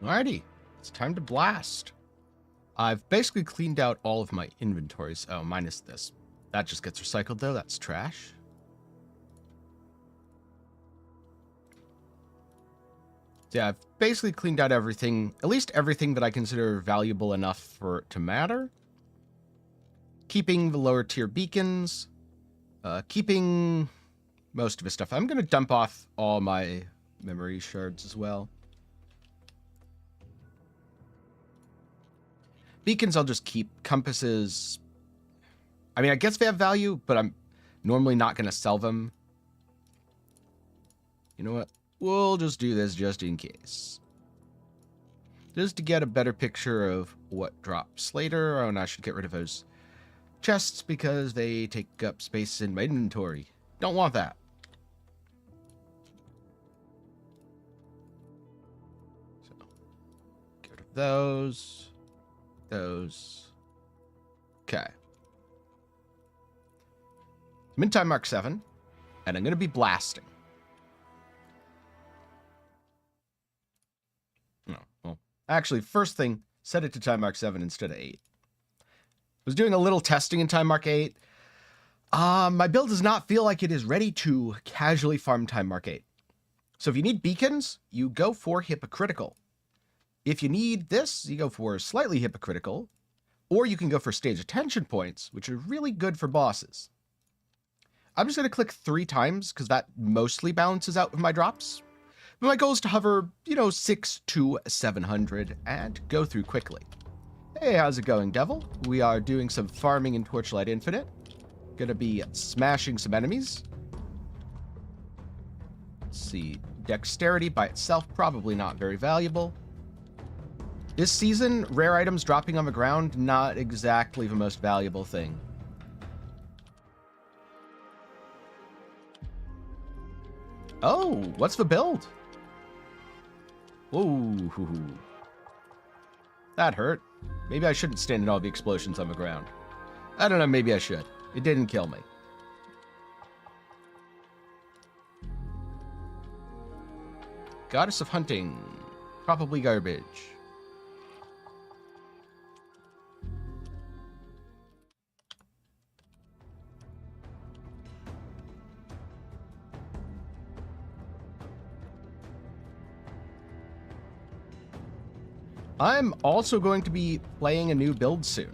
Alrighty, it's time to blast. I've basically cleaned out all of my inventories. Oh, minus this. That just gets recycled though, that's trash. So yeah, I've basically cleaned out everything, at least everything that I consider valuable enough for it to matter. Keeping the lower tier beacons, keeping most of his stuff. I'm going to dump off all my memory shards as well. Beacons I'll just keep. Compasses, I mean, I guess they have value, but I'm normally not going to sell them. You know what? We'll just do this just in case. Just to get a better picture of what drops later. Oh, and I should get rid of those chests because they take up space in my inventory. Don't want that. So, get rid of those. Those. Okay. I'm in Timemark 7, and I'm going to be blasting. No, well, actually, first thing, set it to Timemark 7 instead of 8. Was doing a little testing in Timemark 8. My build does not feel like it is ready to casually farm Timemark 8. So if you need beacons, you go for hypocritical. If you need this, you go for slightly hypocritical, or you can go for stage attention points, which are really good for bosses. I'm just going to click 3 times because that mostly balances out with my drops. But my goal is to hover, 6 to 700 and go through quickly. Hey, how's it going, Devil? We are doing some farming in Torchlight Infinite. Gonna be smashing some enemies. Let's see. Dexterity by itself, probably not very valuable. This season, rare items dropping on the ground, not exactly the most valuable thing. Oh, what's the build? Whoa. That hurt. Maybe I shouldn't stand in all the explosions on the ground. I don't know, maybe I should. It didn't kill me. Goddess of Hunting. Probably garbage. I'm also going to be playing a new build soon.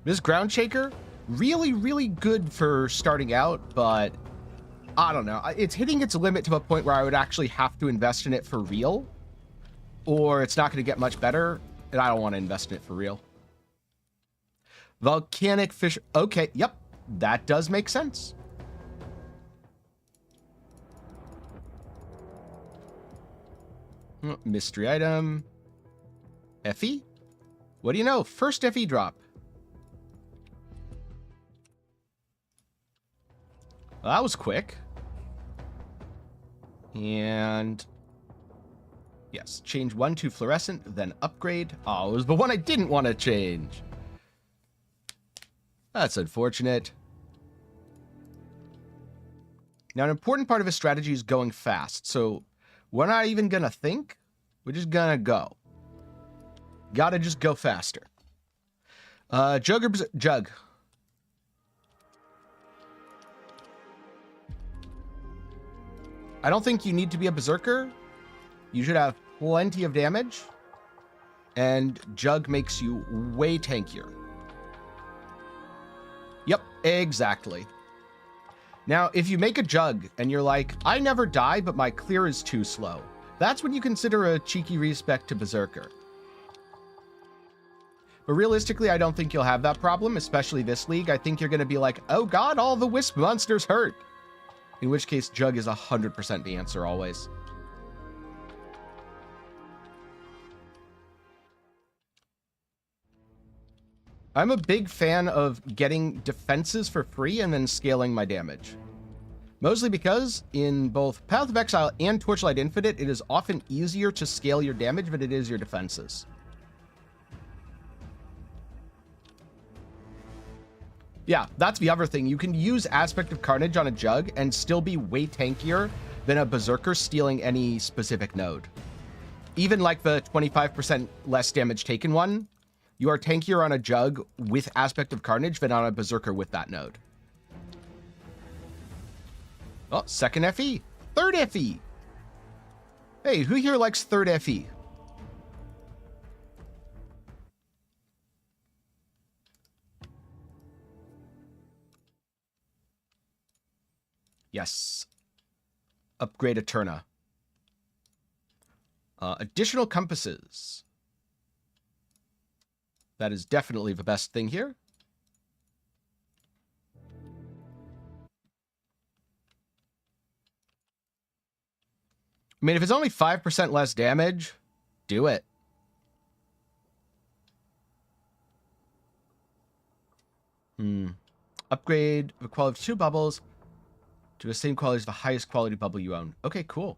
This Ground Shaker, really, really good for starting out, but I don't know. It's hitting its limit to a point where I would actually have to invest in it for real, or it's not going to get much better, and I don't want to invest in it for real. Volcanic fish. Okay, yep, that does make sense. Mystery item. FE? What do you know? First FE drop. Well, that was quick. And yes, change 1 to fluorescent, then upgrade. Oh, it was the one I didn't want to change. That's unfortunate. Now, an important part of his strategy is going fast. So we're not even going to think. We're just going to go. Gotta just go faster. Jug. I don't think you need to be a berserker. You should have plenty of damage. And Jug makes you way tankier. Yep, exactly. Now, if you make a Jug and you're like, I never die, but my clear is too slow. That's when you consider a cheeky respec to Berserker. But realistically, I don't think you'll have that problem, especially this league. I think you're going to be like, oh god, all the wisp monsters hurt. In which case, Jug is 100% the answer always. I'm a big fan of getting defenses for free and then scaling my damage. Mostly because in both Path of Exile and Torchlight Infinite, it is often easier to scale your damage than it is your defenses. Yeah, that's the other thing. You can use Aspect of Carnage on a Jug and still be way tankier than a Berserker stealing any specific node. even like the 25% less damage taken one, you are tankier on a Jug with Aspect of Carnage than on a Berserker with that node. Oh, second FE. Third FE. Hey, who here likes third FE? Yes. Upgrade Eterna. Additional compasses. That is definitely the best thing here. I mean, if it's only 5% less damage, do it. Upgrade the quality of 2 bubbles to the same quality as the highest quality bubble you own. Okay, cool.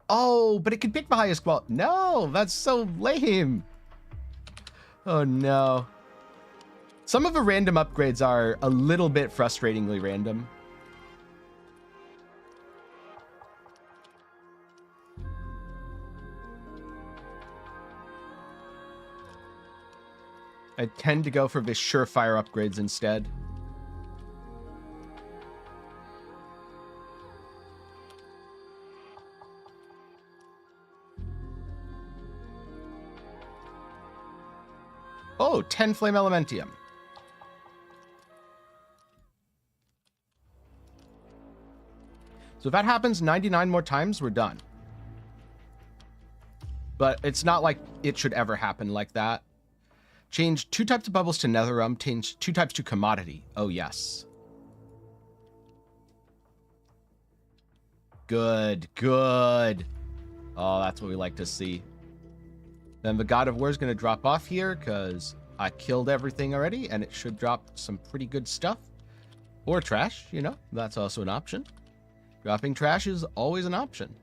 Oh, but it can pick the highest quality. No, that's so lame. Oh, no. Some of the random upgrades are a little bit frustratingly random. I tend to go for the surefire upgrades instead. Oh, 10 Flame Elementium. So if that happens 99 more times, we're done. But it's not like it should ever happen like that. Change 2 types of bubbles to Netherrealm. Change 2 types to Commodity. Oh, yes. Good, good. Oh, that's what we like to see. Then the God of War is going to drop off here because I killed everything already, and it should drop some pretty good stuff. Or trash, you know, that's also an option. Dropping trash is always an option.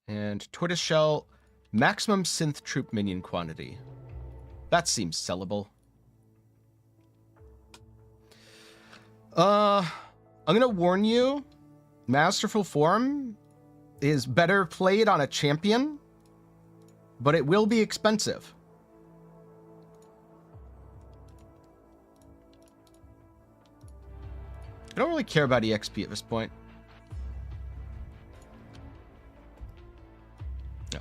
And Tortoiseshell, maximum synth troop minion quantity. That seems sellable. I'm gonna warn you, Masterful Form is better played on a champion, but it will be expensive. I don't really care about EXP at this point. No.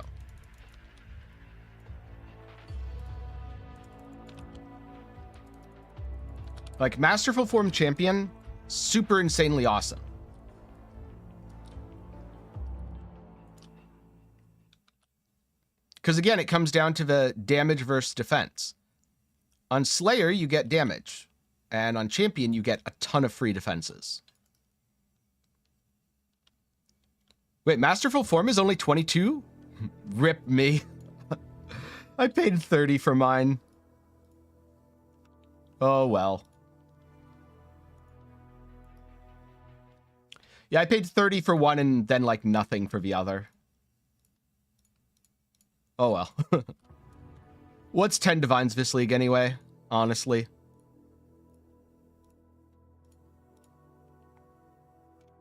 Like, Masterful Form champion, super insanely awesome. Because again, it comes down to the damage versus defense. On Slayer, you get damage. And on Champion, you get a ton of free defenses. Wait, Masterful Form is only 22? Rip me. I paid 30 for mine. Oh, well. Yeah, I paid 30 for one and then, like, nothing for the other. Oh, well. What's 10 Divines this league anyway? Honestly.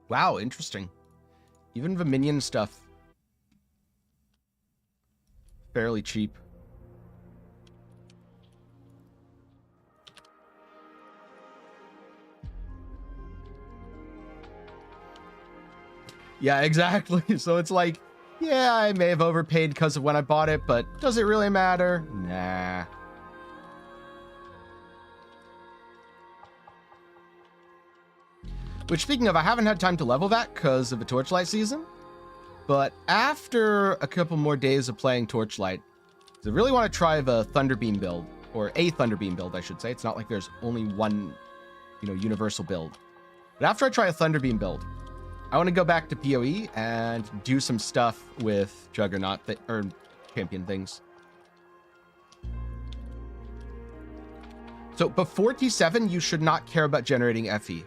Wow, interesting. Even the minion stuff. Fairly cheap. Yeah, exactly. So it's like, yeah, I may have overpaid because of when I bought it, but does it really matter? Nah. Which, speaking of, I haven't had time to level that because of the Torchlight season. But after a couple more days of playing Torchlight, I really want to try the Thunderbeam build. Or a Thunderbeam build, I should say. It's not like there's only one, you know, universal build. But after I try a Thunderbeam build, I want to go back to PoE and do some stuff with Juggernaut, or champion things. So before T7, you should not care about generating FE.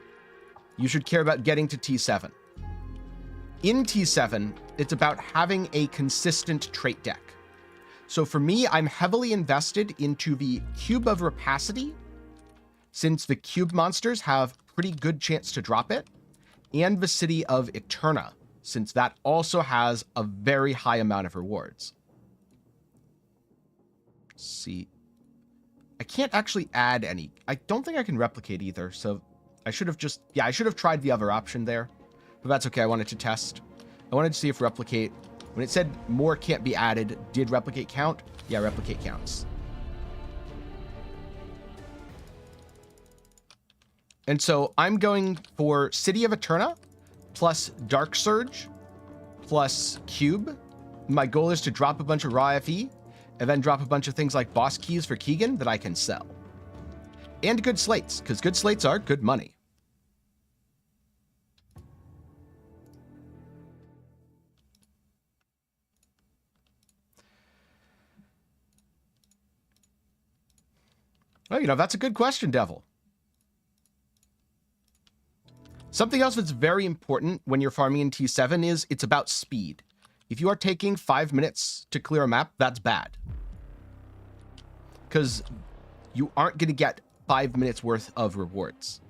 You should care about getting to T7. In T7, it's about having a consistent trait deck. So for me, I'm heavily invested into the Cube of Rapacity, since the cube monsters have pretty good chance to drop it, and the City of Eterna, since that also has a very high amount of rewards. Let's see. I can't actually add any. I don't think I can replicate either, so I should have just... Yeah, I should have tried the other option there, but that's okay. I wanted to test. I wanted to see if replicate... When it said more can't be added, did replicate count? Yeah, replicate counts. And so I'm going for City of Eterna plus Dark Surge plus Cube. My goal is to drop a bunch of raw FE and then drop a bunch of things like boss keys for Keegan that I can sell. And good slates, because good slates are good money. Well, you know, that's a good question, Devil. Something else that's very important when you're farming in T7 is it's about speed. If you are taking 5 minutes to clear a map, that's bad. Because you aren't going to get 5 minutes worth of rewards.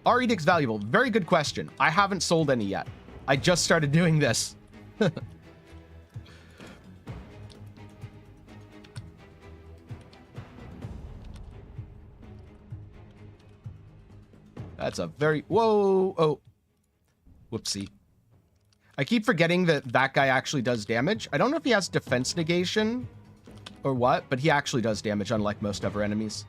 Are edicts valuable? Very good question. I haven't sold any yet. I just started doing this. That's a very... Whoa! Oh. Whoopsie. I keep forgetting that that guy actually does damage. I don't know if he has defense negation or what, but he actually does damage, unlike most other enemies.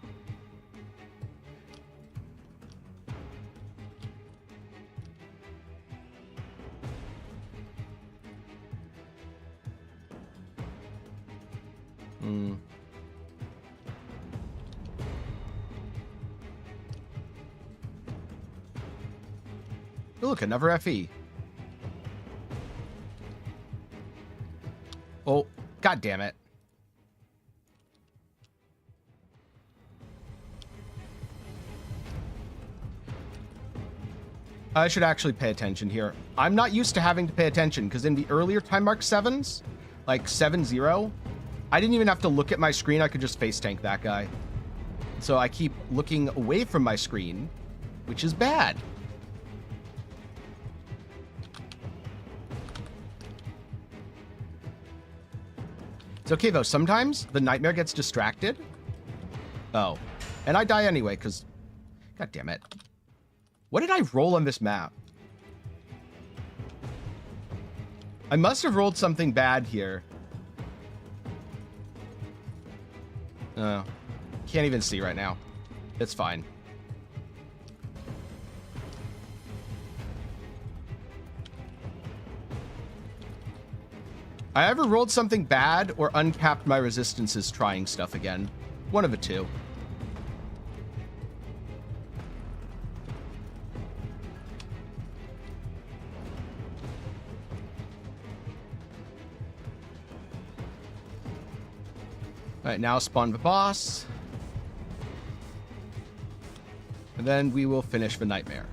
Look, another FE. Oh, god damn it. I should actually pay attention here. I'm not used to having to pay attention, because in the earlier Timemark 7s, like 7-0, I didn't even have to look at my screen. I could just face tank that guy. So I keep looking away from my screen, which is bad. It's okay, though. Sometimes the nightmare gets distracted. Oh. And I die anyway, because... God damn it. What did I roll on this map? I must have rolled something bad here. Oh. Can't even see right now. It's fine. I either rolled something bad or uncapped my resistances trying stuff again. One of the two. Alright, now spawn the boss. And then we will finish the nightmare.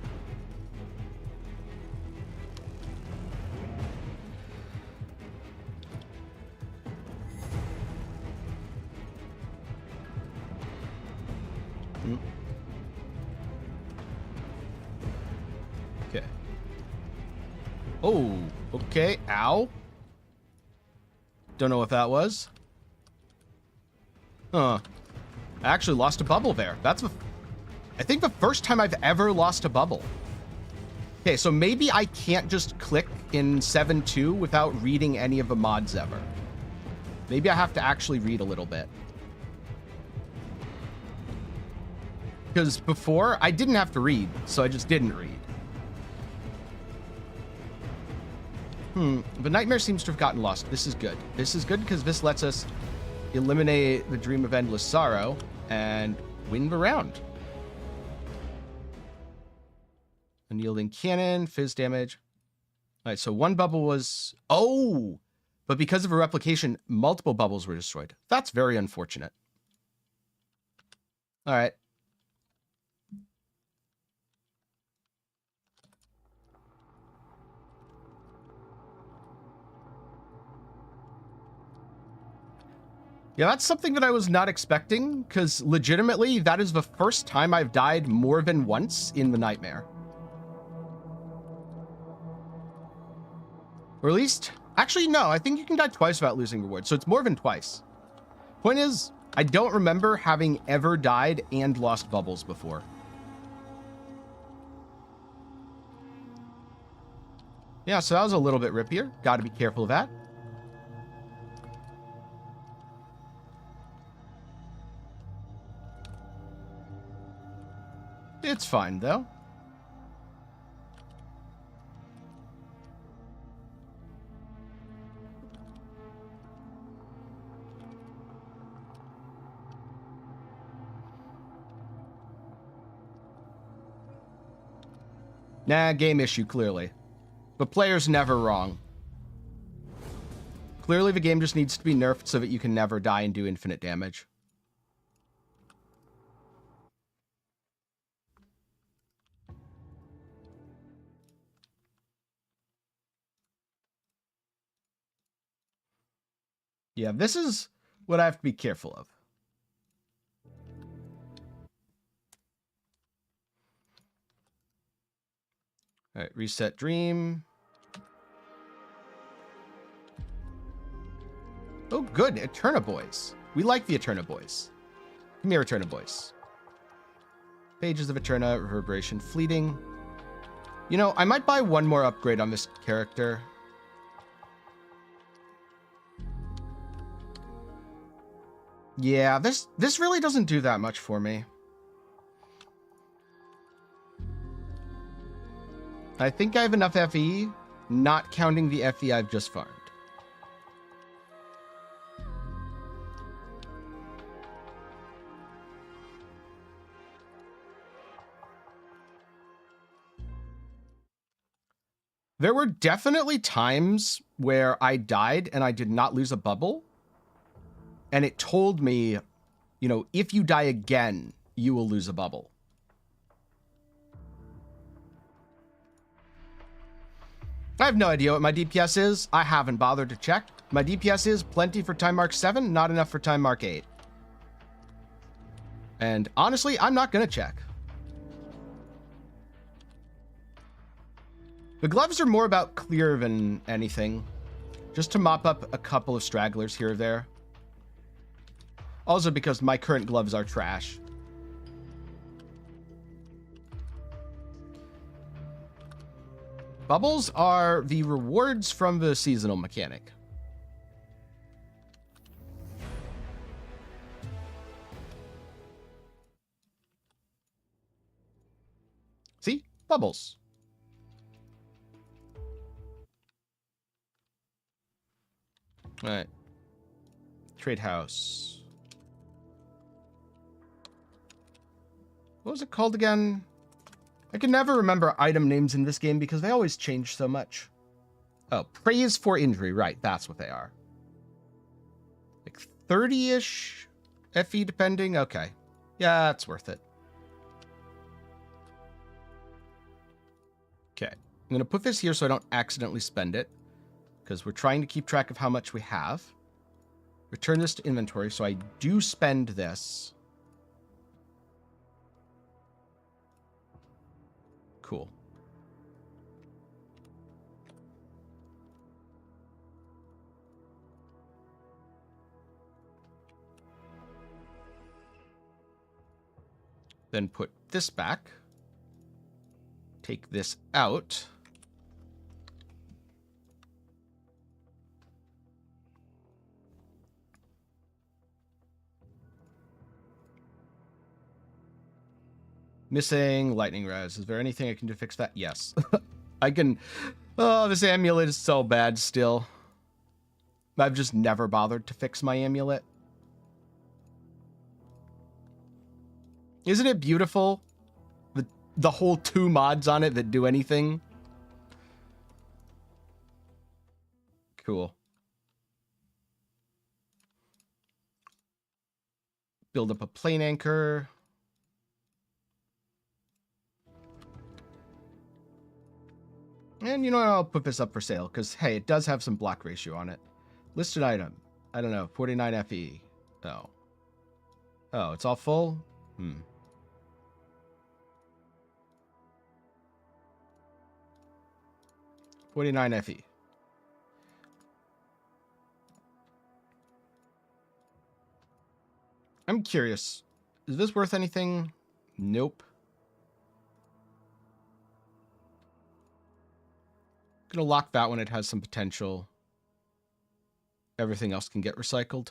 Okay. Oh, okay. Ow. Don't know what that was. Huh. I actually lost a bubble there. That's, I think, the first time I've ever lost a bubble. Okay, so maybe I can't just click in 7.2 without reading any of the mods ever. Maybe I have to actually read a little bit. Because before, I didn't have to read, so I just didn't read. The nightmare seems to have gotten lost. This is good. This is good because this lets us eliminate the Dream of Endless Sorrow and win the round. Unyielding Cannon, fizz damage. All right, so one bubble was... Oh! But because of a replication, multiple bubbles were destroyed. That's very unfortunate. All right. Yeah, that's something that I was not expecting, because legitimately, that is the first time I've died more than once in the nightmare. Or at least, actually, no, I think you can die twice without losing rewards, so it's more than twice. Point is, I don't remember having ever died and lost bubbles before. Yeah, so that was a little bit rippier. Got to be careful of that. It's fine, though. Nah, game issue, clearly. But player's never wrong. Clearly, the game just needs to be nerfed so that you can never die and do infinite damage. Yeah, this is what I have to be careful of. All right, reset dream. Oh, good. Eterna boys. We like the Eterna boys. Come here, Eterna boys. Pages of Eterna, reverberation, fleeting. You know, I might buy one more upgrade on this character. Yeah, this really doesn't do that much for me. I think I have enough FE, not counting the FE I've just farmed. There were definitely times where I died and I did not lose a bubble. And it told me, you know, if you die again, you will lose a bubble. I have no idea what my DPS is. I haven't bothered to check. My DPS is plenty for Timemark 7, not enough for Timemark 8. And honestly, I'm not going to check. The gloves are more about clear than anything. Just to mop up a couple of stragglers here or there. Also because my current gloves are trash. Bubbles are the rewards from the seasonal mechanic. See? Bubbles. All right. Trade house. What was it called again? I can never remember item names in this game because they always change so much. Oh, praise for injury. Right, that's what they are. Like 30-ish FE depending. Okay. Yeah, it's worth it. Okay. I'm going to put this here so I don't accidentally spend it. Because we're trying to keep track of how much we have. Return this to inventory so I do spend this. Cool. Then put this back. Take this out. Missing lightning res. Is there anything I can do to fix that? Yes. I can... Oh, this amulet is so bad still. I've just never bothered to fix my amulet. Isn't it beautiful? The whole 2 mods on it that do anything. Cool. Build up a plane anchor. And you know what? I'll put this up for sale because, hey, it does have some block ratio on it. Listed item. I don't know. 49 FE. Oh. Oh, it's all full? 49 FE. I'm curious. Is this worth anything? Nope. Gonna lock that one. It has some potential. Everything else can get recycled.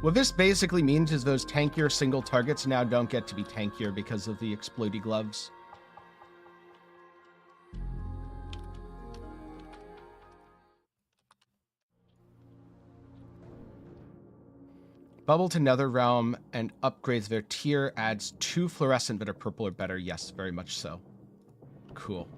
What this basically means is those tankier single targets now don't get to be tankier because of the explodey gloves. Bubble to Nether Realm and upgrades their tier, adds 2 fluorescent that are purple or better. Yes, very much so. Cool.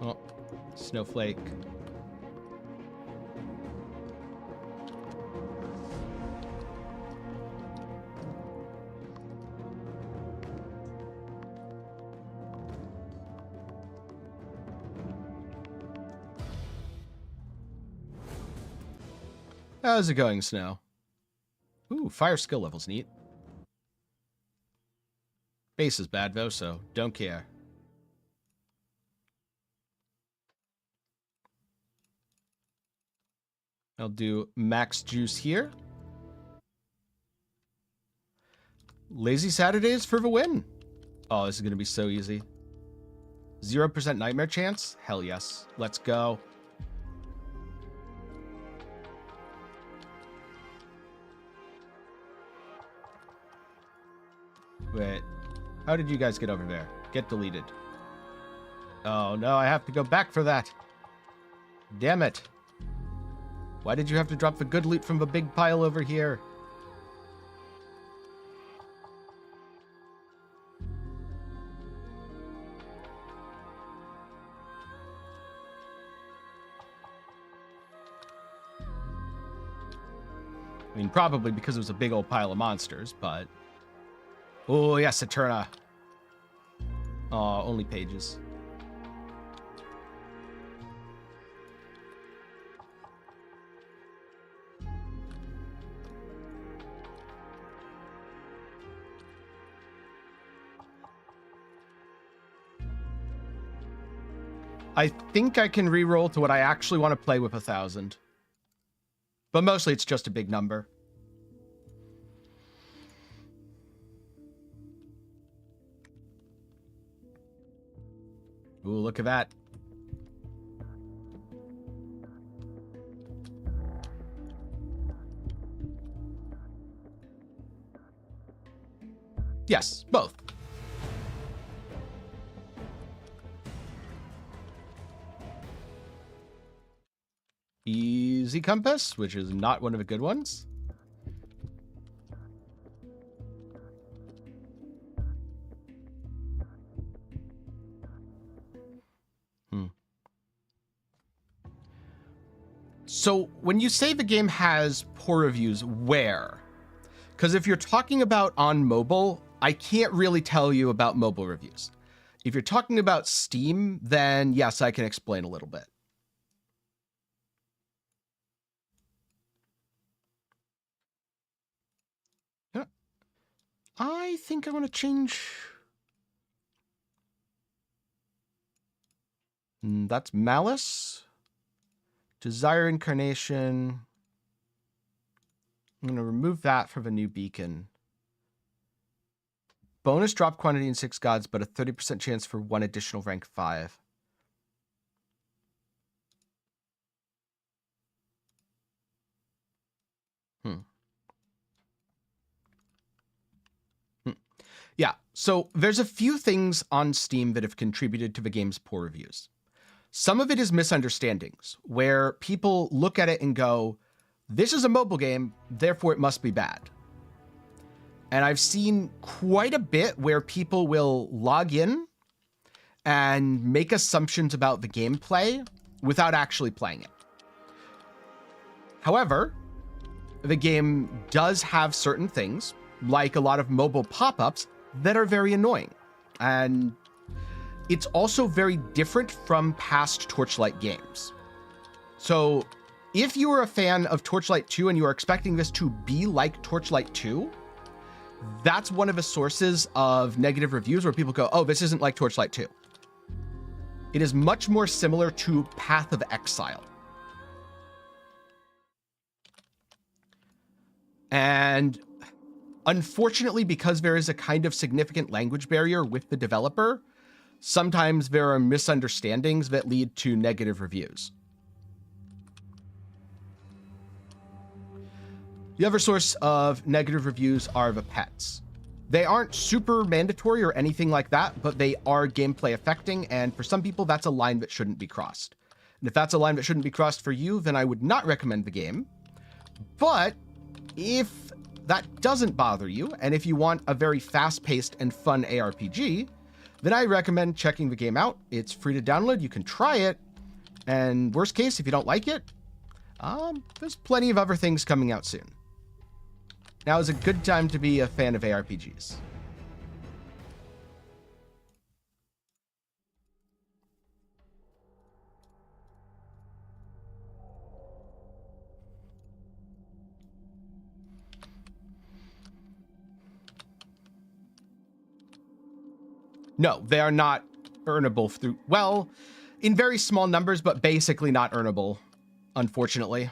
Oh, snowflake. How's it going, Snow? Ooh, fire skill level's neat. Base is bad, though, so don't care. I'll do max juice here. Lazy Saturdays for the win. Oh, this is going to be so easy. 0% nightmare chance? Hell yes. Let's go. Wait. How did you guys get over there? Get deleted. Oh, no, I have to go back for that. Damn it. Why did you have to drop the good loot from the big pile over here? I mean, probably because it was a big old pile of monsters, but... Oh, yes, Eterna. Oh, only pages. I think I can reroll to what I actually want to play with 1,000. But mostly it's just a big number. Ooh, look at that. Yes, both. Easy compass, which is not one of the good ones. So when you say the game has poor reviews, where? Because if you're talking about on mobile, I can't really tell you about mobile reviews. If you're talking about Steam, then yes, I can explain a little bit. I think I want to change. That's Malice. Desire Incarnation. I'm going to remove that from a new beacon. Bonus drop quantity in 6 gods, but a 30% chance for 1 additional rank 5. Yeah, so there's a few things on Steam that have contributed to the game's poor reviews. Some of it is misunderstandings, where people look at it and go, this is a mobile game, therefore it must be bad. And I've seen quite a bit where people will log in and make assumptions about the gameplay without actually playing it. However, the game does have certain things, like a lot of mobile pop-ups, that are very annoying. And it's also very different from past Torchlight games. So if you are a fan of Torchlight 2 and you are expecting this to be like Torchlight 2, that's one of the sources of negative reviews where people go, oh, this isn't like Torchlight 2. It is much more similar to Path of Exile. And unfortunately, because there is a kind of significant language barrier with the developer, sometimes there are misunderstandings that lead to negative reviews. The other source of negative reviews are the pets. They aren't super mandatory or anything like that, but they are gameplay affecting, and for some people, that's a line that shouldn't be crossed. And if that's a line that shouldn't be crossed for you, then I would not recommend the game. But if that doesn't bother you, and if you want a very fast-paced and fun ARPG, then I recommend checking the game out. It's free to download, you can try it, and worst case, if you don't like it, there's plenty of other things coming out soon. Now is a good time to be a fan of ARPGs. No, they are not earnable through, well, in very small numbers, but basically not earnable, unfortunately.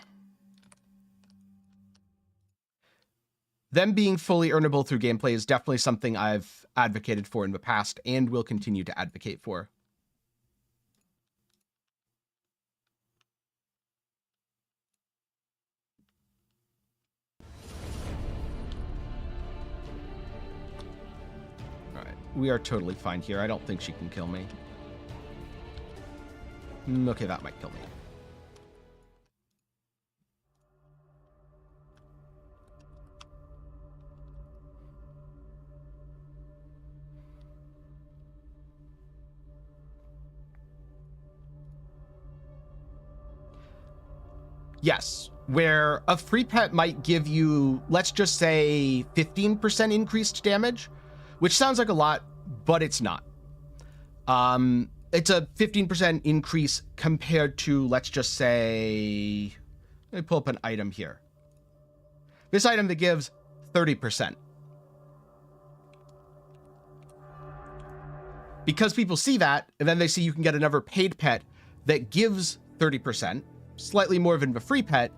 Them being fully earnable through gameplay is definitely something I've advocated for in the past and will continue to advocate for. All right, we are totally fine here. I don't think she can kill me. Okay, that might kill me. Yes, where a free pet might give you, let's just say, 15% increased damage, which sounds like a lot, but it's not. It's a 15% increase compared to, let's just say, let me pull up an item here. This item that gives 30%. Because people see that, and then they see you can get another paid pet that gives 30%, slightly more than the free pet,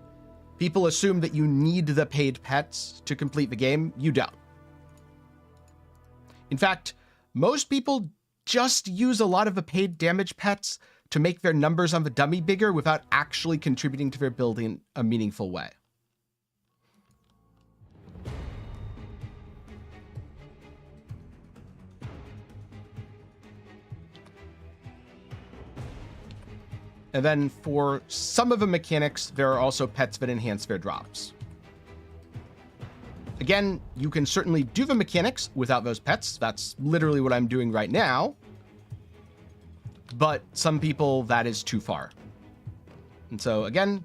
people assume that you need the paid pets to complete the game. You don't. In fact, most people just use a lot of the paid damage pets to make their numbers on the dummy bigger without actually contributing to their build in a meaningful way. And then for some of the mechanics, there are also pets that enhance their drops. Again, you can certainly do the mechanics without those pets. That's literally what I'm doing right now. But some people, that is too far. And so again,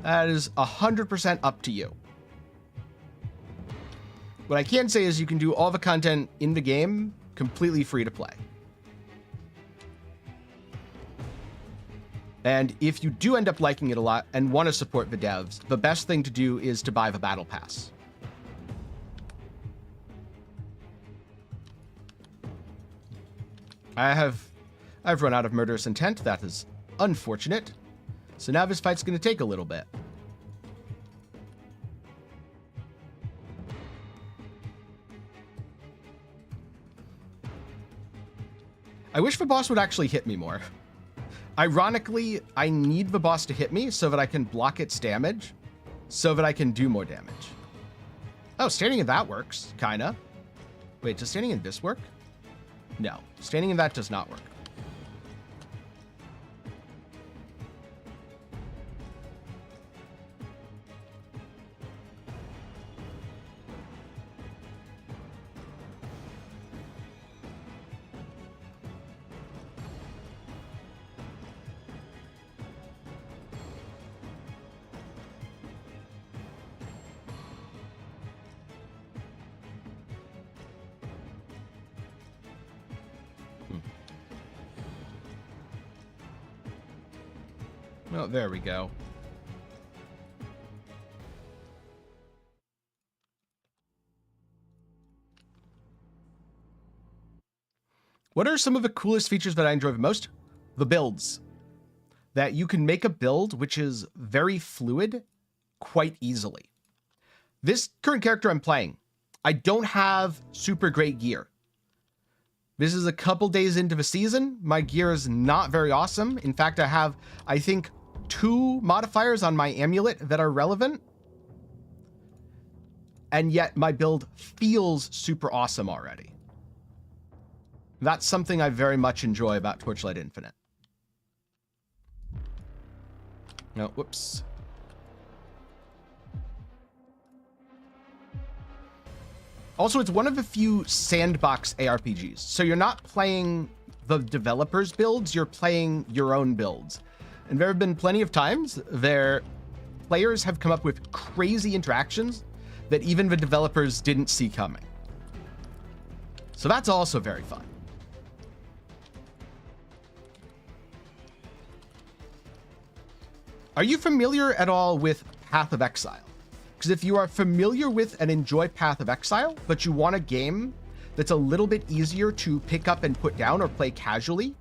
that is 100% up to you. What I can say is you can do all the content in the game completely free to play. And if you do end up liking it a lot and want to support the devs, the best thing to do is to buy the battle pass. I've run out of murderous intent. That is unfortunate. So now this fight's going to take a little bit. I wish the boss would actually hit me more. Ironically, I need the boss to hit me so that I can block its damage, so that I can do more damage. Oh, standing in that works, kinda. Wait, does standing in this work? No, standing in that does not work. Oh, there we go. What are some of the coolest features that I enjoy the most? The builds. That you can make a build which is very fluid quite easily. This current character I'm playing, I don't have super great gear. This is a couple days into the season. My gear is not very awesome. In fact, I have, I think, 2 modifiers on my amulet that are relevant. And yet my build feels super awesome already. That's something I very much enjoy about Torchlight Infinite. No, whoops. Also, it's one of the few sandbox ARPGs. So you're not playing the developers' builds, you're playing your own builds. And there have been plenty of times where players have come up with crazy interactions that even the developers didn't see coming. So that's also very fun. Are you familiar at all with Path of Exile? Because if you are familiar with and enjoy Path of Exile, but you want a game that's a little bit easier to pick up and put down or play casually,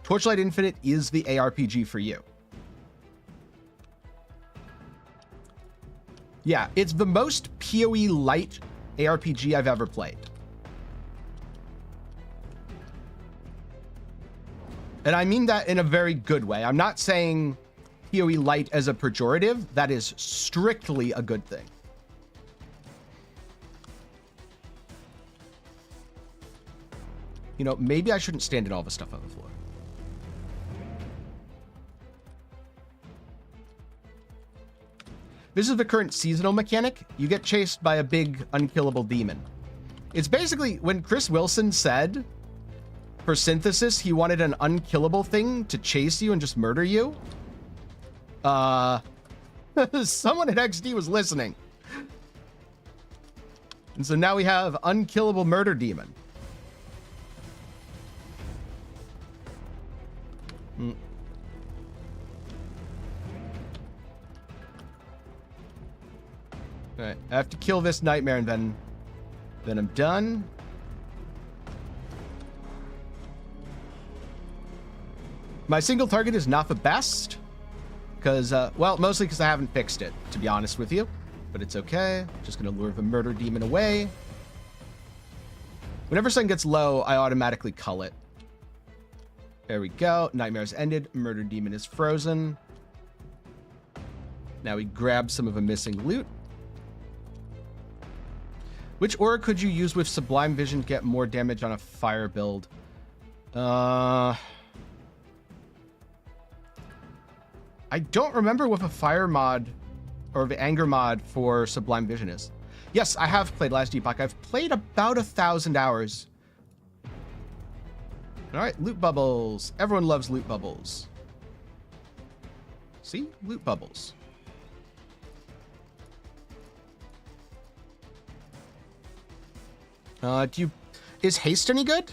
Torchlight Infinite is the ARPG for you. Yeah, it's the most PoE light ARPG I've ever played. And I mean that in a very good way. I'm not saying PoE light as a pejorative. That is strictly a good thing. You know, maybe I shouldn't stand in all the stuff on the floor. This is the current seasonal mechanic. You get chased by a big unkillable demon. It's basically when Chris Wilson said for Synthesis he wanted an unkillable thing to chase you and just murder you. Someone at XD was listening. And so now we have unkillable murder demon. All right, I have to kill this nightmare and then I'm done. My single target is not the best. Because, well, mostly because I haven't fixed it, to be honest with you. But it's okay. Just going to lure the murder demon away. Whenever sun gets low, I automatically cull it. There we go. Nightmare's ended. Murder demon is frozen. Now we grab some of the missing loot. Which aura could you use with Sublime Vision to get more damage on a fire build? I don't remember what a fire mod or the anger mod for Sublime Vision is. Yes, I have played Last Epoch. I've played about 1,000 hours. All right, loot bubbles. Everyone loves loot bubbles. See? Loot bubbles. Is haste any good?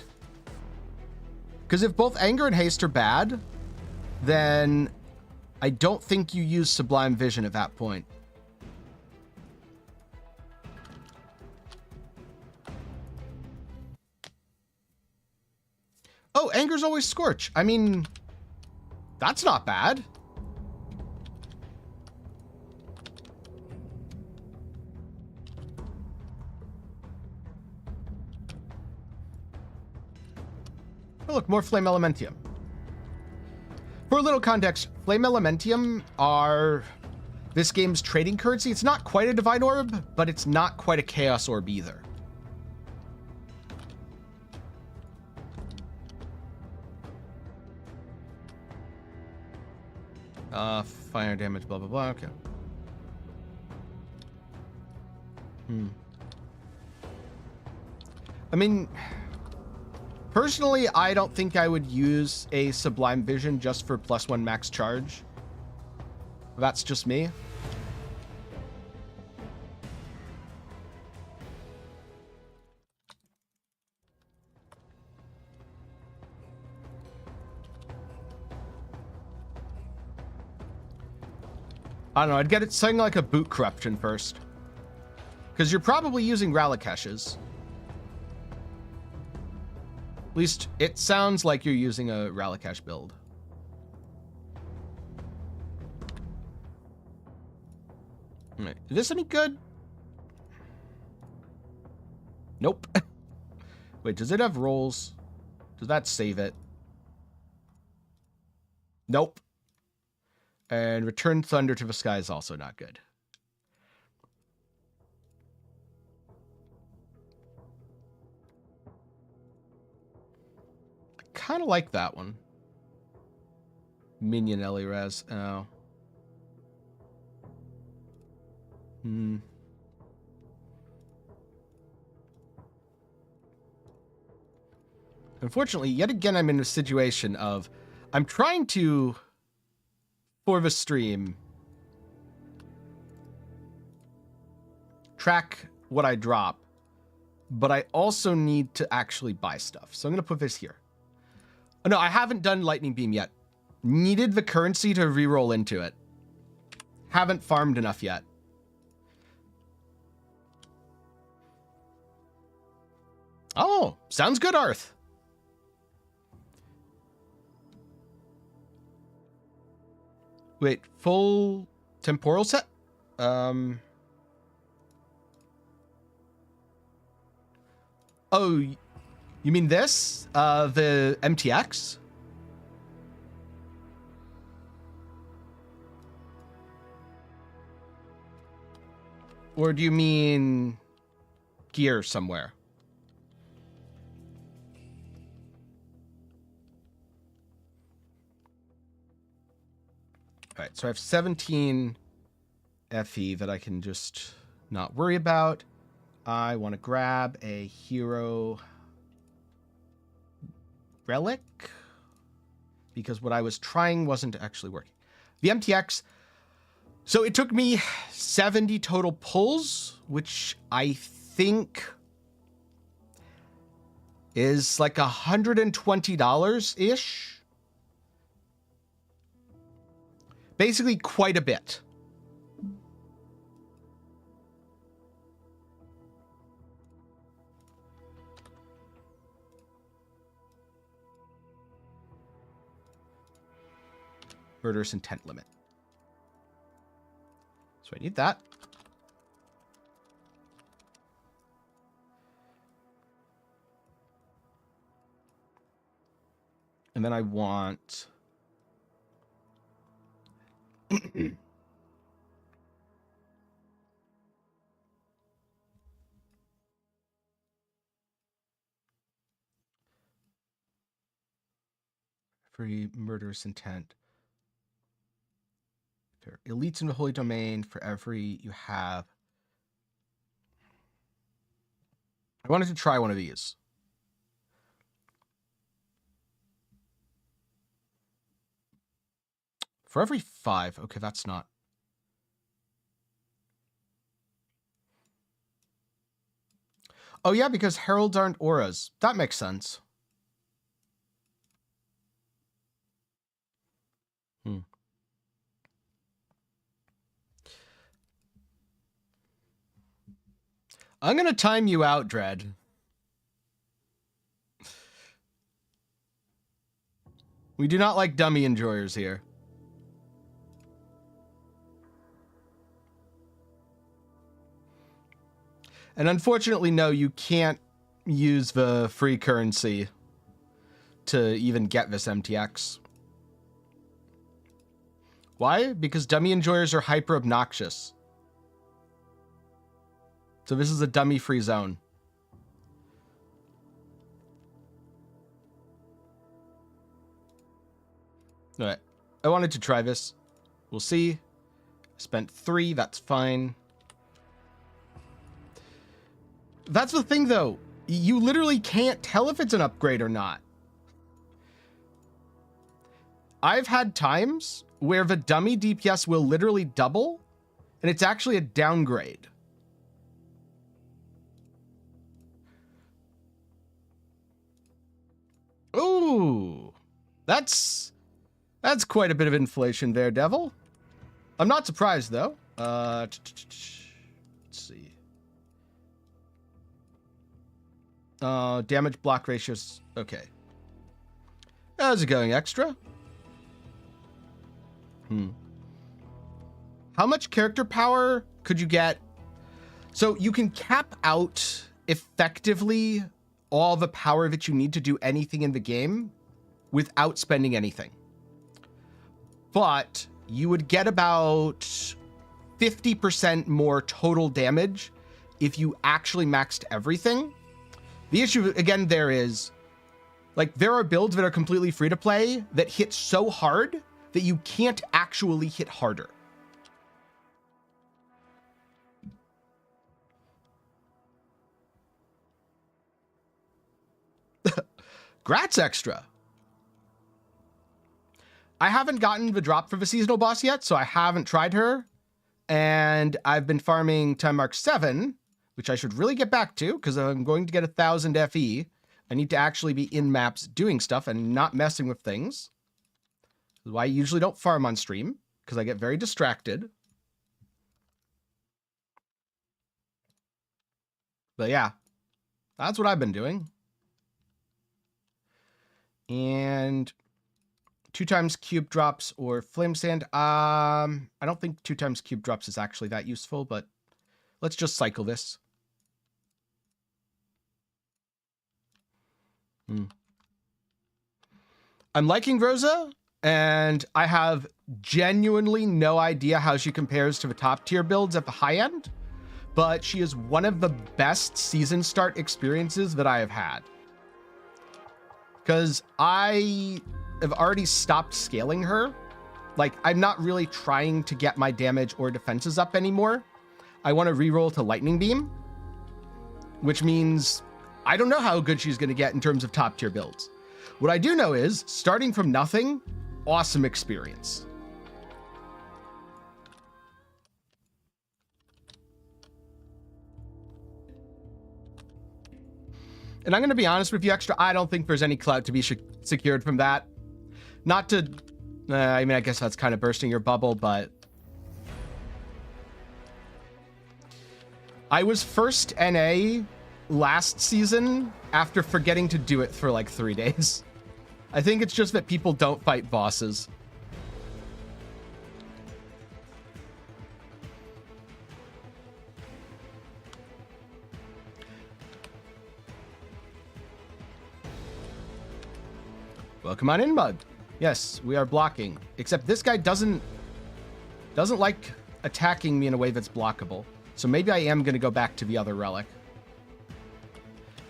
Because if both anger and haste are bad, then I don't think you use Sublime Vision at that point. Oh, anger's always Scorch. I mean, that's not bad. Oh, look, more Flame Elementium. For a little context, Flame Elementium are this game's trading currency. It's not quite a Divine Orb, but it's not quite a Chaos Orb either. Fire damage, blah, blah, blah. Okay. I mean, personally, I don't think I would use a Sublime Vision just for +1 max charge. That's just me. I don't know, I'd get it something like a boot corruption first. Because you're probably using Ralakeshes. At least it sounds like you're using a Ralakesh build. Right. Is this any good? Nope. Wait, does it have rolls? Does that save it? Nope. And Return Thunder to the Sky is also not good. I kind of like that one. Minion Elirez. Oh. Unfortunately, yet again, I'm in a situation of I'm trying to, for the stream, track what I drop, but I also need to actually buy stuff. So I'm going to put this here. Oh, no, I haven't done Lightning Beam yet. Needed the currency to reroll into it. Haven't farmed enough yet. Oh, sounds good, Arth. Wait, full temporal set? Oh, you mean this? The MTX? Or do you mean gear somewhere? All right, so I have 17 FE that I can just not worry about. I want to grab a hero relic because what I was trying wasn't actually working. The MTX, so it took me 70 total pulls, which I think is like $120-ish. Basically, quite a bit. Murderous intent limit. So I need that. And then I want... Free murderous intent. For elites in the holy domain, for every you have. I wanted to try one of these. For every 5. Okay, that's not. Oh, yeah, because heralds aren't auras. That makes sense. I'm going to time you out, Dread. We do not like dummy enjoyers here. And unfortunately, no, you can't use the free currency to even get this MTX. Why? Because dummy enjoyers are hyper obnoxious. So this is a dummy-free zone. All right. I wanted to try this. We'll see. Spent 3. That's fine. That's the thing, though. You literally can't tell if it's an upgrade or not. I've had times where the dummy DPS will literally double, and it's actually a downgrade. Ooh, that's quite a bit of inflation there, Devil. I'm not surprised, though. Let's see. Damage block ratios. Okay. How's it going, Extra? How much character power could you get? So you can cap out effectively all the power that you need to do anything in the game without spending anything. But you would get about 50% more total damage if you actually maxed everything. The issue, again, there is, like, there are builds that are completely free to play that hit so hard that you can't actually hit harder. Grats, Extra. I haven't gotten the drop for the seasonal boss yet, so I haven't tried her. And I've been farming Timemark 7, which I should really get back to, because I'm going to get 1,000 FE. I need to actually be in maps doing stuff and not messing with things. That's why I usually don't farm on stream, because I get very distracted. But yeah, that's what I've been doing. And 2 times cube drops or flame sand. I don't think 2 times cube drops is actually that useful, but let's just cycle this. I'm liking Rosa, and I have genuinely no idea how she compares to the top tier builds at the high end, but she is one of the best season start experiences that I have had. Because I have already stopped scaling her. Like, I'm not really trying to get my damage or defenses up anymore. I want to reroll to Lightning Beam, which means I don't know how good she's going to get in terms of top tier builds. What I do know is, starting from nothing, awesome experience. And I'm going to be honest with you, Extra, I don't think there's any clout to be secured from that. Not to, I mean, I guess that's kind of bursting your bubble, but I was first NA last season after forgetting to do it for like 3 days. I think it's just that people don't fight bosses. Welcome on in, Mud. Yes, we are blocking. Except this guy doesn't like attacking me in a way that's blockable. So maybe I am going to go back to the other relic.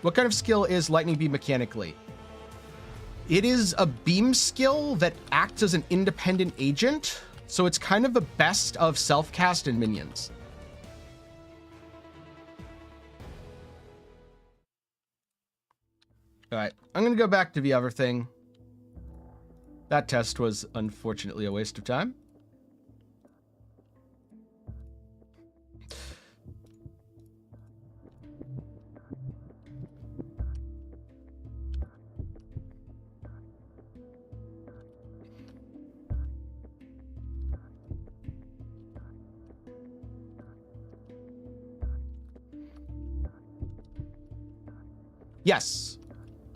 What kind of skill is Lightning Beam mechanically? It is a beam skill that acts as an independent agent. So it's kind of the best of self-cast and minions. All right, I'm going to go back to the other thing. That test was unfortunately a waste of time. Yes,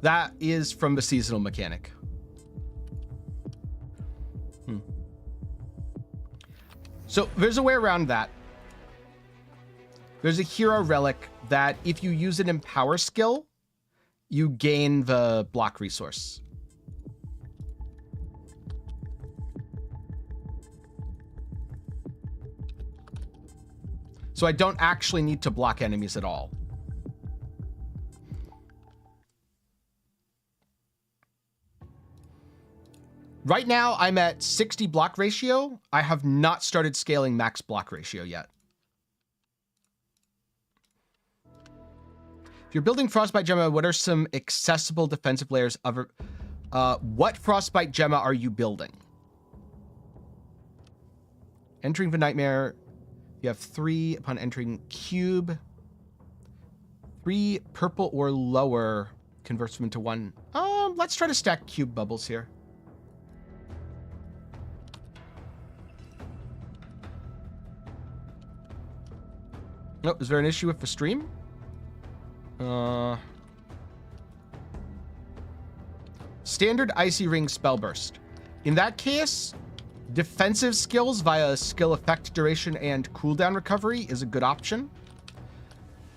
that is from the seasonal mechanic. So there's a way around that. There's a hero relic that if you use an empower skill, you gain the block resource. So I don't actually need to block enemies at all. Right now, I'm at 60 block ratio. I have not started scaling max block ratio yet. If you're building Frostbite Gemma, what are some accessible defensive layers of... what Frostbite Gemma are you building? Entering the Nightmare, you have 3 upon entering Cube. 3 purple or lower converts them into 1. Let's try to stack Cube bubbles here. Oh, is there an issue with the stream? Standard Icy Ring spell burst. In that case, defensive skills via skill effect duration and cooldown recovery is a good option.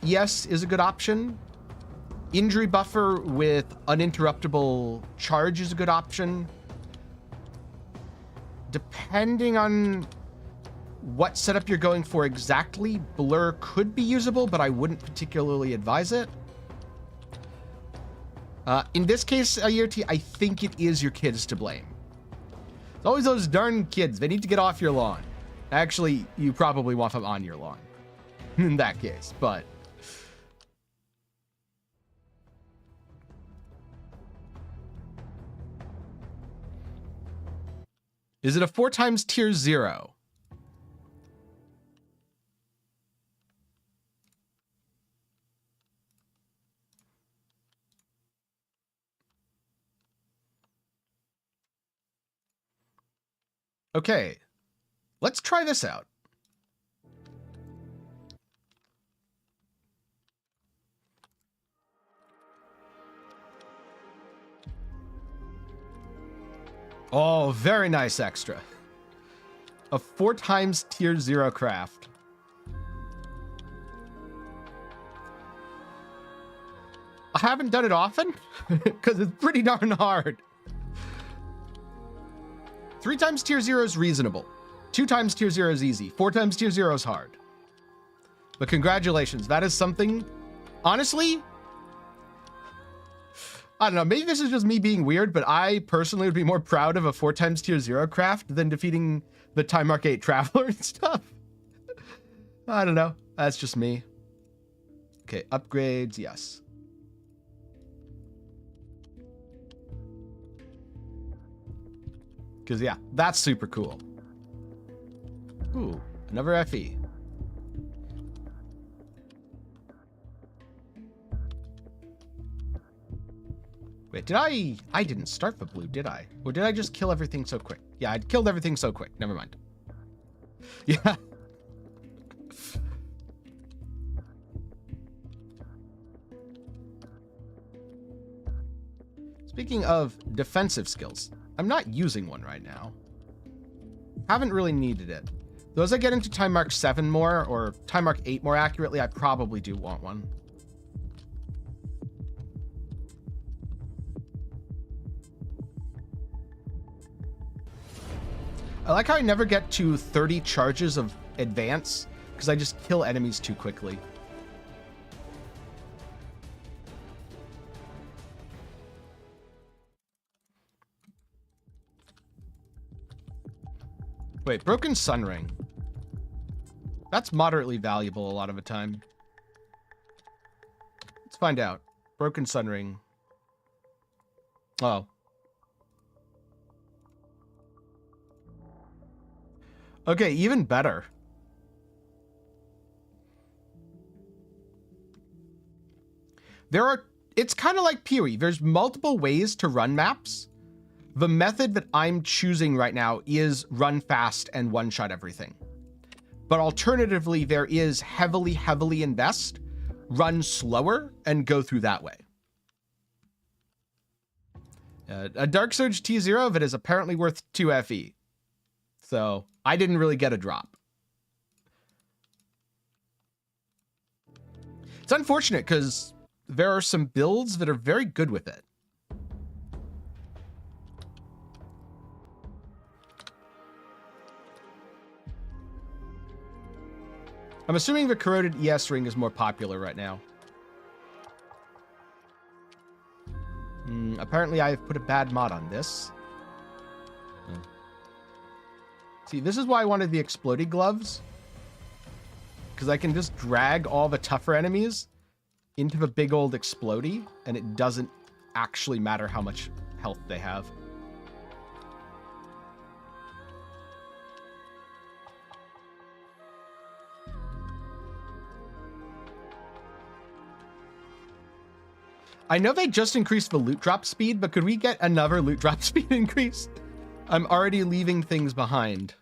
ES is a good option. Injury buffer with uninterruptible charge is a good option. Depending on what setup you're going for exactly, Blur could be usable, but I wouldn't particularly advise it. In this case, Aeterna, I think it is your kids to blame. It's always those darn kids. They need to get off your lawn. Actually, you probably want them on your lawn in that case, but... Is it a 4 times tier 0? Okay, let's try this out. Oh, very nice extra. A 4 times tier 0 craft. I haven't done it often because it's pretty darn hard. 3 times tier 0 is reasonable. 2 times tier 0 is easy. 4 times tier 0 is hard. But congratulations. That is something, honestly, I don't know. Maybe this is just me being weird, but I personally would be more proud of a 4 times tier 0 craft than defeating the Timemark 8 Traveler and stuff. I don't know. That's just me. Okay, upgrades, yes. Because, yeah, that's super cool. Ooh, another FE. Wait, did I didn't start the blue, did I? Or did I just kill everything so quick? Yeah, I killed everything so quick. Never mind. Yeah. Speaking of defensive skills, I'm not using one right now. Haven't really needed it. Though as I get into Timemark 7 more, or Timemark 8 more accurately, I probably do want one. I like how I never get to 30 charges of advance, because I just kill enemies too quickly. Wait, Broken Sun Ring. That's moderately valuable a lot of the time. Let's find out. Broken Sun Ring. Oh. Okay, even better. It's kind of like PoE. There's multiple ways to run maps. The method that I'm choosing right now is run fast and one-shot everything. But alternatively, there is heavily invest, run slower, and go through that way. A Dark Surge T0 that is apparently worth 2 FE. So I didn't really get a drop. It's unfortunate because there are some builds that are very good with it. I'm assuming the corroded ES ring is more popular right now. Apparently I've put a bad mod on this. See, this is why I wanted the exploding gloves. Because I can just drag all the tougher enemies into the big old explodey, and it doesn't actually matter how much health they have. I know they just increased the loot drop speed, but could we get another loot drop speed increase? I'm already leaving things behind.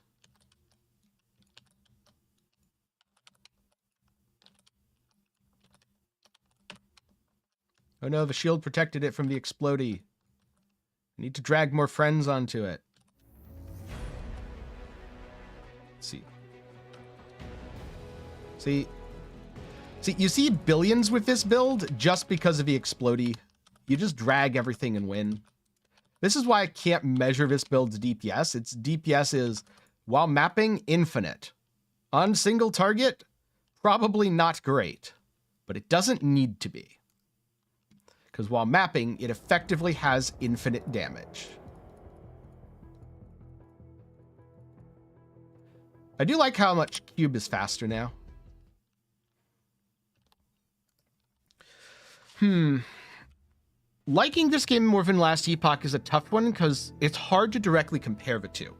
Oh no, the shield protected it from the explodey. I need to drag more friends onto it. Let's see. See, you see billions with this build just because of the explodey. You just drag everything and win. This is why I can't measure this build's DPS. Its DPS is, while mapping, infinite. On single target, probably not great. But it doesn't need to be. Because while mapping, it effectively has infinite damage. I do like how much Cube is faster now. Liking this game more than last Epoch is a tough one because it's hard to directly compare the two.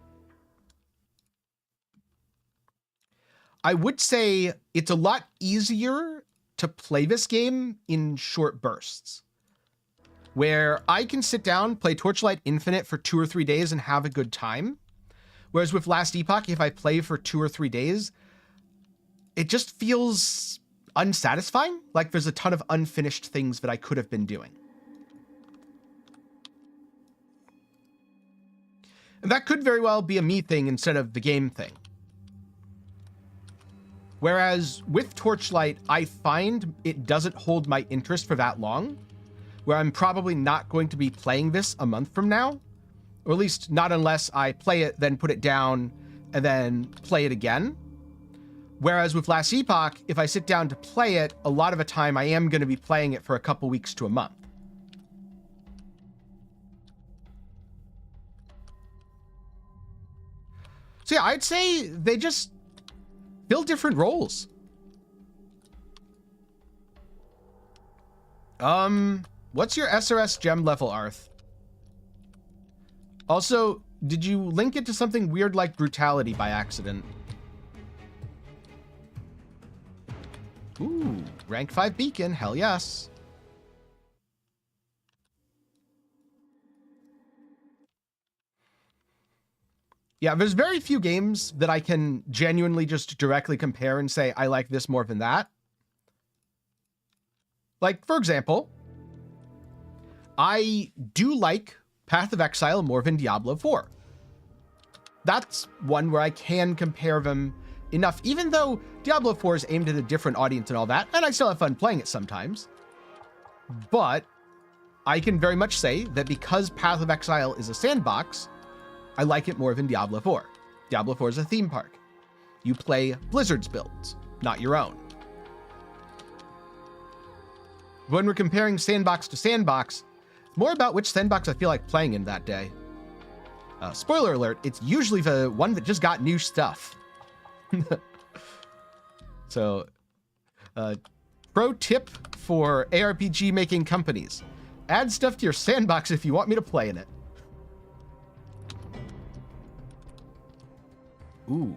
I would say it's a lot easier to play this game in short bursts, where I can sit down, play Torchlight Infinite for 2 or 3 days and have a good time. Whereas with last Epoch, if I play for 2 or 3 days, it just feels unsatisfying. Like there's a ton of unfinished things that I could have been doing. And that could very well be a me thing instead of the game thing. Whereas with Torchlight, I find it doesn't hold my interest for that long, where I'm probably not going to be playing this a month from now, or at least not unless I play it, then put it down, and then play it again. Whereas with Last Epoch, if I sit down to play it, a lot of the time I am going to be playing it for a couple weeks to a month. So yeah, I'd say they just fill different roles. What's your SRS gem level, Arth? Also, did you link it to something weird like brutality by accident? Ooh, rank 5 beacon, hell yes. Yeah, there's very few games that I can genuinely just directly compare and say, I like this more than that. Like, for example, I do like Path of Exile more than Diablo 4. That's one where I can compare them enough, even though Diablo 4 is aimed at a different audience and all that, and I still have fun playing it sometimes. But I can very much say that because Path of Exile is a sandbox, I like it more than Diablo 4. Diablo 4 is a theme park. You play Blizzard's builds, not your own. When we're comparing sandbox to sandbox, more about which sandbox I feel like playing in that day. Spoiler alert, it's usually the one that just got new stuff. So, pro tip for ARPG making companies. Add stuff to your sandbox if you want me to play in it. Ooh.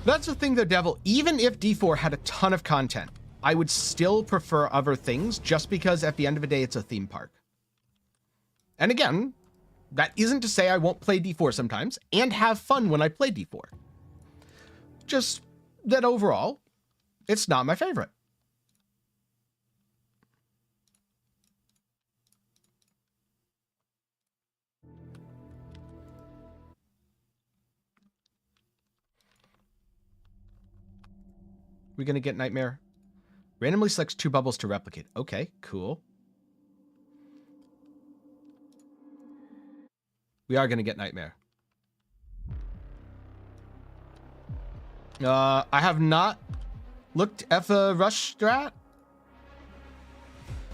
That's the thing though, Devil. Even if D4 had a ton of content, I would still prefer other things just because at the end of the day, it's a theme park. And again, that isn't to say I won't play D4 sometimes and have fun when I play D4. Just that overall, it's not my favorite. We're going to get Nightmare. Randomly selects 2 bubbles to replicate. Okay, cool. We are going to get Nightmare. I have not looked at the rush strat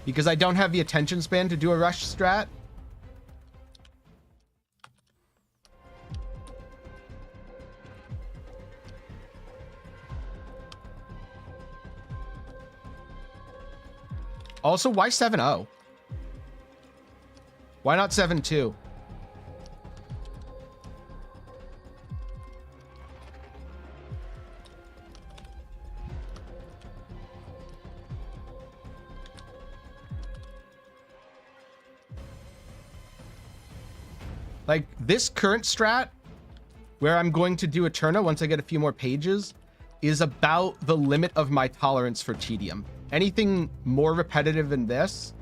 because I don't have the attention span to do a rush strat. Also, why 7-0? Why not 7-2? Like, this current strat, where I'm going to do Eterna once I get a few more pages, is about the limit of my tolerance for tedium. Anything more repetitive than this,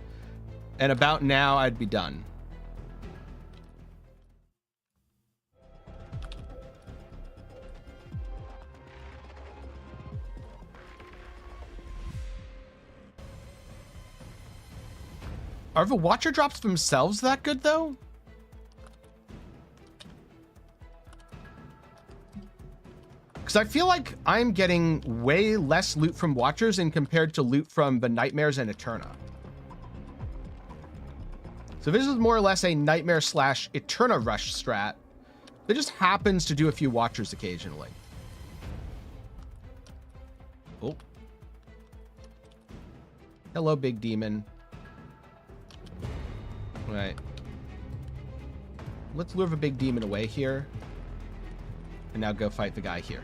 and about now, I'd be done. Are the Watcher drops themselves that good, though? Because I feel like I'm getting way less loot from Watchers in compared to loot from the Nightmares and Eterna. So this is more or less a Nightmare slash Eterna rush strat that just happens to do a few Watchers occasionally. Oh. Hello, big demon. All right. Let's lure the big demon away here. And now go fight the guy here.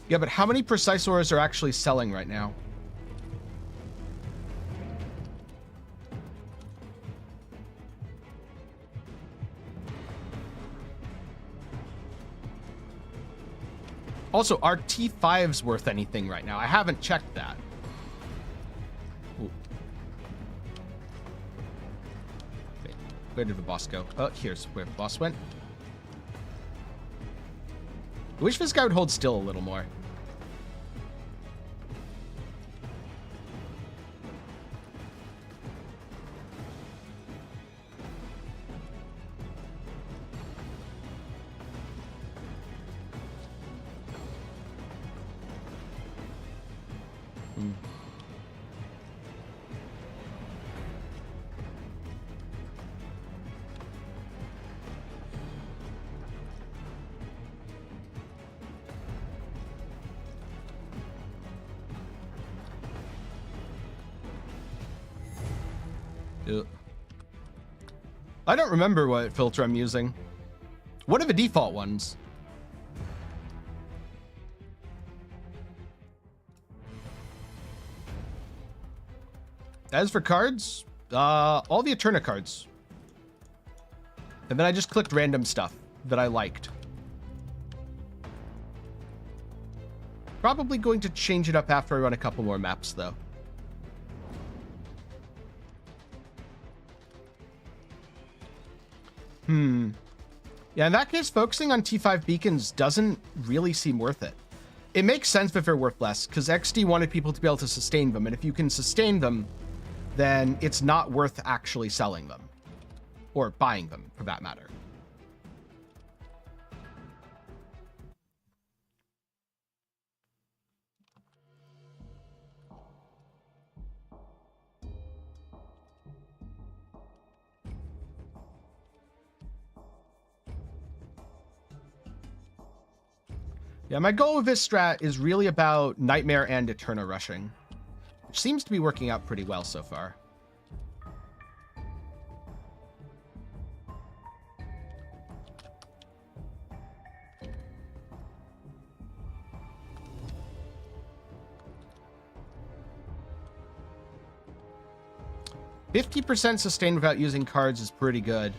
Yeah, but how many precise ores are actually selling right now? Also, are T5s worth anything right now? I haven't checked that. Ooh. Okay, where did the boss go? Oh, here's where the boss went. I wish this guy would hold still a little more. I don't remember what filter I'm using. What are the default ones? As for cards, all the Eterna cards. And then I just clicked random stuff that I liked. Probably going to change it up after I run a couple more maps, though. Yeah, in that case, focusing on T5 beacons doesn't really seem worth it. It makes sense if they're worth less, because XD wanted people to be able to sustain them, and if you can sustain them, then it's not worth actually selling them. Or buying them, for that matter. Yeah, my goal with this strat is really about Nightmare and Eterna rushing, which seems to be working out pretty well so far. %50 sustain without using cards is pretty good.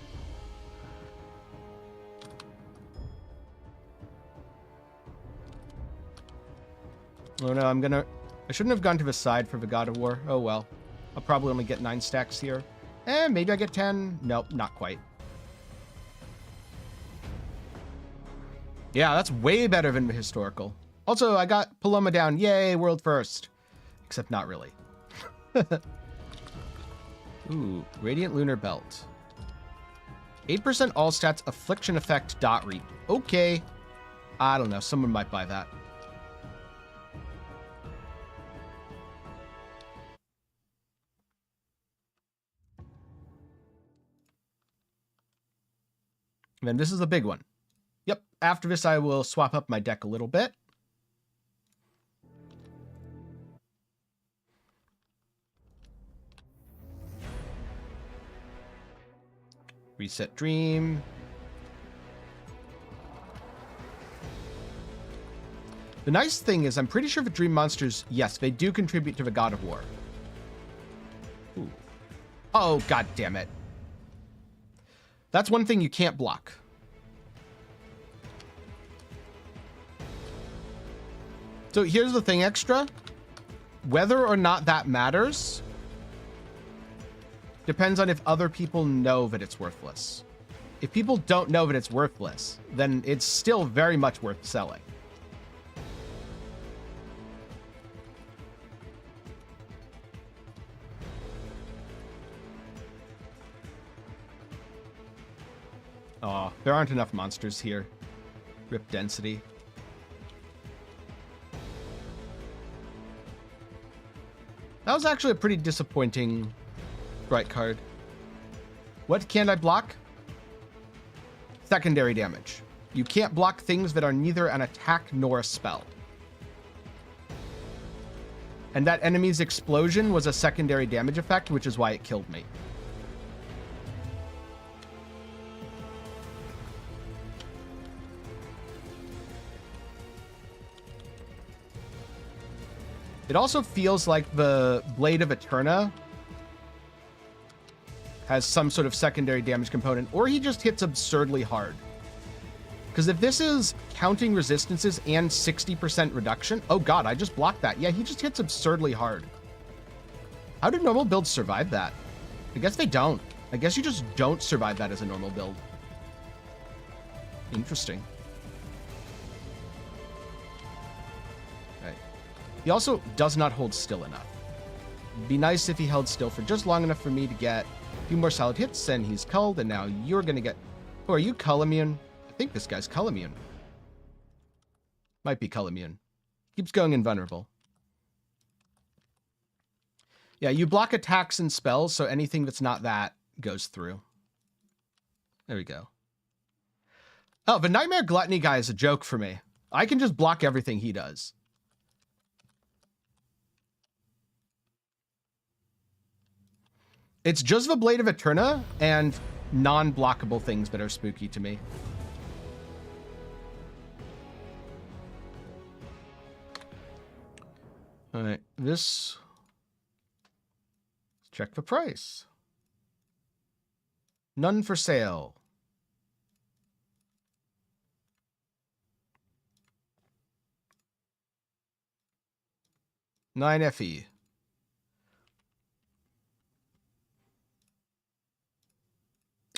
Oh no, I shouldn't have gone to the side for the God of War. Oh well. I'll probably only get 9 stacks here. Maybe I get 10. Nope, not quite. Yeah, that's way better than the historical. Also, I got Paloma down. Yay, world first. Except not really. Ooh, Radiant Lunar Belt. 8% all stats, affliction effect, dot reap. Okay. I don't know, someone might buy that. And then this is a big one. Yep, after this I will swap up my deck a little bit. Reset Dream. The nice thing is I'm pretty sure for Dream Monsters, yes, they do contribute to the God of War. Ooh. Oh, god damn it. That's one thing you can't block. So here's the thing, Extra. Whether or not that matters depends on if other people know that it's worthless. If people don't know that it's worthless, then it's still very much worth selling. Oh, there aren't enough monsters here. Rip density. That was actually a pretty disappointing bright card. What can't I block? Secondary damage. You can't block things that are neither an attack nor a spell. And that enemy's explosion was a secondary damage effect, which is why it killed me. It also feels like the Blade of Eterna has some sort of secondary damage component, or he just hits absurdly hard. Because if this is counting resistances and 60% reduction, oh god, I just blocked that. Yeah, he just hits absurdly hard. How do normal builds survive that? I guess they don't. I guess you just don't survive that as a normal build. Interesting. He also does not hold still enough. It'd be nice if he held still for just long enough for me to get a few more solid hits, and he's culled, and now you're going to get... Oh, are you cull immune? I think this guy's cull immune. Might be cull immune. Keeps going invulnerable. Yeah, you block attacks and spells, so anything that's not that goes through. There we go. Oh, the Nightmare Gluttony guy is a joke for me. I can just block everything he does. It's just the Blade of Eterna and non-blockable things that are spooky to me. All right, this... Let's check the price. None for sale. $9 FE.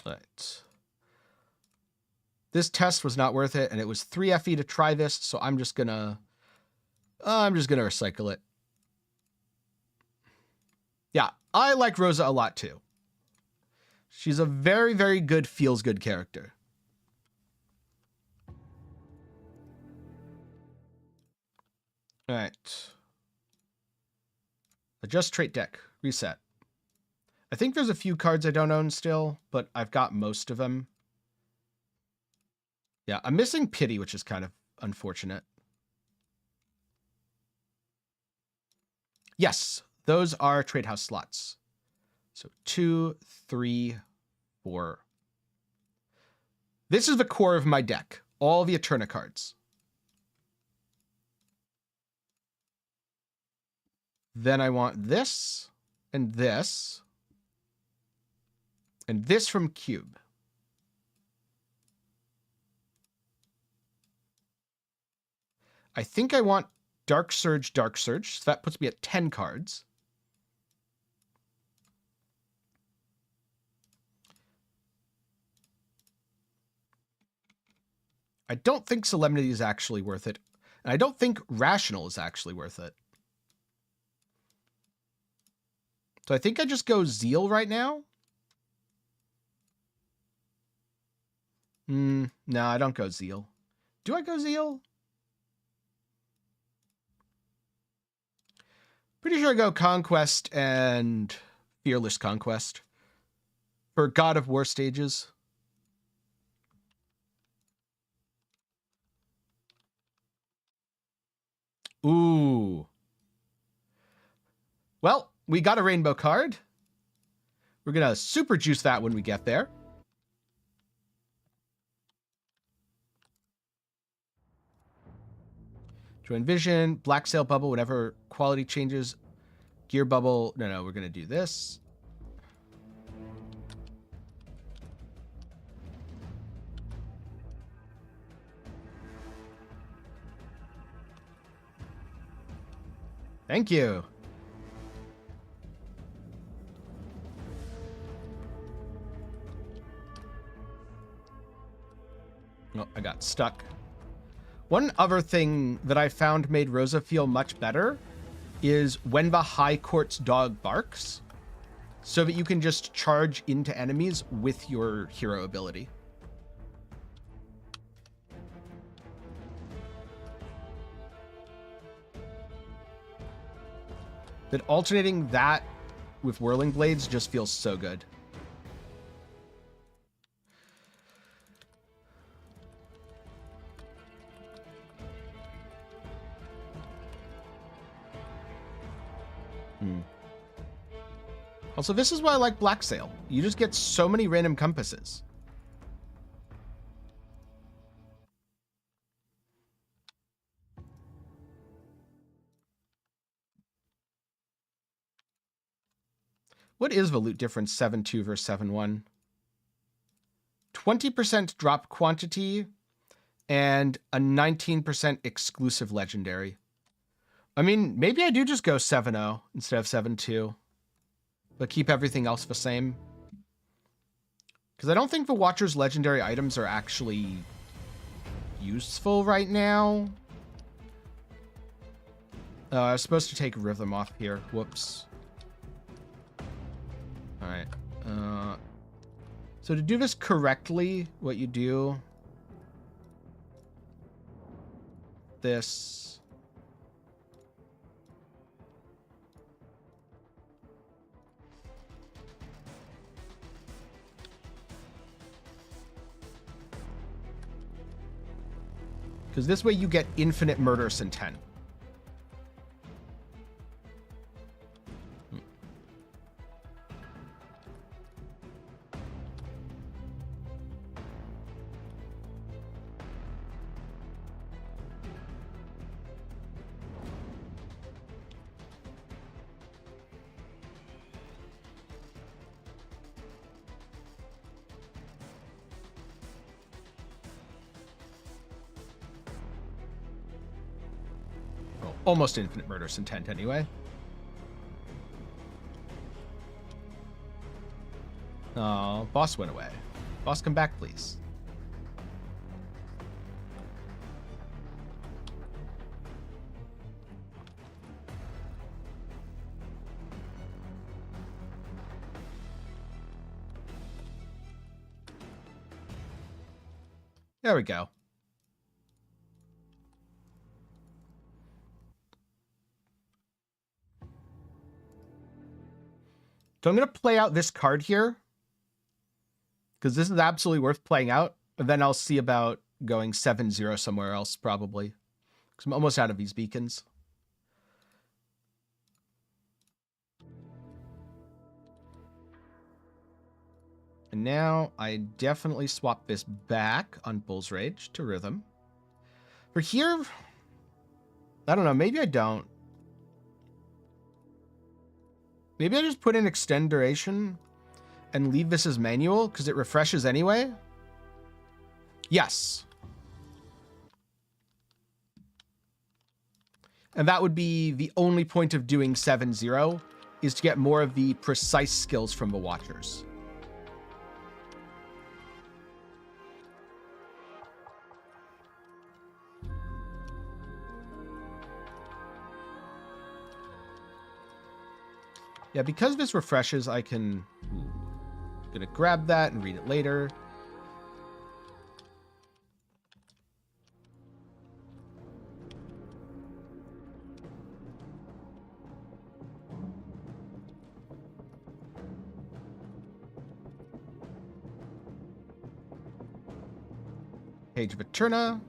Right. This test was not worth it, and it was 3 FE to try this, so I'm just gonna recycle it. Yeah, I like Rosa a lot too. She's a very, very good feels-good character. All right. Adjust trait deck. Reset. I think there's a few cards I don't own still, but I've got most of them. Yeah, I'm missing Pity, which is kind of unfortunate. Yes, those are trade house slots. So 2, 3, 4. This is the core of my deck. All the Eterna cards. Then I want this and this. And this from Cube. I think I want Dark Surge, Dark Surge. So that puts me at 10 cards. I don't think Solemnity is actually worth it. And I don't think Rational is actually worth it. So I think I just go Zeal right now. No, I don't go Zeal. Do I go Zeal? Pretty sure I go Conquest and Fearless Conquest for God of War stages. Ooh. Well, we got a rainbow card. We're going to super juice that when we get there. Join vision, black sail bubble, whenever quality changes. Gear bubble. No, we're going to do this. Thank you. Oh, I got stuck. One other thing that I found made Rosa feel much better is when the High Court's dog barks, so that you can just charge into enemies with your hero ability. That alternating that with Whirling Blades just feels so good. Also, this is why I like Black Sail. You just get so many random compasses. What is the loot difference 7.2 versus 7.1? 20% drop quantity and a 19% exclusive legendary. I mean, maybe I do just go 7.0 instead of 7.2, but keep everything else the same. Because I don't think the Watcher's legendary items are actually useful right now. I was supposed to take Rhythm off here. Whoops. Alright. So to do this correctly, what you do... This... Because this way you get infinite murderous intent. Almost infinite murderous intent, anyway. Oh, boss went away. Boss, come back, please. There we go. So I'm going to play out this card here, because this is absolutely worth playing out. And then I'll see about going 7-0 somewhere else, probably. Because I'm almost out of these beacons. And now I definitely swap this back on Bull's Rage to Rhythm. For here, I don't know, maybe I don't. Maybe I just put in extend duration and leave this as manual because it refreshes anyway. Yes. And that would be the only point of doing 7-0 is to get more of the precise skills from the Watchers. Yeah, because this refreshes, I can... Gonna grab that and read it later. Page of Eterna.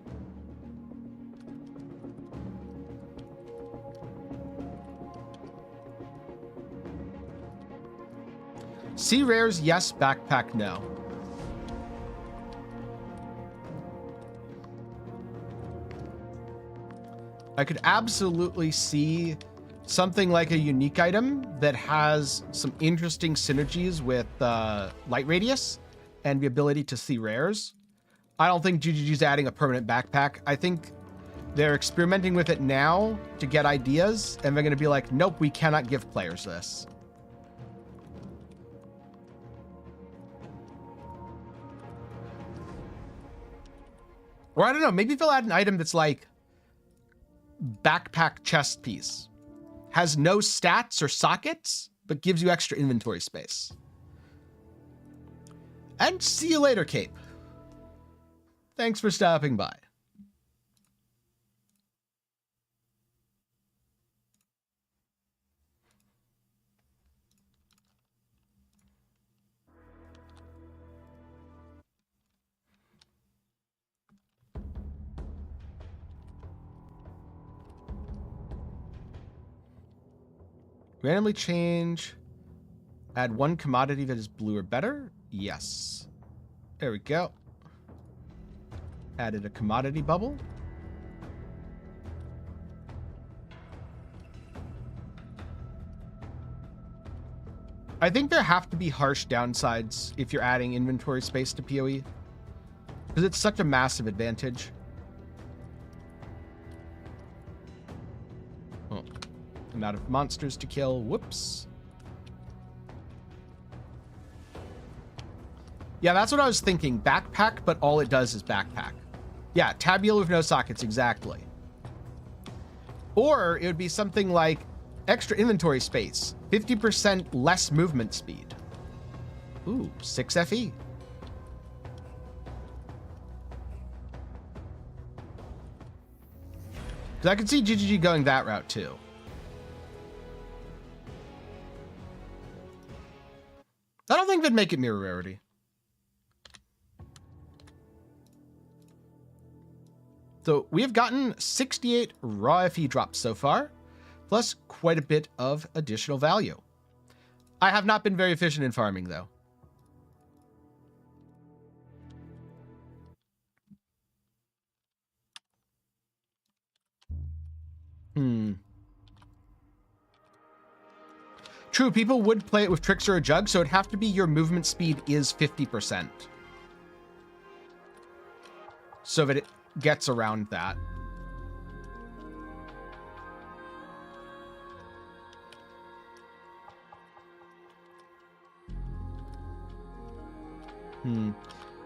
Sea rares, yes. Backpack, no. I could absolutely see something like a unique item that has some interesting synergies with light radius and the ability to see rares. I don't think GGG's adding a permanent backpack. I think they're experimenting with it now to get ideas, and they're going to be like, nope, we cannot give players this. Or I don't know, maybe they'll add an item that's like backpack chest piece. Has no stats or sockets, but gives you extra inventory space. And see you later, Cape. Thanks for stopping by. Randomly change. Add one commodity that is blue or better. Yes. There we go. Added a commodity bubble. I think there have to be harsh downsides if you're adding inventory space to PoE, because it's such a massive advantage. Oh, amount of monsters to kill. Whoops. Yeah, that's what I was thinking. Backpack, but all it does is backpack. Yeah, tabula with no sockets, exactly. Or it would be something like extra inventory space, 50% less movement speed. Ooh, 6 FE. Because I could see GGG going that route too. I don't think they'd make it mirror rarity. So we have gotten 68 raw FE drops so far, plus quite a bit of additional value. I have not been very efficient in farming, though. True, people would play it with Trickster or Jug, so it'd have to be your movement speed is 50%. So that it gets around that.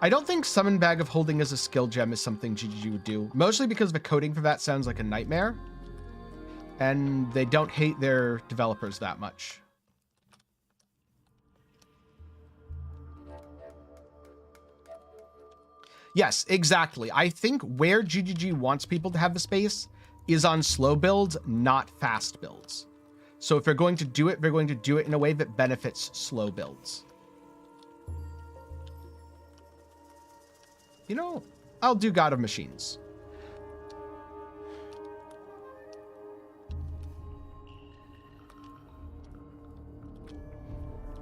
I don't think Summon Bag of Holding as a skill gem is something GGG would do, mostly because the coding for that sounds like a nightmare, and they don't hate their developers that much. Yes, exactly. I think where GGG wants people to have the space is on slow builds, not fast builds. So if they're going to do it, they're going to do it in a way that benefits slow builds. You know, I'll do God of Machines.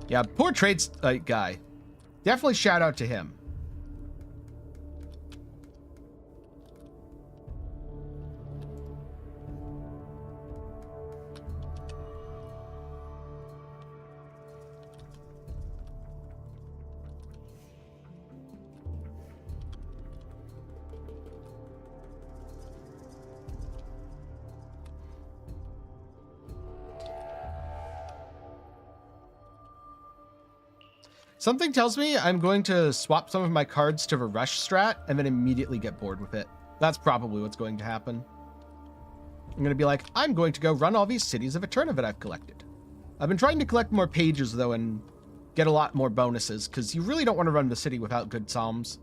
Yeah, poor trades guy. Definitely shout out to him. Something tells me I'm going to swap some of my cards to the rush strat and then immediately get bored with it. That's probably what's going to happen. I'm going to be like, I'm going to go run all these cities of Eterna that I've collected. I've been trying to collect more pages, though, and get a lot more bonuses, because you really don't want to run the city without good psalms.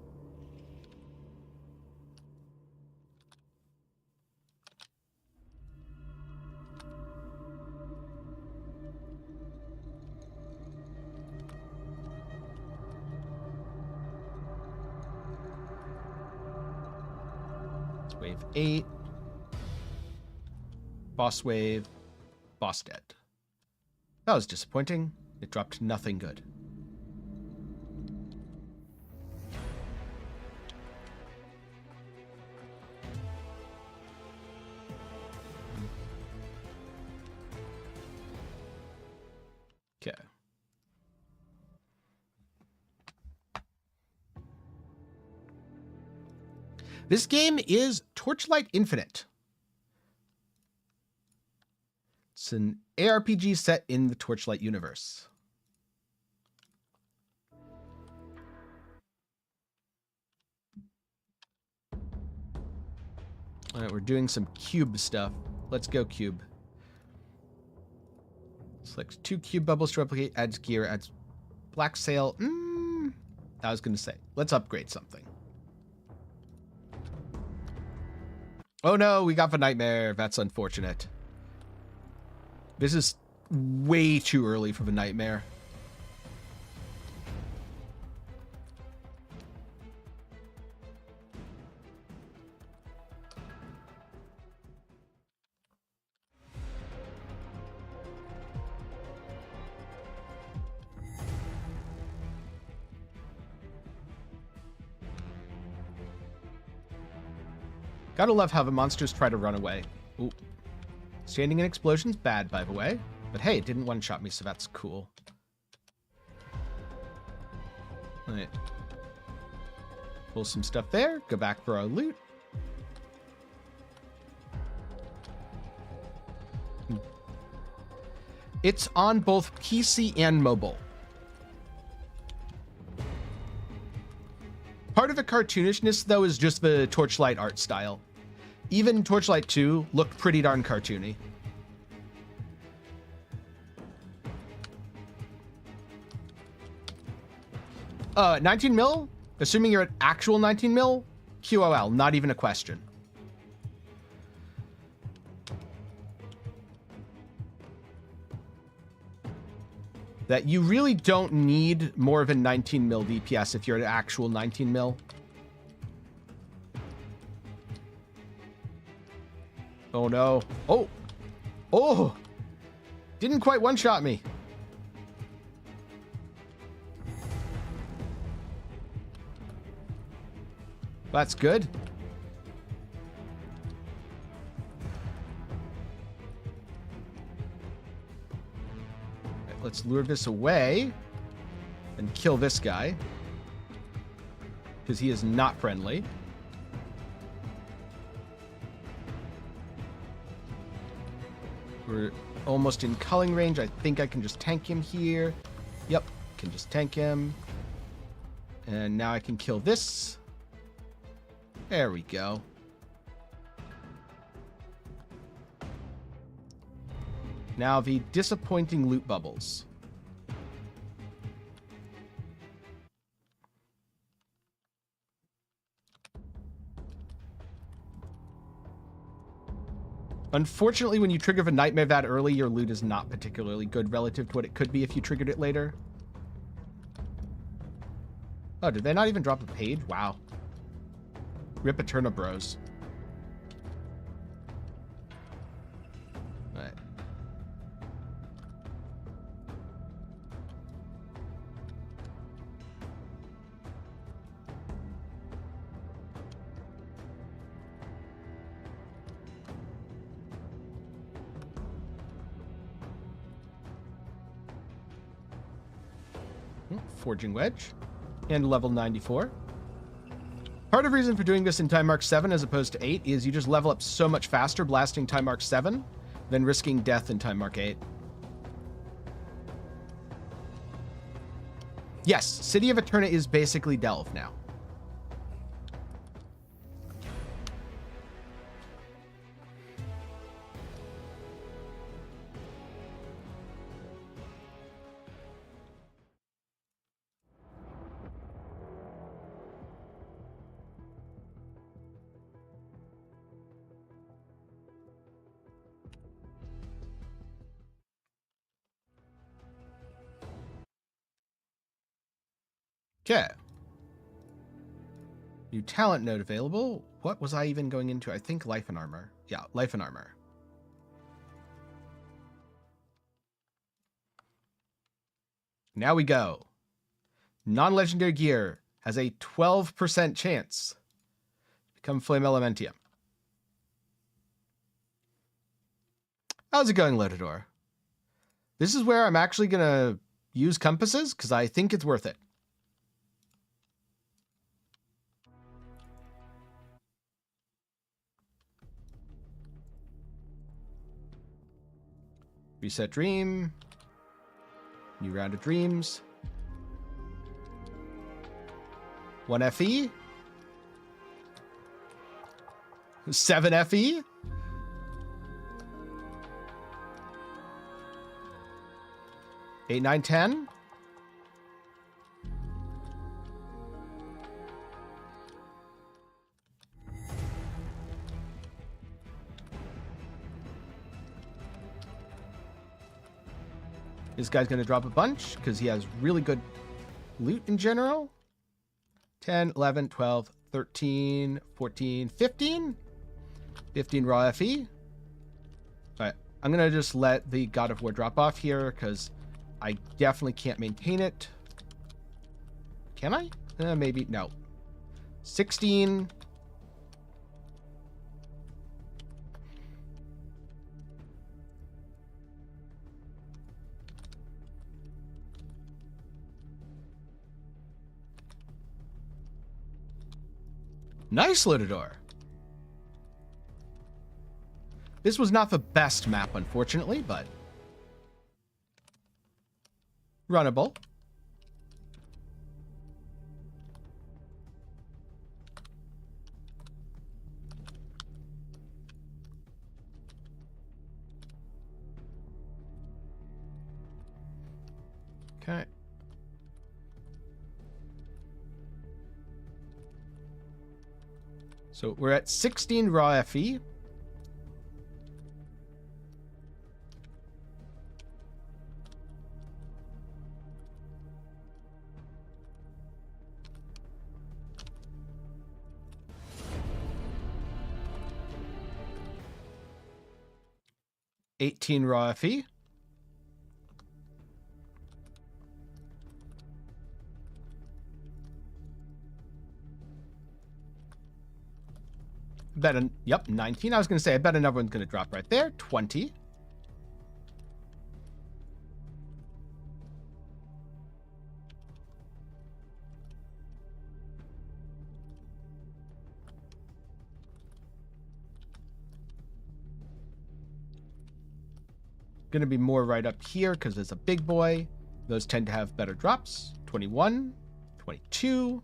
Wave 8. Boss wave. Boss dead. That was disappointing. It dropped nothing good. This game is Torchlight Infinite. It's an ARPG set in the Torchlight universe. All right, we're doing some cube stuff. Let's go cube. Select 2 cube bubbles to replicate, adds gear, adds black sail. I was going to say, let's upgrade something. Oh no, we got the nightmare. That's unfortunate. This is way too early for the nightmare. Gotta love how the monsters try to run away. Ooh. Standing in explosions, bad, by the way. But hey, it didn't one-shot me, so that's cool. Alright. Pull some stuff there. Go back for our loot. It's on both PC and mobile. Part of the cartoonishness, though, is just the Torchlight art style. Even Torchlight 2 looked pretty darn cartoony. Uh, 19 mil? Assuming you're at actual 19 mil? QOL, not even a question. That you really don't need more of a 19 mil DPS if you're at actual 19 mil. Oh no. Oh! Oh! Didn't quite one-shot me. That's good. Right, let's lure this away and kill this guy, because he is not friendly. We're almost in culling range. I think I can just tank him here. Yep, can just tank him. And now I can kill this. There we go. Now the disappointing loot bubbles. Unfortunately, when you trigger the nightmare that early, your loot is not particularly good relative to what it could be if you triggered it later. Oh, did they not even drop a page? Wow. Rip Eterna bros. Alright. Forging Wedge. And level 94. Part of the reason for doing this in Timemark 7 as opposed to 8 is you just level up so much faster blasting Timemark 7 than risking death in Timemark 8. Yes, City of Eterna is basically Delve now. Okay. New talent node available. What was I even going into? I think life and armor. Yeah, life and armor. Now we go. Non-legendary gear has a 12% chance to become Flame Elementium. How's it going, Lotador? This is where I'm actually going to use compasses because I think it's worth it. Reset dream. New round of dreams. 1 FE. 7 FE. 8, 9, 10. This guy's going to drop a bunch because he has really good loot in general. 10, 11, 12, 13, 14, 15. 15 raw FE. All right, I'm going to just let the God of War drop off here because I definitely can't maintain it. Can I? Maybe. No. 16. Nice, Lutador. This was not the best map, unfortunately, but runnable. Okay. So we're at 16 raw FE. $18 raw FE. Yep, 19. I was going to say, I bet another one's going to drop right there. 20. Going to be more right up here because it's a big boy. Those tend to have better drops. 21, 22.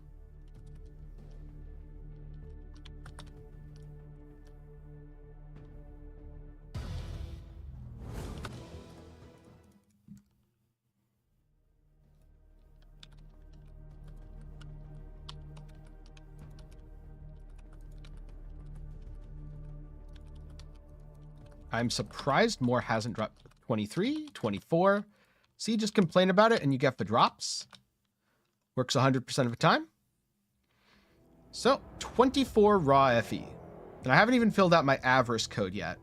I'm surprised more hasn't dropped. 23, 24. See, just complain about it and you get the drops. Works 100% of the time. So, 24 raw FE. And I haven't even filled out my avarice code yet.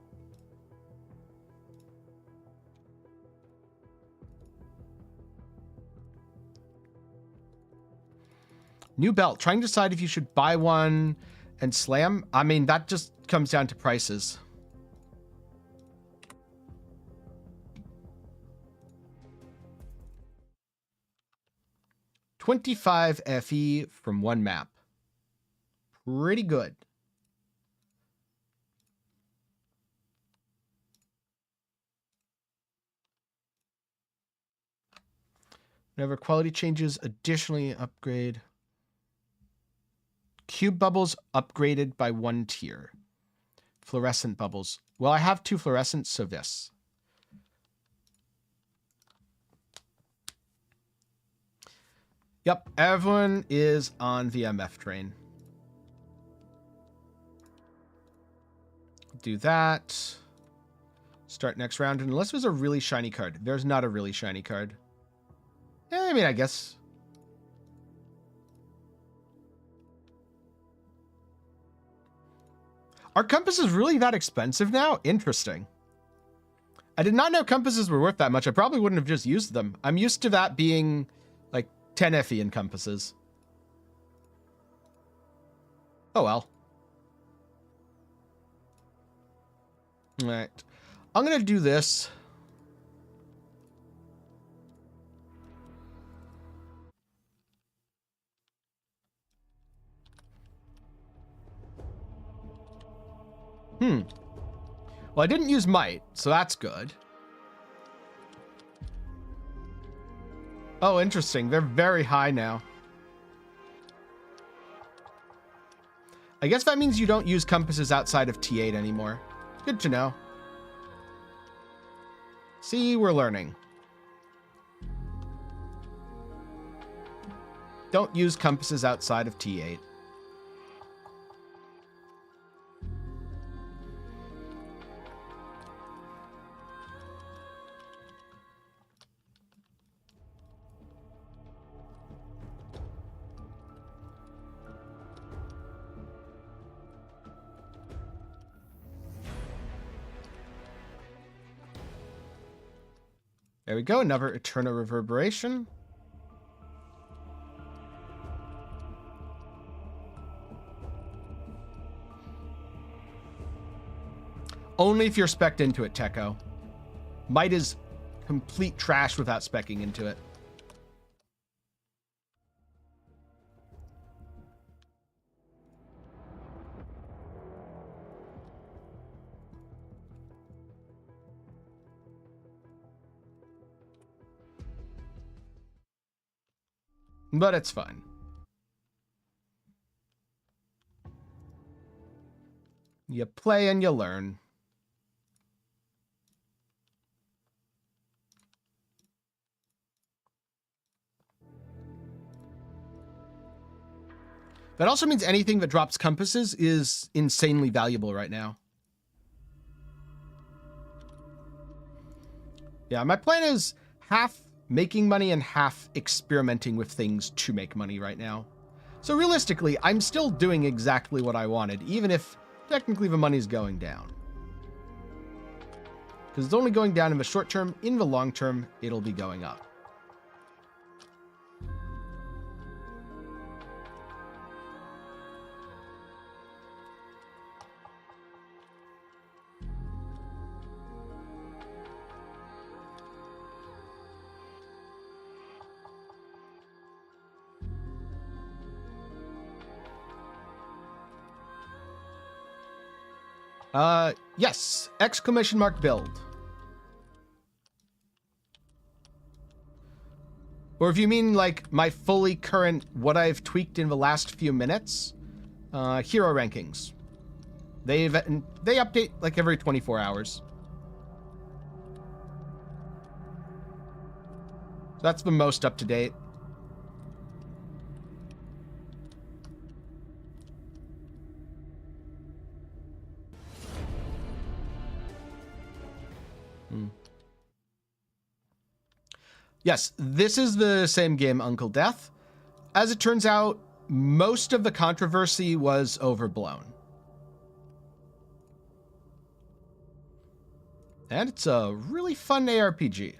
New belt. Trying to decide if you should buy one and slam. I mean, that just comes down to prices. $25 FE from one map. Pretty good. Whenever quality changes, additionally upgrade. Cube bubbles upgraded by 1 tier. Fluorescent bubbles. Well, I have 2 fluorescents, so this. Yep, everyone is on the MF train. Do that. Start next round, unless there's a really shiny card. There's not a really shiny card. I mean, I guess. Are compasses really that expensive now? Interesting. I did not know compasses were worth that much. I probably wouldn't have just used them. I'm used to that being like 10 FE in compasses. Oh well. All right. I'm going to do this. Well, I didn't use might, so that's good. Oh, interesting. They're very high now. I guess that means you don't use compasses outside of T8 anymore. Good to know. See, we're learning. Don't use compasses outside of T8. There we go, another Eterna reverberation. Only if you're spec'd into it, Techo. Might is complete trash without speccing into it. But it's fine. You play and you learn. That also means anything that drops compasses is insanely valuable right now. Yeah, my plan is half making money and half experimenting with things to make money right now. So realistically, I'm still doing exactly what I wanted, even if technically the money's going down. Because it's only going down in the short term. In the long term, it'll be going up. Yes, exclamation mark build. Or if you mean like my fully current, what I've tweaked in the last few minutes, hero rankings. They update like every 24 hours. So that's the most up to date. Yes, this is the same game, Uncle Death. As it turns out, most of the controversy was overblown. And it's a really fun ARPG.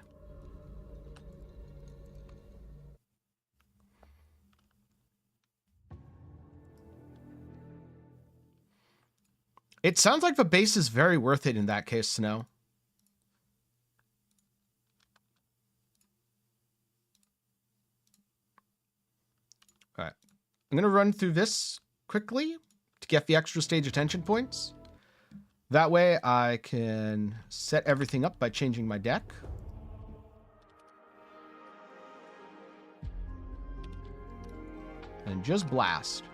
It sounds like the base is very worth it in that case, Snow. All right. I'm going to run through this quickly to get the extra stage attention points. That way I can set everything up by changing my deck. And just blast.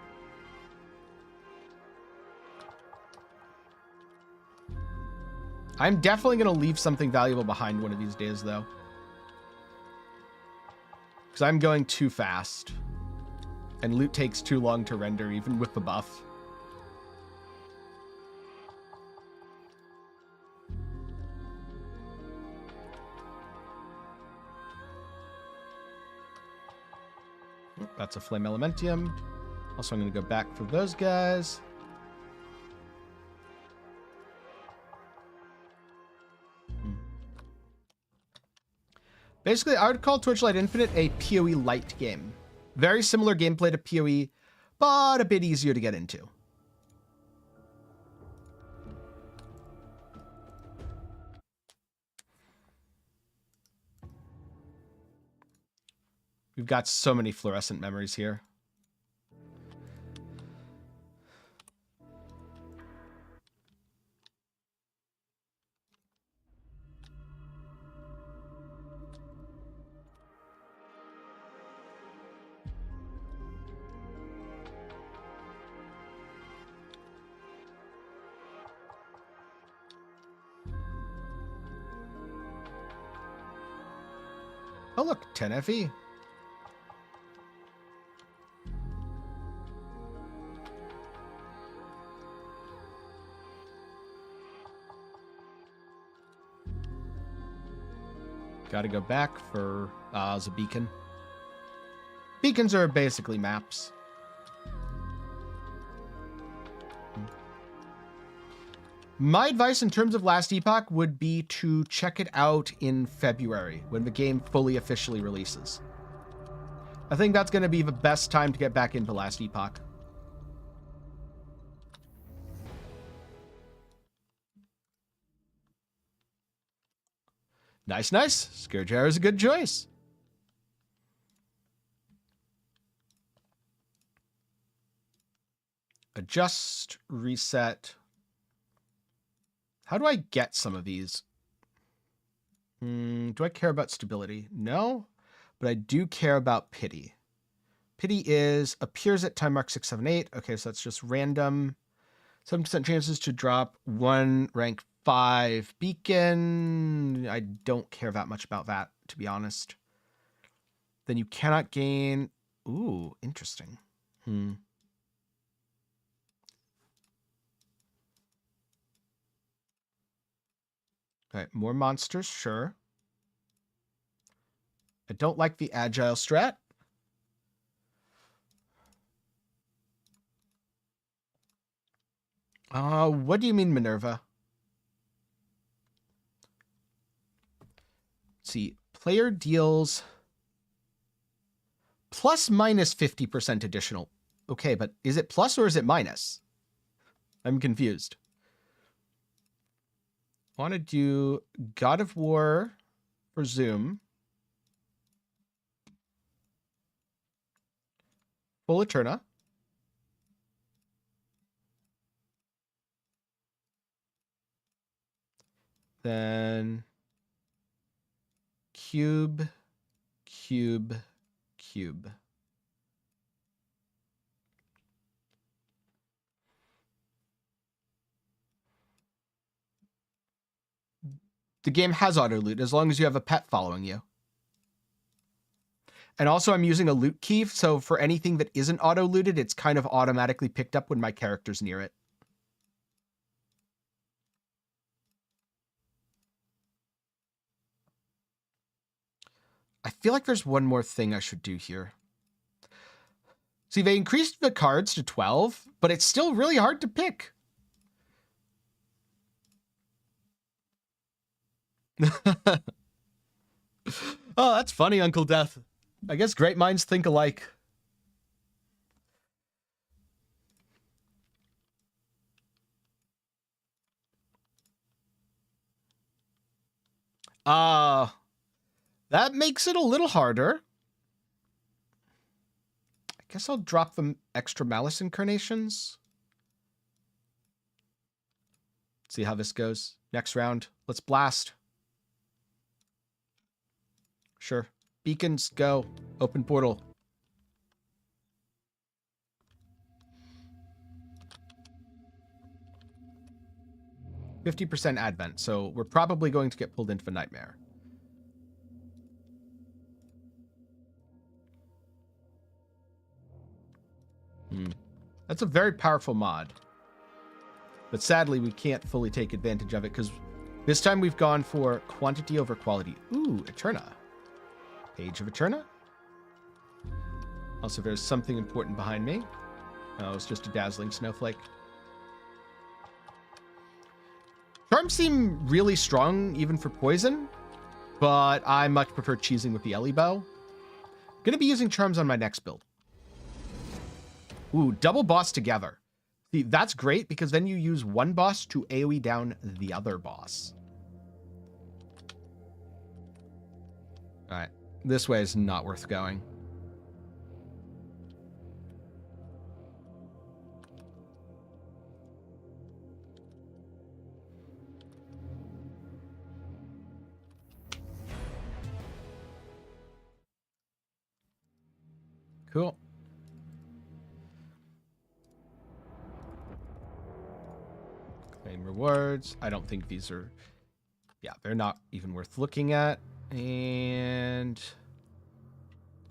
I'm definitely going to leave something valuable behind one of these days, though. Because I'm going too fast. And loot takes too long to render, even with the buff. That's a flame Elementium. Also, I'm going to go back for those guys. Basically, I would call Torchlight Infinite a PoE light game. Very similar gameplay to PoE, but a bit easier to get into. We've got so many fluorescent memories here. Oh, look, 10 FE. Got to go back for as a beacon. Beacons are basically maps. My advice in terms of Last Epoch would be to check it out in February when the game fully officially releases. I think that's going to be the best time to get back into Last Epoch. Nice, nice. Scourgear is a good choice. Adjust, reset. How do I get some of these? Do I care about stability? No, but I do care about pity. Pity appears at time mark 678. Okay, so that's just random. 7% chances to drop 1 rank 5 beacon. I don't care that much about that, to be honest. Then you cannot gain... Ooh, interesting. All right, more monsters, sure. I don't like the agile strat. What do you mean, Minerva? Let's see. Player deals plus minus 50% additional. Okay, but is it plus or is it minus? I'm confused. I want to do God of War for Zoom. Full Eterna. Then cube, cube, cube. The game has auto loot as long as you have a pet following you. And also I'm using a loot key, so for anything that isn't auto looted, it's kind of automatically picked up when my character's near it. I feel like there's one more thing I should do here. See, they increased the cards to 12, but it's still really hard to pick. Oh, that's funny, Uncle Death. I guess great minds think alike. That makes it a little harder. I guess I'll drop them extra Malice incarnations. See how this goes. Next round, let's blast. Sure. Beacons, go. Open portal. %, Advent, so we're probably going to get pulled into the Nightmare. That's a very powerful mod. But sadly, we can't fully take advantage of it because this time we've gone for quantity over quality. Ooh, Eterna. Page of Eterna. Also, there's something important behind me. Oh, it's just a dazzling snowflake. Charms seem really strong even for poison, but I much prefer cheesing with the Ellie bow. Gonna be using charms on my next build. Ooh, double boss together. See, that's great because then you use one boss to AoE down the other boss. All right, this way is not worth going. Cool. Claim rewards. I don't think these are... Yeah, they're not even worth looking at. And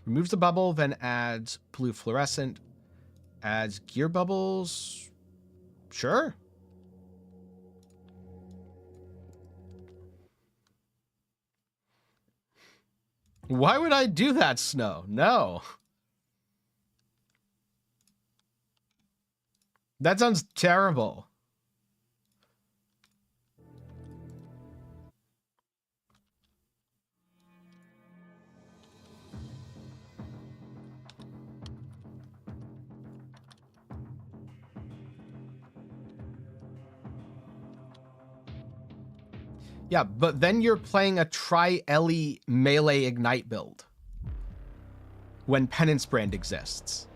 Removes the bubble, then adds blue fluorescent. Adds gear bubbles. Sure. Why would I do that, Snow? No. That sounds terrible. Yeah, but then you're playing a tri-Ellie melee ignite build when Penance Brand exists.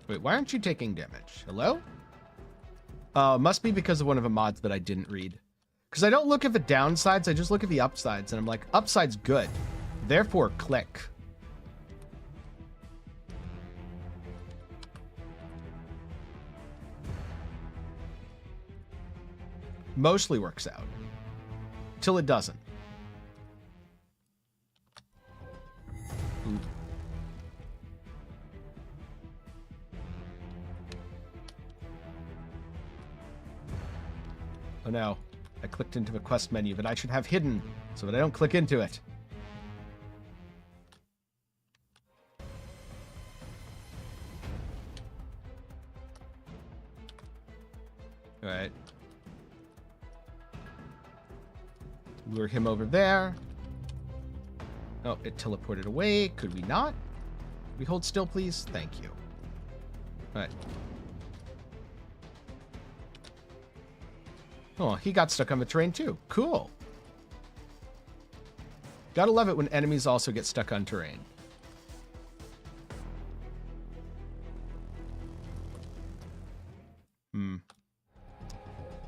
Wait, why aren't you taking damage? Hello? Must be because of one of the mods that I didn't read. Because I don't look at the downsides, I just look at the upsides, and I'm like, upside's good. Therefore, click. Mostly works out. Till it doesn't. Ooh. Oh no, I clicked into the quest menu that I should have hidden so that I don't click into it. All right. Lure him over there. Oh, it teleported away. Could we not? Could we hold still, please? Thank you. All right. Oh, he got stuck on the terrain too. Cool. Gotta love it when enemies also get stuck on terrain.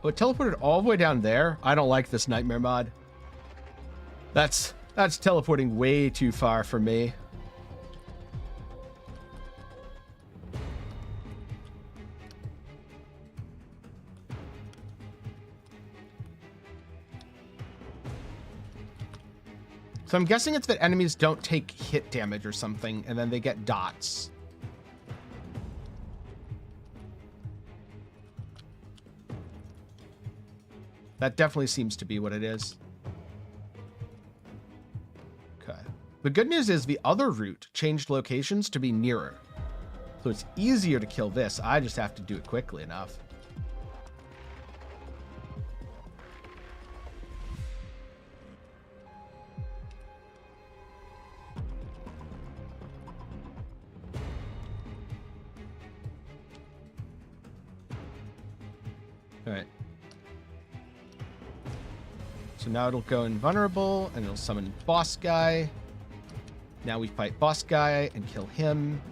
Oh, it teleported all the way down there? I don't like this nightmare mod. That's teleporting way too far for me. So I'm guessing it's that enemies don't take hit damage or something, and then they get dots. That definitely seems to be what it is. Okay. The good news is the other route changed locations to be nearer. So it's easier to kill this. I just have to do it quickly enough. All right. So now it'll go invulnerable, and it'll summon boss guy. Now we fight boss guy and kill him.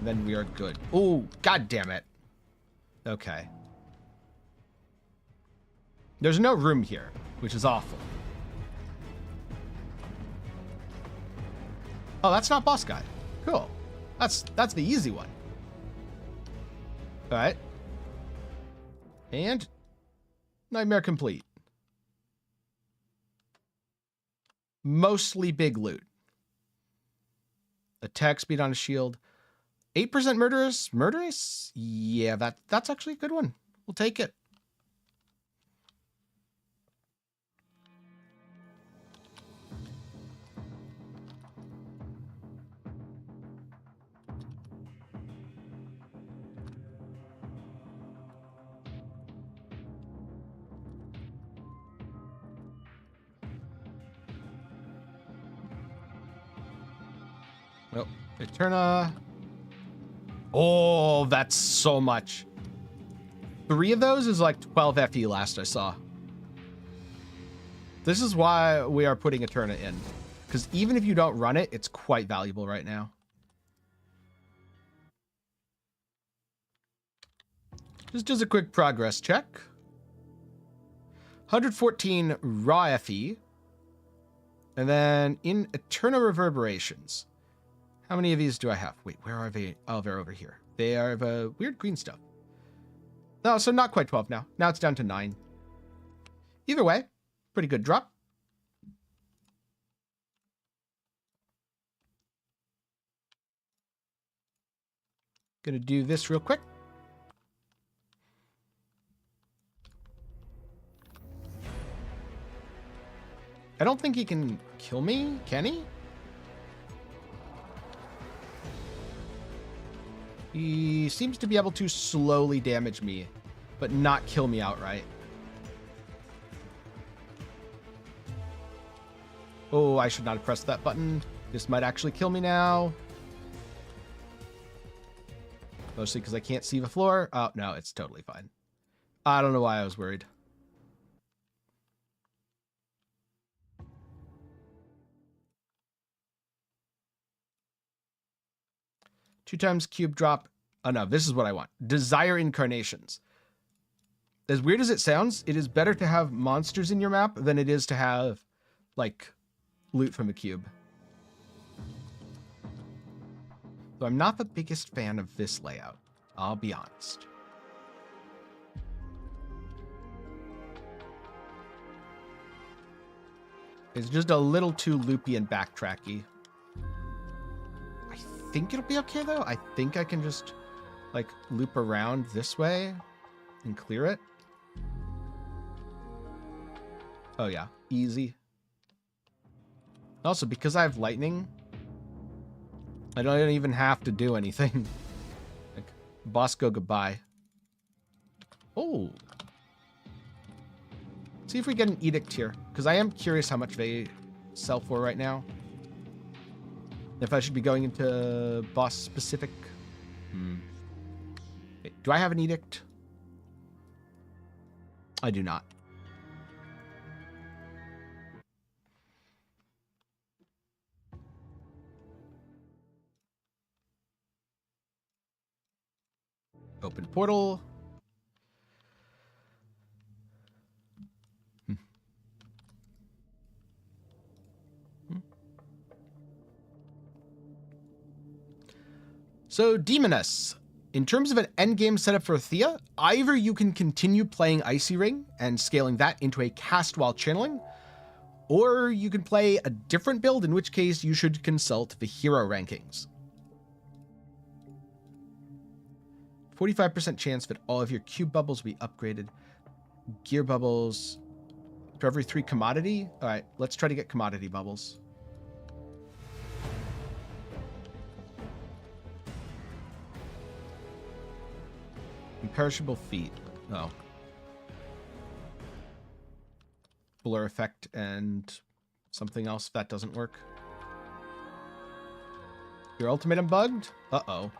Then we are good. Oh, god damn it. Okay. There's no room here, which is awful. Oh, that's not boss guy. Cool. That's the easy one. All right. And nightmare complete. Mostly big loot. Attack speed on a shield. 8% murderous? Murderous? Yeah, that's actually a good one. We'll take it. Oh, Eterna. Oh, that's so much. 3 of those is like 12 FE last I saw. This is why we are putting Eterna in. Because even if you don't run it, it's quite valuable right now. Just as a quick progress check. 114 raw FE. And then in Eterna Reverberations. How many of these do I have? Wait, where are they? Oh, they're over here. They are the weird green stuff. No, so not quite 12 now. Now it's down to 9. Either way, pretty good drop. Gonna do this real quick. I don't think he can kill me, can he? He seems to be able to slowly damage me, but not kill me outright. Oh, I should not have pressed that button. This might actually kill me now. Mostly because I can't see the floor. Oh, no, it's totally fine. I don't know why I was worried. Two times cube drop. Oh, no, this is what I want. Desire incarnations. As weird as it sounds, it is better to have monsters in your map than it is to have, like, loot from a cube. So I'm not the biggest fan of this layout. I'll be honest. It's just a little too loopy and backtracky. I think it'll be okay, though. I think I can just, like, loop around this way and clear it. Oh, yeah. Easy. Also, because I have lightning, I don't even have to do anything. Like, boss, go goodbye. Oh. See if we get an edict here, because I am curious how much they sell for right now. If I should be going into boss specific. Wait, do I have an edict? I do not. Open portal. So, Demoness. In terms of an endgame setup for Thea, either you can continue playing Icy Ring and scaling that into a cast while channeling, or you can play a different build, in which case you should consult the hero rankings. 45% chance that all of your cube bubbles will be upgraded. Gear bubbles for every 3 commodity. All right, let's try to get commodity bubbles. Imperishable feet. Oh. Blur effect and something else if that doesn't work. Your ultimatum bugged? Uh-oh.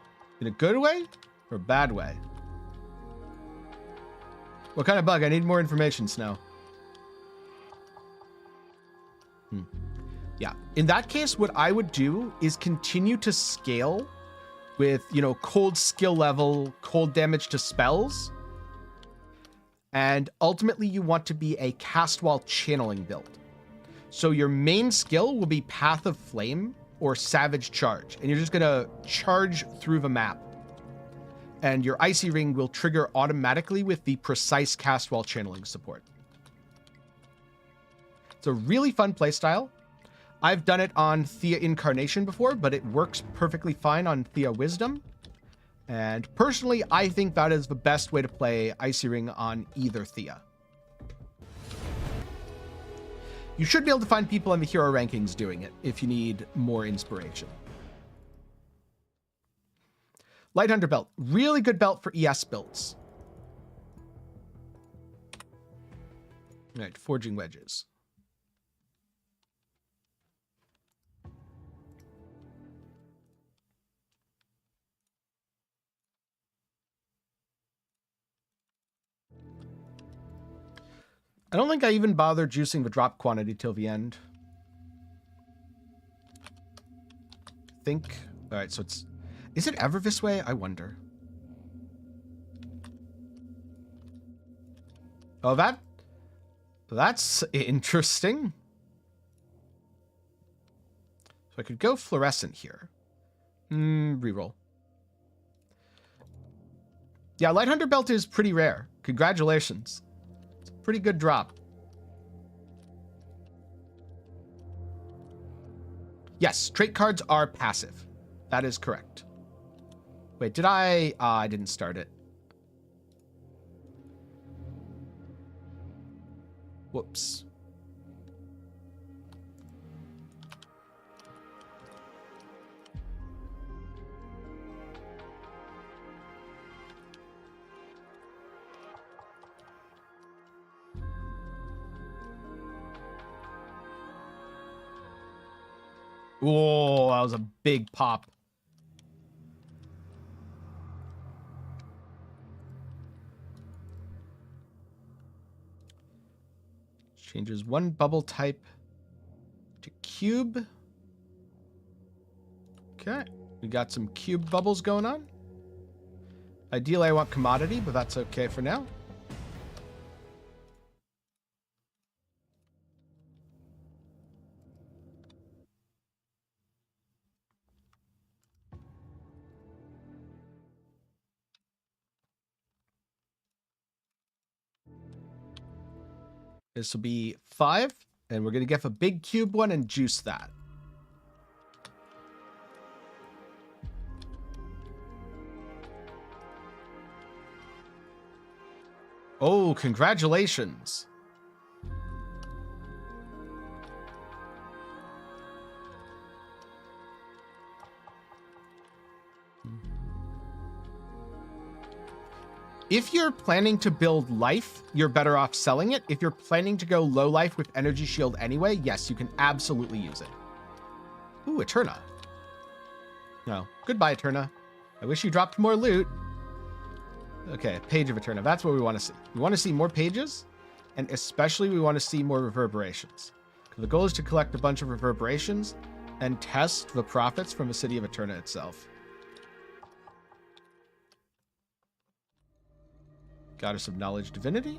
In a good way or a bad way? What kind of bug? I need more information, Snow. Yeah. In that case, what I would do is continue to scale with, you know, cold skill level, cold damage to spells. And ultimately, you want to be a cast while channeling build. So your main skill will be Path of Flame or Savage Charge. And you're just going to charge through the map. And your Icy Ring will trigger automatically with the precise cast while channeling support. It's a really fun playstyle. I've done it on Thea Incarnation before, but it works perfectly fine on Thea Wisdom. And personally, I think that is the best way to play Icy Ring on either Thea. You should be able to find people in the hero rankings doing it if you need more inspiration. Light Hunter belt. Really good belt for ES builds. All right, forging wedges. I don't think I even bothered juicing the drop quantity till the end. All right, so it's... Is it ever this way? I wonder. Oh, that's interesting. So I could go fluorescent here. Reroll. Yeah, Light Hunter Belt is pretty rare. Congratulations. It's a pretty good drop. Yes, trait cards are passive. That is correct. Wait, did I... I didn't start it. Whoops. Whoa, that was a big pop. Changes one bubble type to cube. Okay, we got some cube bubbles going on. Ideally, I want commodity, but that's okay for now. This will be 5, and we're going to get a big cube one and juice that. Oh, congratulations. If you're planning to build life, you're better off selling it. If you're planning to go low life with energy shield anyway, yes, you can absolutely use it. Ooh, Eterna. No, goodbye, Eterna. I wish you dropped more loot. Okay, page of Eterna. That's what we want to see. We want to see more pages, and especially we want to see more reverberations. The goal is to collect a bunch of reverberations and test the profits from the city of Eterna itself. Goddess of Knowledge Divinity.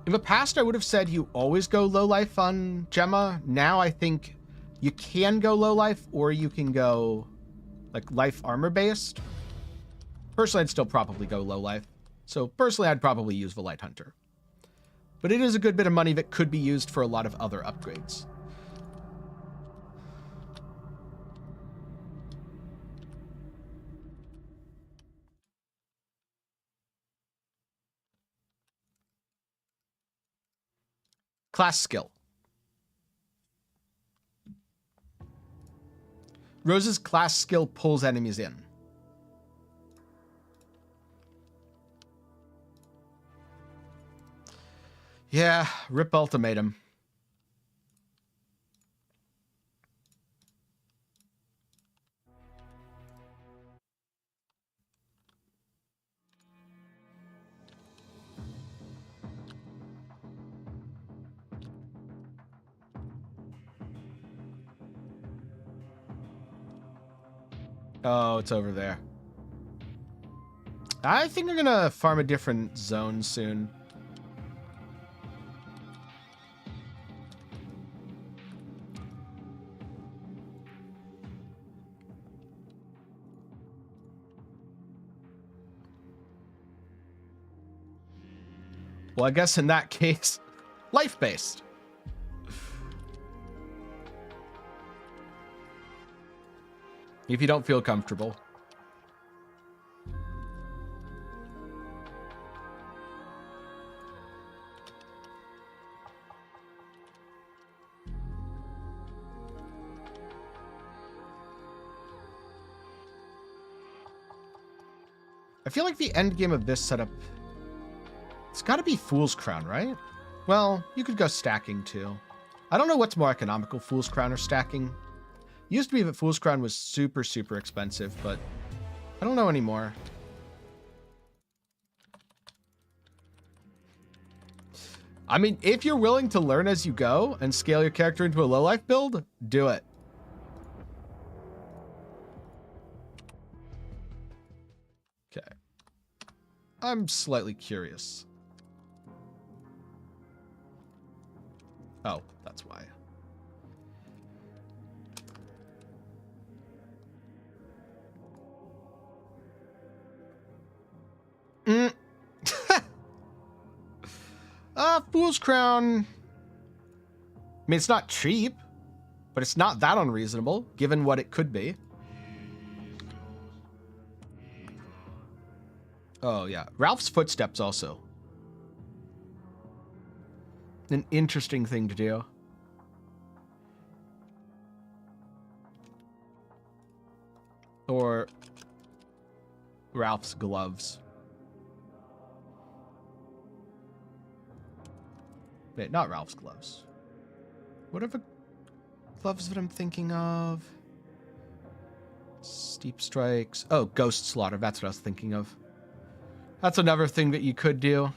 In the past, I would have said you always go low life on Gemma. Now I think you can go low life, or you can go like life armor based. Personally, I'd still probably go low life. So personally, I'd probably use the Light Hunter. But it is a good bit of money that could be used for a lot of other upgrades. Class skill. Rose's class skill pulls enemies in. Yeah, rip ultimatum. Oh, it's over there. I think I'm gonna farm a different zone soon. Well, I guess in that case, life-based. If you don't feel comfortable. I feel like the end game of this setup, it's got to be Fool's Crown, right? Well, you could go stacking too. I don't know what's more economical, Fool's Crown or stacking. It used to be that Fool's Crown was super, super expensive, but I don't know anymore. I mean, if you're willing to learn as you go and scale your character into a low life build, do it. Okay. I'm slightly curious. Oh, that's why. Fool's Crown. I mean, it's not cheap, but it's not that unreasonable, given what it could be. Oh, yeah. Ralph's Footsteps also. An interesting thing to do. Or Ralph's Gloves. Wait, not Ralph's Gloves. Whatever gloves that I'm thinking of. Steep Strikes. Oh, Ghost Slaughter. That's what I was thinking of. That's another thing that you could do.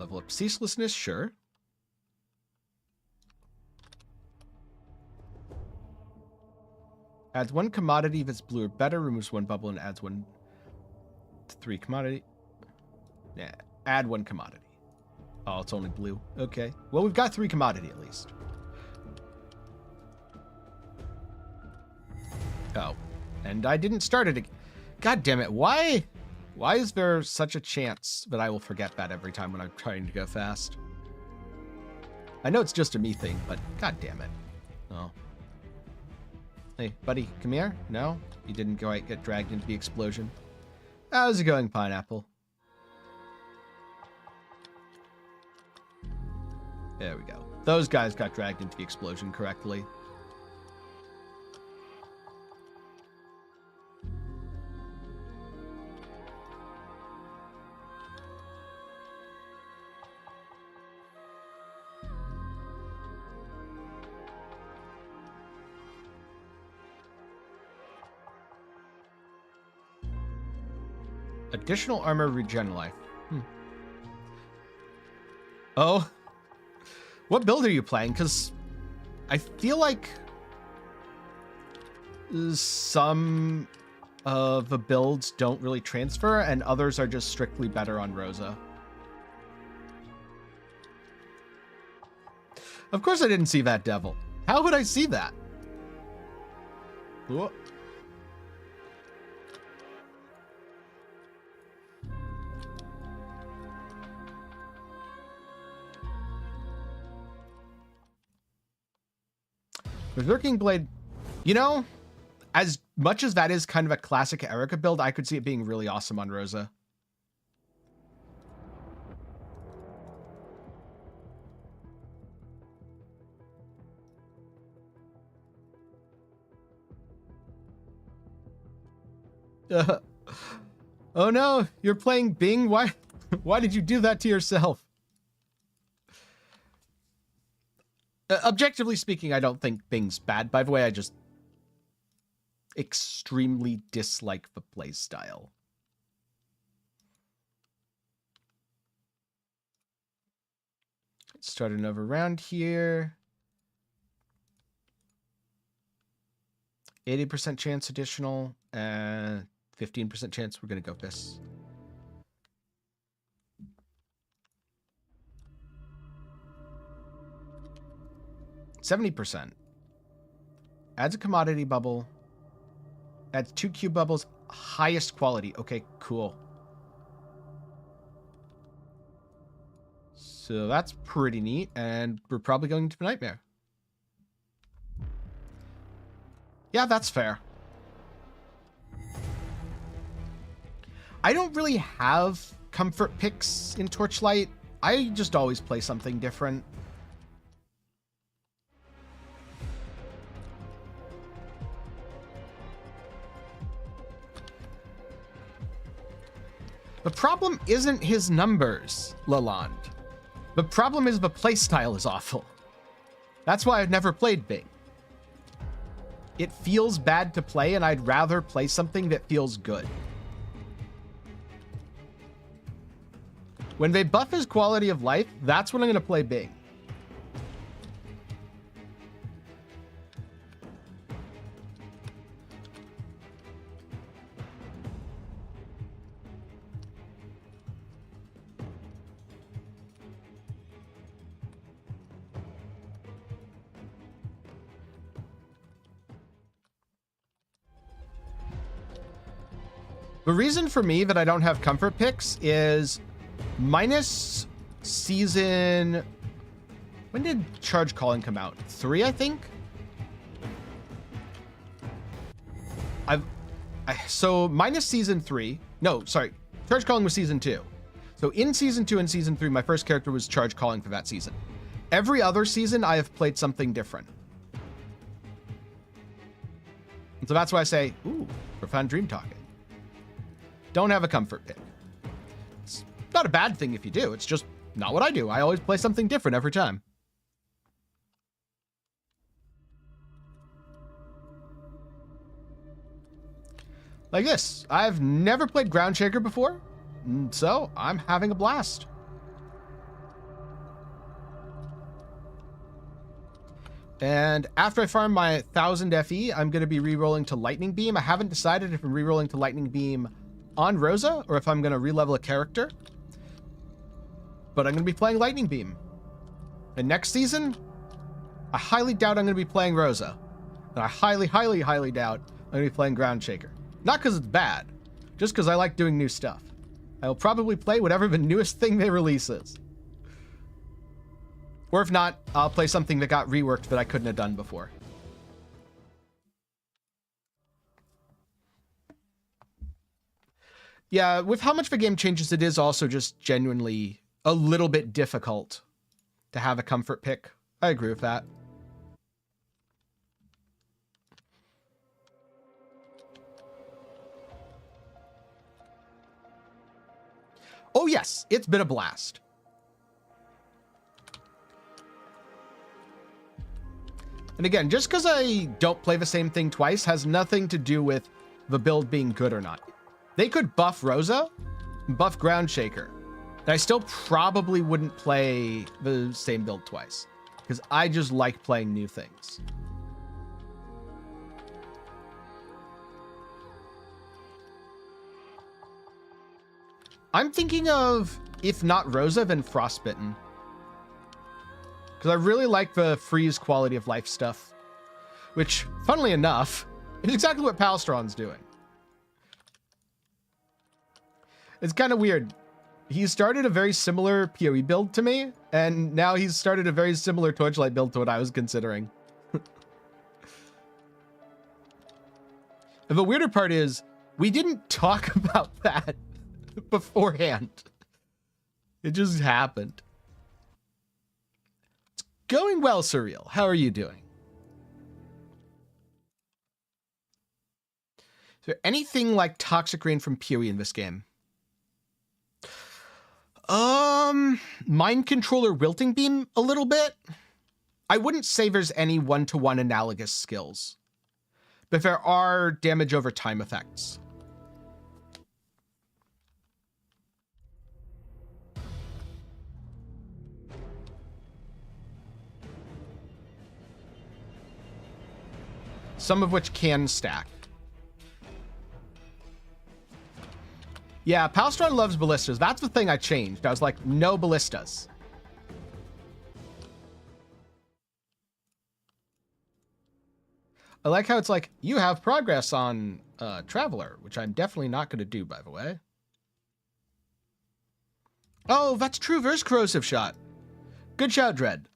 Level up Ceaselessness, sure. Adds 1 commodity if it's blue or better, removes 1 bubble, and adds 1 to 3 commodity. Yeah, add 1 commodity. Oh, it's only blue. Okay. Well, we've got 3 commodity at least. Oh. And I didn't start it again. God damn it. Why? Why is there such a chance that I will forget that every time when I'm trying to go fast? I know it's just a me thing, but god damn it. Oh. Hey, buddy, come here. No? You didn't quite get dragged into the explosion. How's it going, Pineapple? There we go. Those guys got dragged into the explosion correctly. Additional armor regen life. Oh. What build are you playing? Because I feel like some of the builds don't really transfer and others are just strictly better on Rosa. Of course I didn't see that devil. How would I see that? Whoa. Berserking Blade, you know, as much as that is kind of a classic Erica build, I could see it being really awesome on Rosa. Oh no, you're playing Bing? Why did you do that to yourself? Objectively speaking, I don't think Bing's bad. By the way, I just extremely dislike the playstyle. Let's start another round here. 80% chance additional, 15% chance we're going to go this. %. Adds a commodity bubble. Adds 2 cube bubbles. Highest quality. Okay, cool. So that's pretty neat. And we're probably going to Nightmare. Yeah, that's fair. I don't really have comfort picks in Torchlight. I just always play something different. The problem isn't his numbers, Lalonde. The problem is the playstyle is awful. That's why I've never played Bing. It feels bad to play, and I'd rather play something that feels good. When they buff his quality of life, that's when I'm going to play Bing. The reason for me that I don't have comfort picks is minus season... When did Charge Calling come out? 3, I think? So minus season 3. No, sorry. Charge Calling was season 2. So in season 2 and season 3, my first character was Charge Calling for that season. Every other season, I have played something different. And so that's why I say, ooh, profound dream talking. Don't have a comfort pick. It's not a bad thing if you do. It's just not what I do. I always play something different every time. Like this. I've never played Ground Shaker before, so I'm having a blast. And after I farm my 1000 FE, I'm going to be re-rolling to Lightning Beam. I haven't decided if I'm re-rolling to Lightning Beam on Rosa or if I'm going to re-level a character. But I'm going to be playing Lightning Beam. And next season, I highly doubt I'm going to be playing Rosa. And I highly, highly, highly doubt I'm going to be playing Ground Shaker. Not because it's bad, just because I like doing new stuff. I will probably play whatever the newest thing they release is. Or if not, I'll play something that got reworked that I couldn't have done before. Yeah, with how much the game changes, it is also just genuinely a little bit difficult to have a comfort pick. I agree with that. Oh yes, it's been a blast. And again, just because I don't play the same thing twice has nothing to do with the build being good or not. They could buff Rosa, buff Ground Shaker, and I still probably wouldn't play the same build twice because I just like playing new things. I'm thinking of, if not Rosa, then Frostbitten. Because I really like the freeze quality of life stuff. Which, funnily enough, is exactly what Palstron's doing. It's kind of weird. He started a very similar PoE build to me, and now he's started a very similar Torchlight build to what I was considering. And the weirder part is, we didn't talk about that beforehand. It just happened. It's going well, Surreal. How are you doing? Is there anything like Toxic Rain from PoE in this game? Mind Controller Wilting Beam a little bit. I wouldn't say there's any one-to-one analogous skills, but there are damage over time effects. Some of which can stack. Yeah, Palstron loves ballistas. That's the thing I changed. I was like, no ballistas. I like how it's like, you have progress on Traveler, which I'm definitely not going to do, by the way. Oh, that's true. There's Corrosive Shot. Good shout, Dread.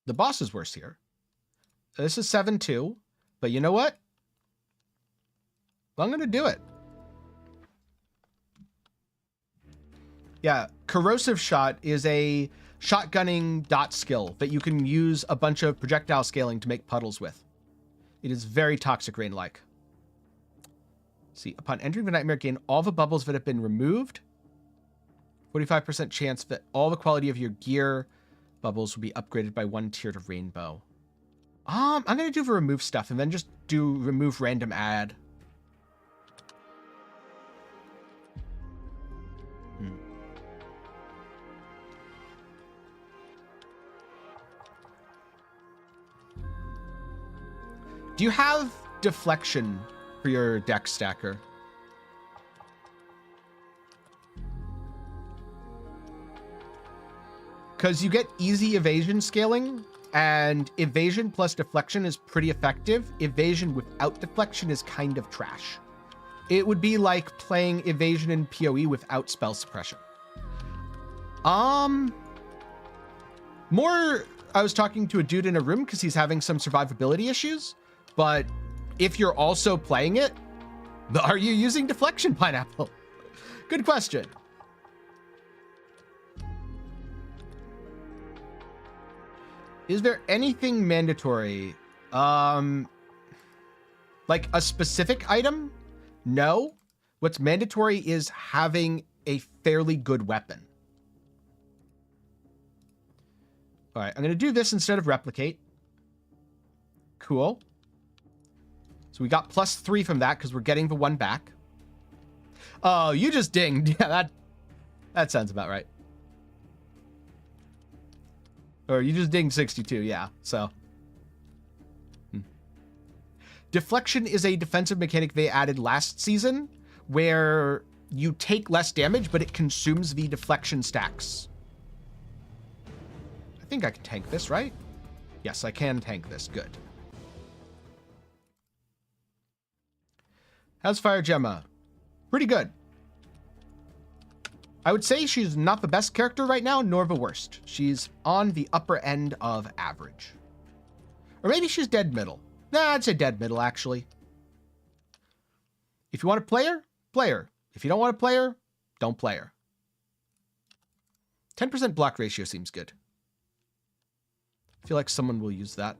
The boss is worse here. This is 7-2, but you know what? I'm going to do it. Yeah, Corrosive Shot is a shotgunning dot skill that you can use a bunch of projectile scaling to make puddles with. It is very Toxic Rain-like. See, upon entering the nightmare, gain all the bubbles that have been removed. 45% chance that all the quality of your gear bubbles will be upgraded by 1 tier to rainbow. I'm going to do the remove stuff and then just do remove random add. Do you have deflection for your deck stacker? Because you get easy evasion scaling and evasion plus deflection is pretty effective. Evasion without deflection is kind of trash. It would be like playing evasion in PoE without spell suppression. More, I was talking to a dude in a room because he's having some survivability issues, but if you're also playing it, are you using deflection, Pineapple? Good question. Is there anything mandatory? Like a specific item? No. What's mandatory is having a fairly good weapon. All right, I'm going to do this instead of replicate. Cool. So we got +3 from that because we're getting the 1 back. Oh, you just dinged. Yeah, that sounds about right. Or you just dinged 62, yeah, so. Deflection is a defensive mechanic they added last season where you take less damage, but it consumes the deflection stacks. I think I can tank this, right? Yes, I can tank this. Good. How's Fire Gemma? Pretty good. I would say she's not the best character right now, nor the worst. She's on the upper end of average. Or maybe she's dead middle. Nah, I'd say dead middle, actually. If you want to play her, play her. If you don't want to play her, don't play her. 10% block ratio seems good. I feel like someone will use that.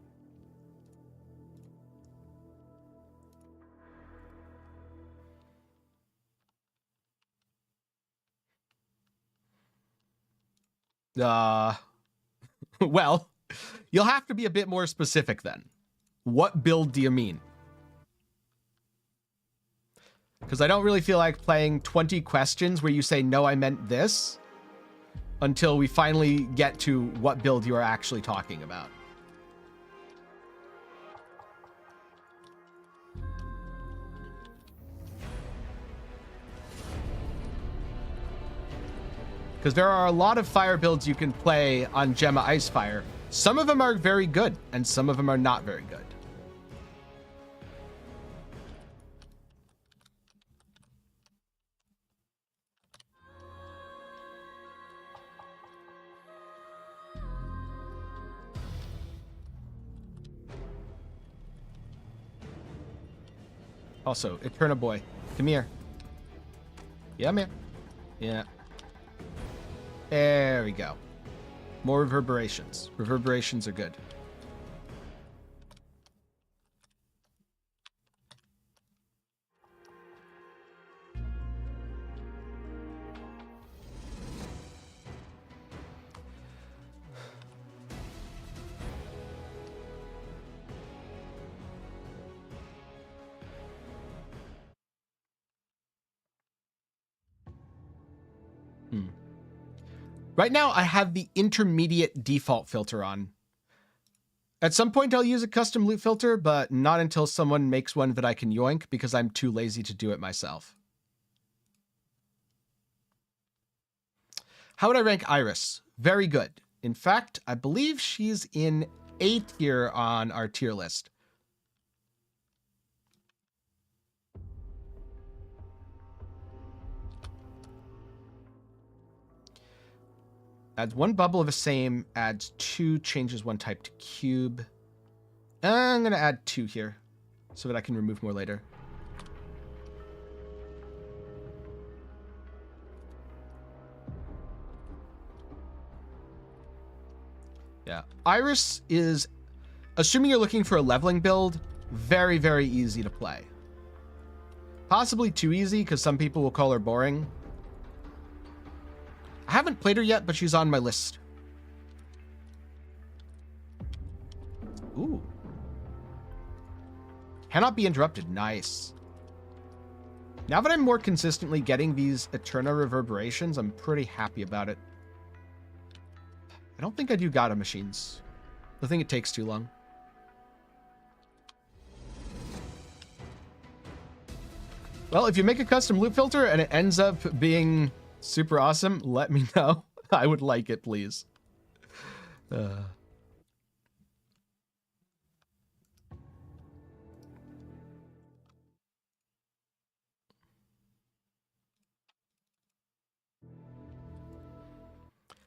Well, you'll have to be a bit more specific then. What build do you mean? Because I don't really feel like playing 20 questions where you say, no, I meant this, until we finally get to what build you are actually talking about. Because there are a lot of fire builds you can play on Gemma Icefire. Some of them are very good, and some of them are not very good. Also, Eterna boy, come here. Yeah, man. Yeah. There we go. More reverberations. Reverberations are good. Right now, I have the intermediate default filter on. At some point, I'll use a custom loot filter, but not until someone makes one that I can yoink because I'm too lazy to do it myself. How would I rank Iris? Very good. In fact, I believe she's in A tier on our tier list. Adds 1 bubble of the same, adds 2, changes 1 type to cube. I'm going to add 2 here so that I can remove more later. Yeah. Iris is, assuming you're looking for a leveling build, very, very easy to play. Possibly too easy because some people will call her boring. I haven't played her yet, but she's on my list. Ooh. Cannot be interrupted. Nice. Now that I'm more consistently getting these Eterna reverberations, I'm pretty happy about it. I don't think I do Gata machines. I think it takes too long. Well, if you make a custom loop filter and it ends up being super awesome, let me know. I would like it, please.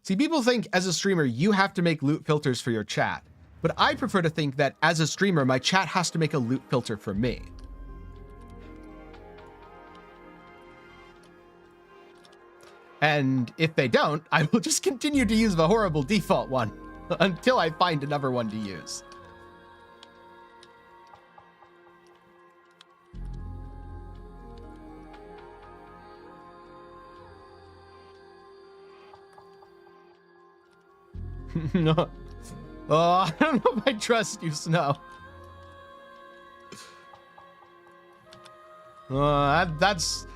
See, people think as a streamer, you have to make loot filters for your chat. But I prefer to think that as a streamer, my chat has to make a loot filter for me. And if they don't, I will just continue to use the horrible default one until I find another one to use. No. Oh, I don't know if I trust you, Snow. That's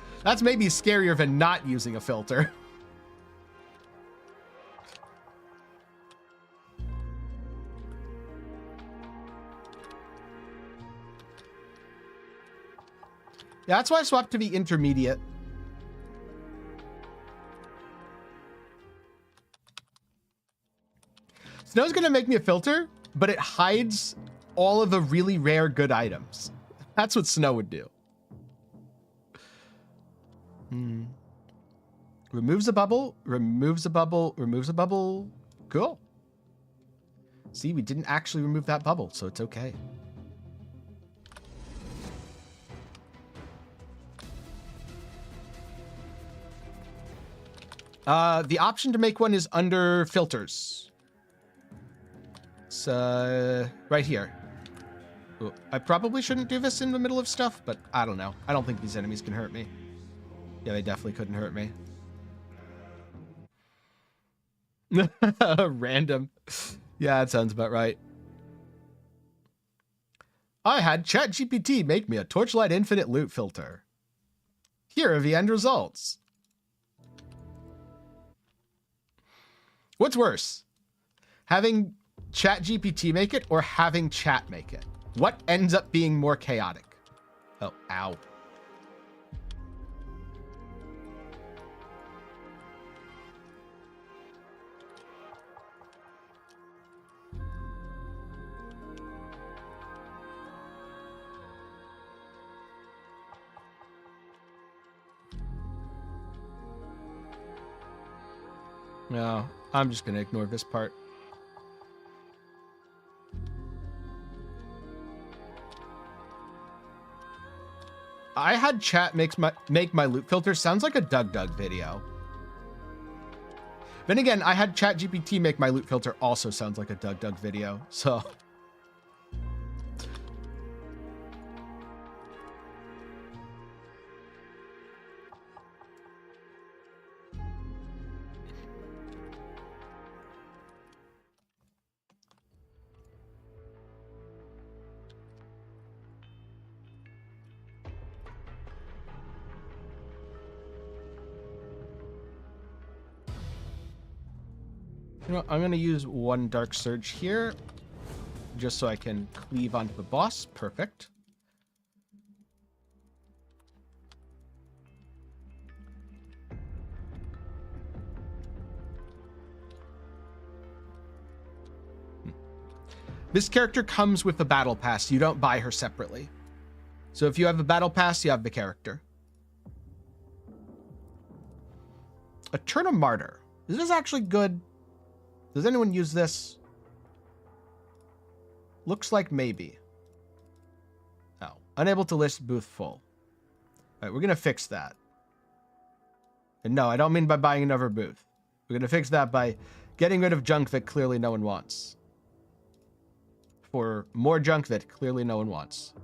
maybe scarier than not using a filter. Yeah, that's why I swapped to the intermediate. Snow's gonna make me a filter, but it hides all of the really rare good items. That's what Snow would do. Removes a bubble, removes a bubble, removes a bubble. Cool. See, we didn't actually remove that bubble, so it's okay. The option to make one is under filters. It's right here. Ooh, I probably shouldn't do this in the middle of stuff, but I don't know. I don't think these enemies can hurt me. Yeah, they definitely couldn't hurt me. Random. Yeah, that sounds about right. I had ChatGPT make me a Torchlight Infinite loot filter. Here are the end results. What's worse? Having ChatGPT make it or having chat make it? What ends up being more chaotic? Oh, ow. No, I'm just gonna ignore this part. I had chat make my loot filter. Sounds like a Doug video. Then again, I had ChatGPT make my loot filter. Also sounds like a Doug video. So. You know, I'm going to use one Dark Surge here, just so I can cleave onto the boss. Perfect. This character comes with the battle pass. You don't buy her separately. So if you have the battle pass, you have the character. Eterna Martyr. Is this actually good? Does anyone use this? Looks like maybe. Oh, unable to list booth full. All right, we're going to fix that. And no, I don't mean by buying another booth. We're going to fix that by getting rid of junk that clearly no one wants. For more junk that clearly no one wants.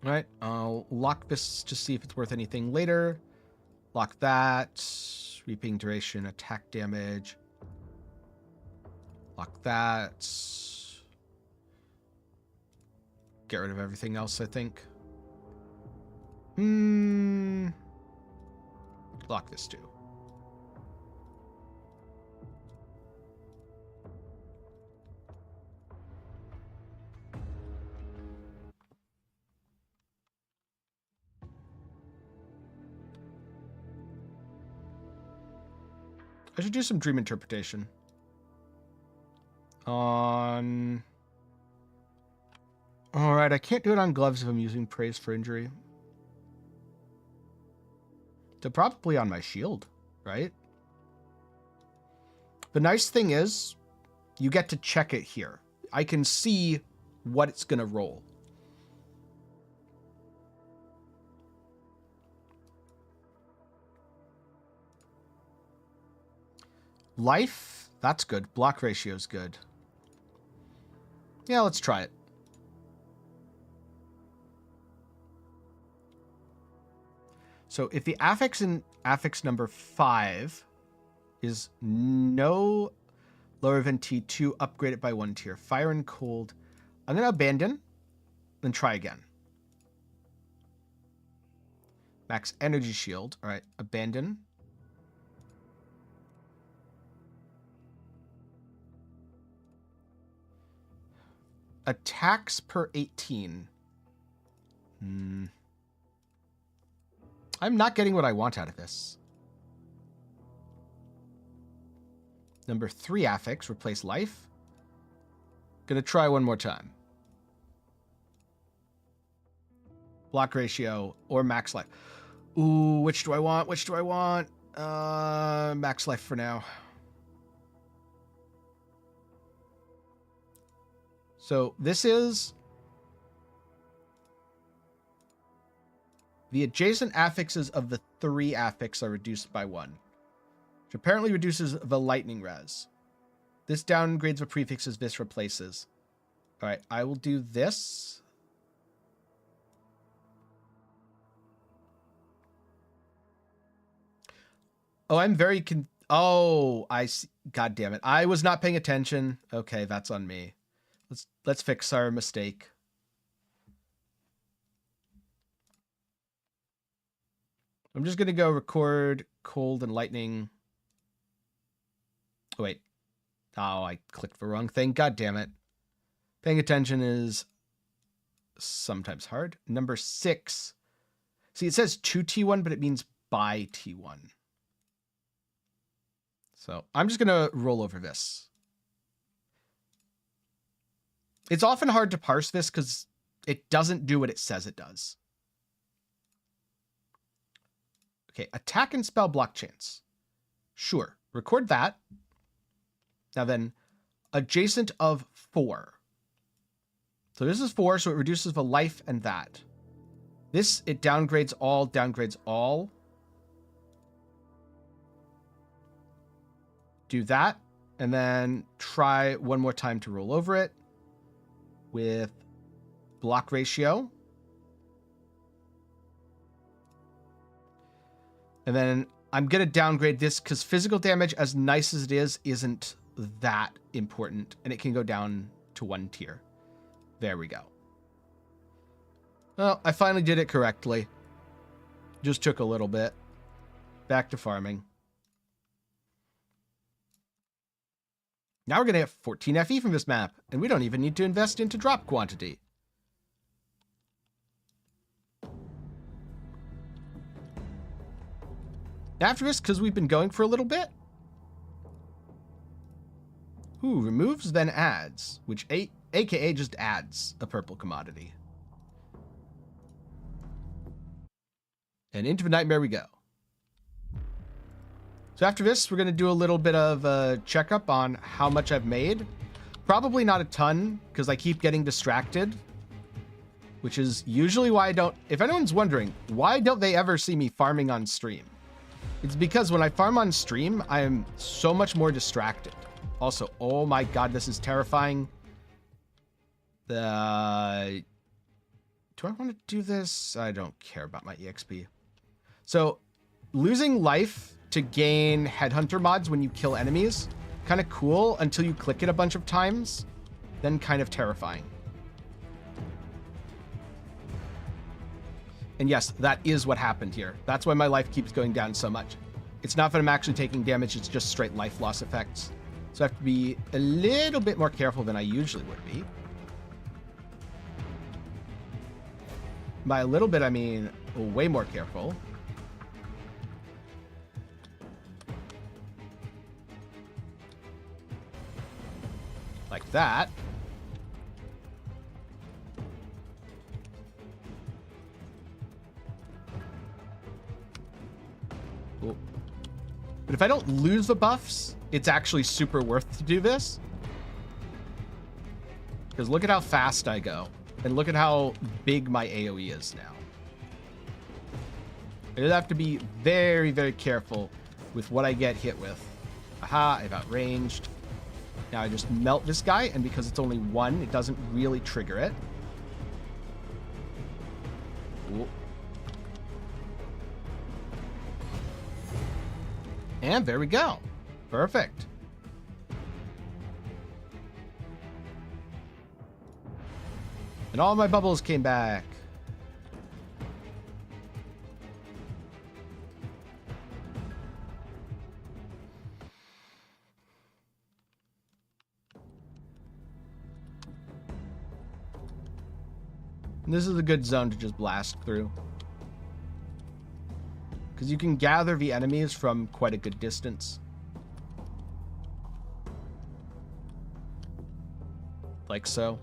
All right, I'll lock this to see if it's worth anything later. Lock that. Reaping duration, attack damage. Lock that. Get rid of everything else, I think. Lock this too. I should do some dream interpretation. On... Alright, I can't do it on gloves if I'm using praise for injury. So probably on my shield, right? The nice thing is you get to check it here. I can see what it's going to roll. Life, that's good. Block ratio is good. Yeah, let's try it. So if the affix in affix number 5 is no lower than T2, upgrade it by 1 tier. Fire and cold. I'm going to abandon, then try again. Max energy shield. All right, abandon. Attacks per 18. I'm not getting what I want out of this. Number 3 affix, replace life. Gonna try one more time. Block ratio or max life. Ooh, which do I want? Which do I want? Max life for now. So this is the adjacent affixes of the 3 affix are reduced by 1, which apparently reduces the lightning res. This downgrades the prefixes this replaces. All right, I will do this. Oh, I'm very oh, I see. God damn it. I was not paying attention. Okay, that's on me. Let's fix our mistake. I'm just going to go record cold and lightning. Oh, wait. Oh, I clicked the wrong thing. God damn it. Paying attention is sometimes hard. Number 6. See, it says to T1, but it means by T1. So I'm just going to roll over this. It's often hard to parse this because it doesn't do what it says it does. Okay, attack and spell block chance. Sure, record that. Now then, adjacent of 4. So this is 4, so it reduces the life and that. This, it downgrades all. Do that, and then try one more time to roll over it with block ratio. And then I'm going to downgrade this because physical damage, as nice as it is, isn't that important. And it can go down to 1 tier. There we go. Well, I finally did it correctly. Just took a little bit. Back to farming. Now we're going to get 14 FE from this map, and we don't even need to invest into drop quantity. After this, because we've been going for a little bit. Ooh, removes then adds, which aka just adds a purple commodity. And into the nightmare we go. So after this, we're going to do a little bit of a checkup on how much I've made. Probably not a ton, because I keep getting distracted. Which is usually why I don't... If anyone's wondering, why don't they ever see me farming on stream? It's because when I farm on stream, I am so much more distracted. Also, oh my god, this is terrifying. Do I want to do this? I don't care about my EXP. So, losing life to gain headhunter mods when you kill enemies, kind of cool until you click it a bunch of times, then kind of terrifying. And yes, that is what happened here. That's why my life keeps going down so much. It's not that I'm actually taking damage, it's just straight life loss effects. So I have to be a little bit more careful than I usually would be. By a little bit, I mean way more careful. Like that. if I don't lose the buffs, it's actually super worth to do this. Because look at how fast I go. And look at how big my AoE is now. I have to be very, very careful with what I get hit with. Aha, I've outranged. Now I just melt this guy, and because it's only one, it doesn't really trigger it. Ooh. And there we go. Perfect. And all my bubbles came back. And this is a good zone to just blast through. Because you can gather the enemies from quite a good distance. Like so.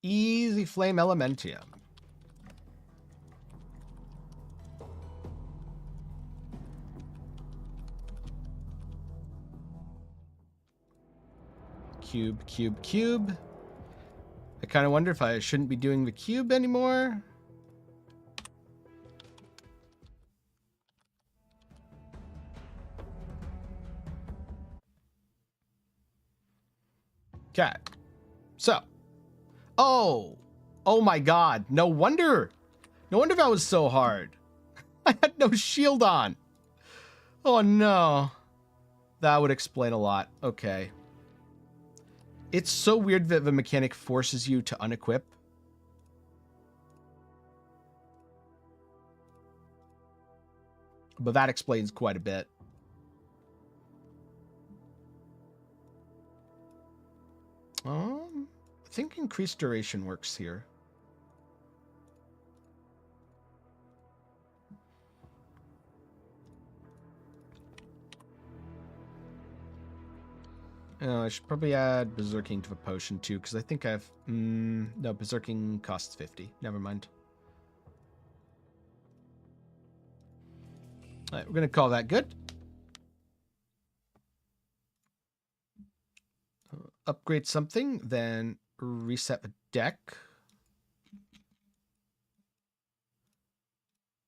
Easy flame Elementium. Cube, cube, cube. I kind of wonder if I shouldn't be doing the cube anymore. Okay. So. Oh my god. No wonder that was so hard. I had no shield on. Oh no. That would explain a lot. Okay. It's so weird that the mechanic forces you to unequip. But that explains quite a bit. I think increased duration works here. I should probably add Berserking to the potion too, because I think I have... no, Berserking costs 50. Never mind. Alright, we're going to call that good. Upgrade something, then reset the deck.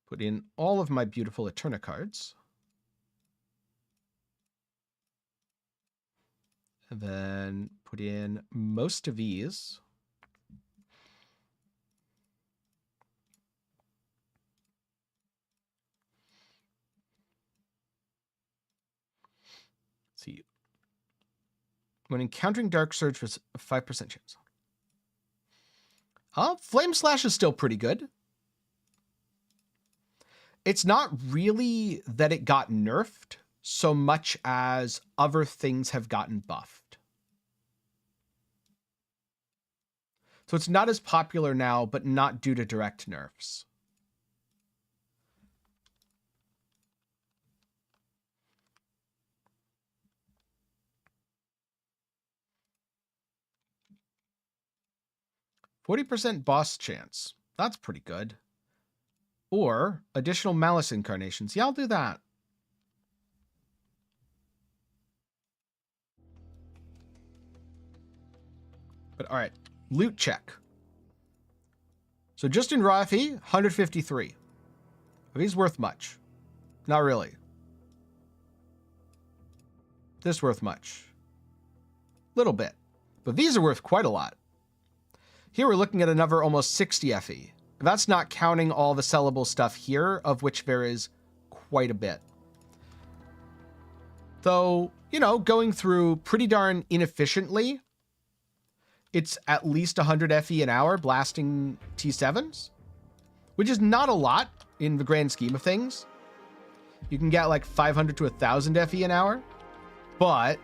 Put in all of my beautiful Eterna cards. And then put in most of these. Let's see. When encountering Dark Surge was a 5% chance. Flame Slash is still pretty good. It's not really that it got nerfed so much as other things have gotten buffed. So it's not as popular now, but not due to direct nerfs. %40 boss chance. That's pretty good. Or additional Malice incarnations. Yeah, I'll do that. But all right, loot check. So just in raw FE, 153. Are these worth much? Not really. This worth much? Little bit. But these are worth quite a lot. Here we're looking at another almost 60 FE. That's not counting all the sellable stuff here, of which there is quite a bit. Though, you know, going through pretty darn inefficiently, it's at least 100 FE an hour blasting T7s, which is not a lot in the grand scheme of things. You can get like 500 to 1,000 FE an hour, but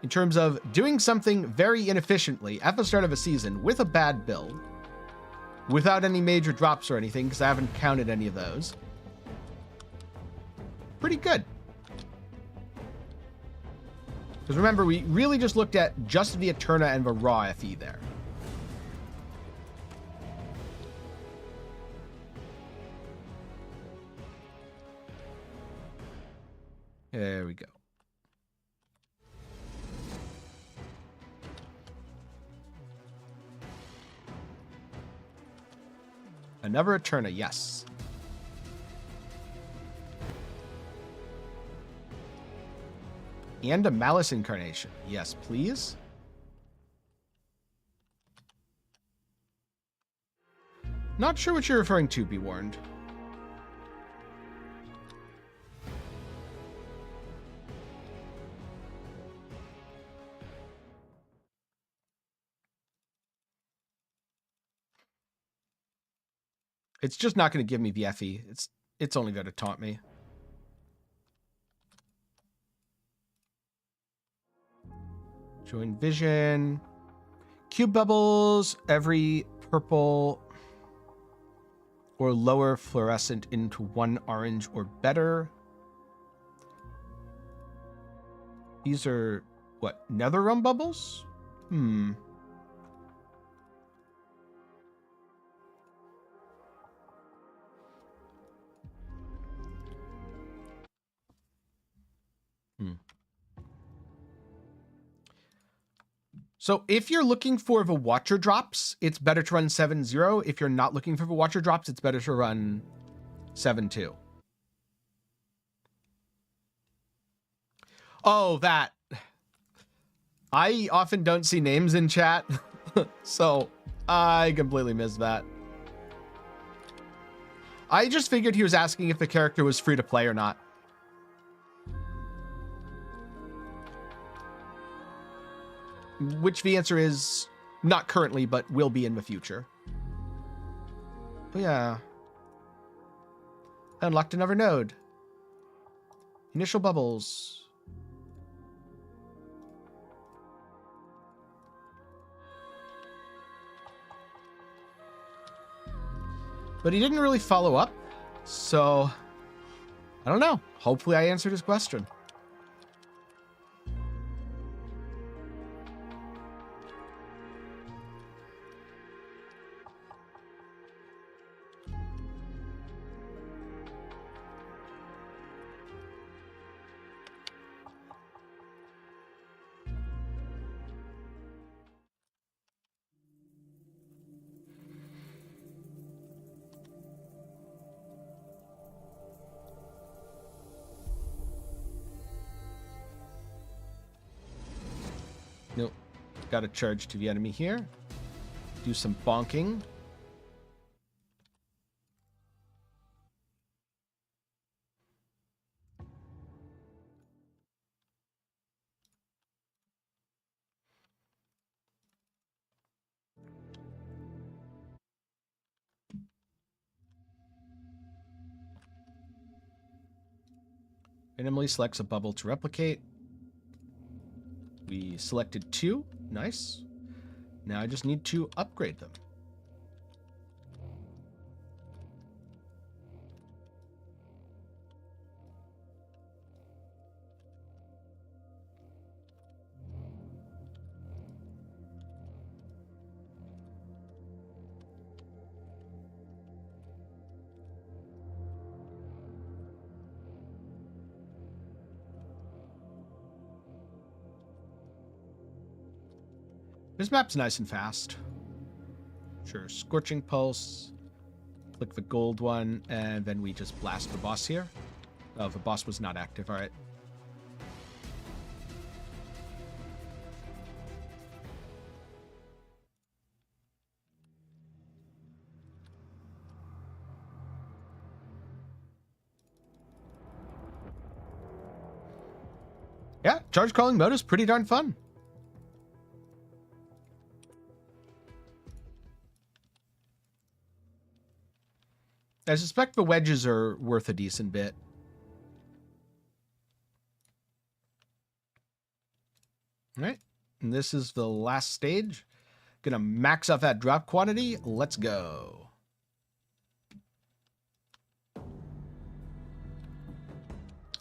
in terms of doing something very inefficiently at the start of a season with a bad build, without any major drops or anything, because I haven't counted any of those. Pretty good. Because remember, we really just looked at just the Eterna and the raw FE there. There we go. Another Eterna, yes. And a Malice incarnation. Yes, please. Not sure what you're referring to, be warned. It's just not going to give me the FE. It's only going to taunt me. Join vision. Cube bubbles. Every purple or lower fluorescent into one orange or better. These are, what, nether realm bubbles? So if you're looking for the Watcher drops, it's better to run 7-0. If you're not looking for the Watcher drops, it's better to run 7-2. Oh, that. I often don't see names in chat, so I completely missed that. I just figured he was asking if the character was free to play or not. Which the answer is not currently, but will be in the future. Oh yeah. Unlocked another node. Initial bubbles. But he didn't really follow up, so I don't know. Hopefully I answered his question. Nope. Got a charge to the enemy here. Do some bonking. Randomly selects a bubble to replicate. We selected 2. Nice. Now I just need to upgrade them. This map's nice and fast. Sure, Scorching Pulse. Click the gold one, and then we just blast the boss here. Oh, the boss was not active, alright. Yeah, charge calling mode is pretty darn fun. I suspect the wedges are worth a decent bit. And this is the last stage. Gonna max out that drop quantity. Let's go.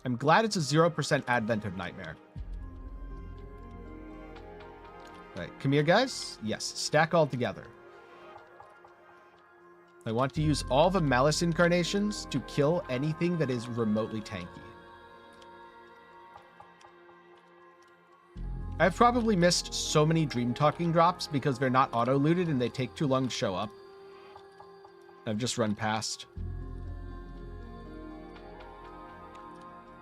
I'm glad it's a 0% advent of Nightmare. All right, come here, guys. Yes, stack all together. I want to use all the Malice incarnations to kill anything that is remotely tanky. I've probably missed so many Dream Talking drops because they're not auto-looted and they take too long to show up. I've just run past.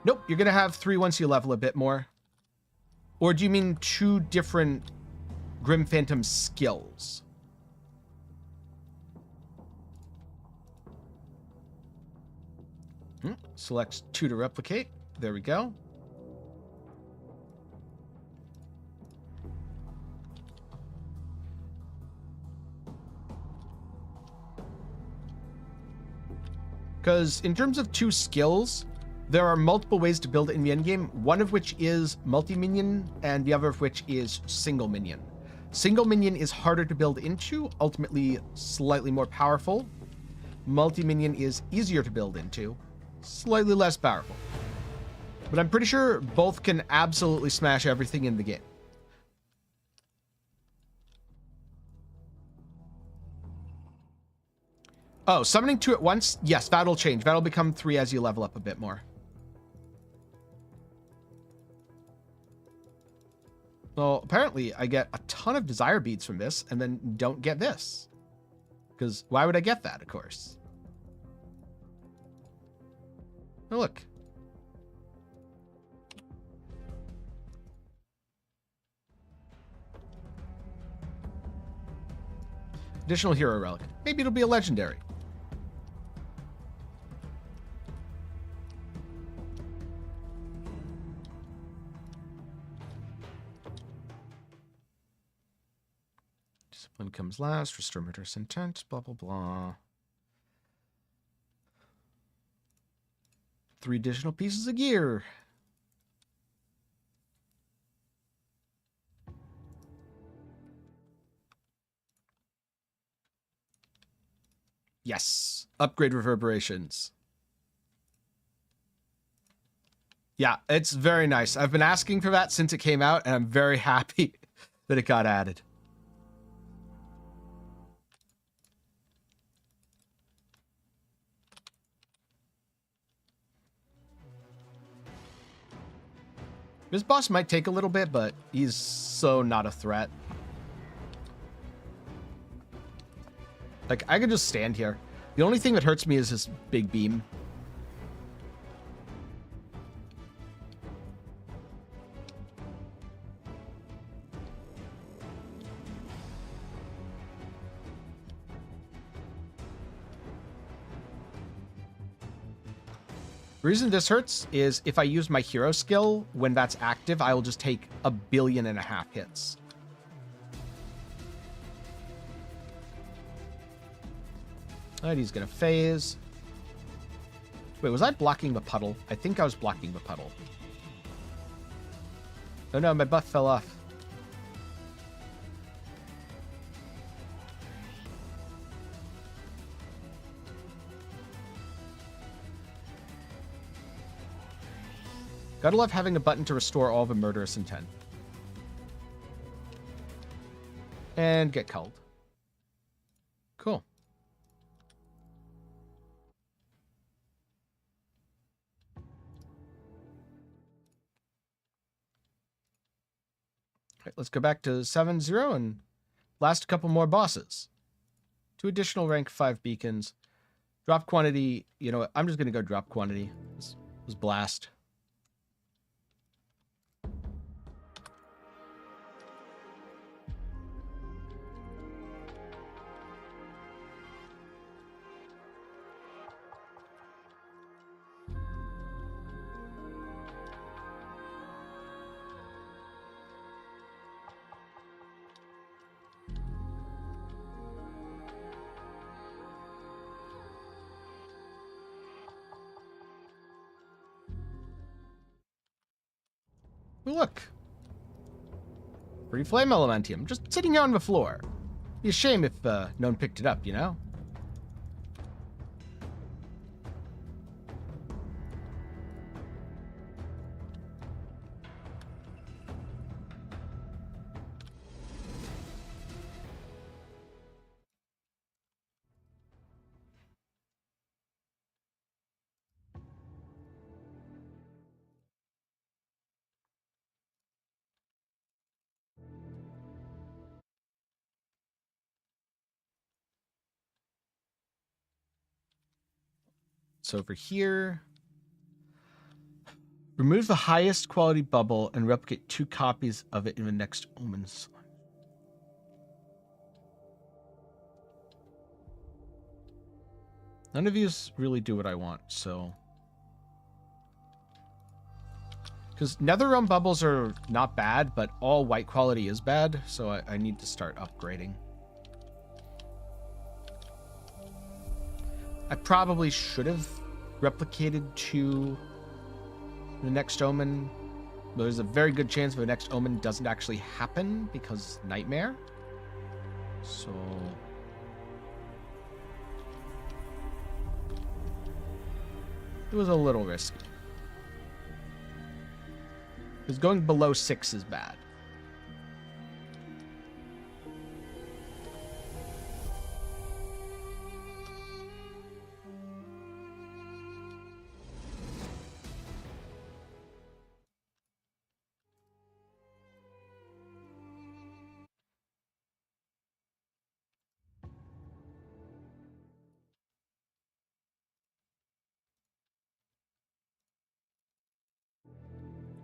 Nope, you're going to have 3 once you level a bit more. Or do you mean 2 different Grim Phantom skills? Select 2 to replicate. There we go. Because in terms of 2 skills, there are multiple ways to build it in the endgame, one of which is multi-minion, and the other of which is single minion. Single minion is harder to build into, ultimately slightly more powerful. Multi-minion is easier to build into, slightly less powerful. But I'm pretty sure both can absolutely smash everything in the game. Oh, summoning 2 at once? Yes, that'll change. That'll become 3 as you level up a bit more. Well, apparently I get a ton of desire beads from this and then don't get this. Because why would I get that, of course? Oh, look. Additional hero relic. Maybe it'll be a legendary. Discipline comes last. Restore murderous intent. Blah, blah, blah. 3 additional pieces of gear. Yes. Upgrade reverberations. Yeah, it's very nice. I've been asking for that since it came out, and I'm very happy that it got added. This boss might take a little bit, but he's so not a threat. Like, I could just stand here. The only thing that hurts me is this big beam. The reason this hurts is if I use my hero skill, when that's active, I will just take 1.5 billion hits. Alright, he's gonna phase. Wait, was I blocking the puddle? I think I was blocking the puddle. Oh no, my buff fell off. Gotta love having a button to restore all the murderous intent. And get culled. Cool. Right, let's go back to 7-0 and last a couple more bosses. 2 additional rank 5 beacons. Drop quantity. You know what? I'm just going to go drop quantity. This was blast. Look. Reflame Elementium, just sitting here on the floor. Be a shame if no one picked it up, you know? So over here, remove the highest quality bubble and replicate 2 copies of it in the next omen slime. None of these really do what I want, so... Because Netherrealm bubbles are not bad, but all white quality is bad, so I need to start upgrading. I probably should have replicated to the next omen. But there's a very good chance the next omen doesn't actually happen because nightmare. So... it was a little risky. Because going below 6 is bad.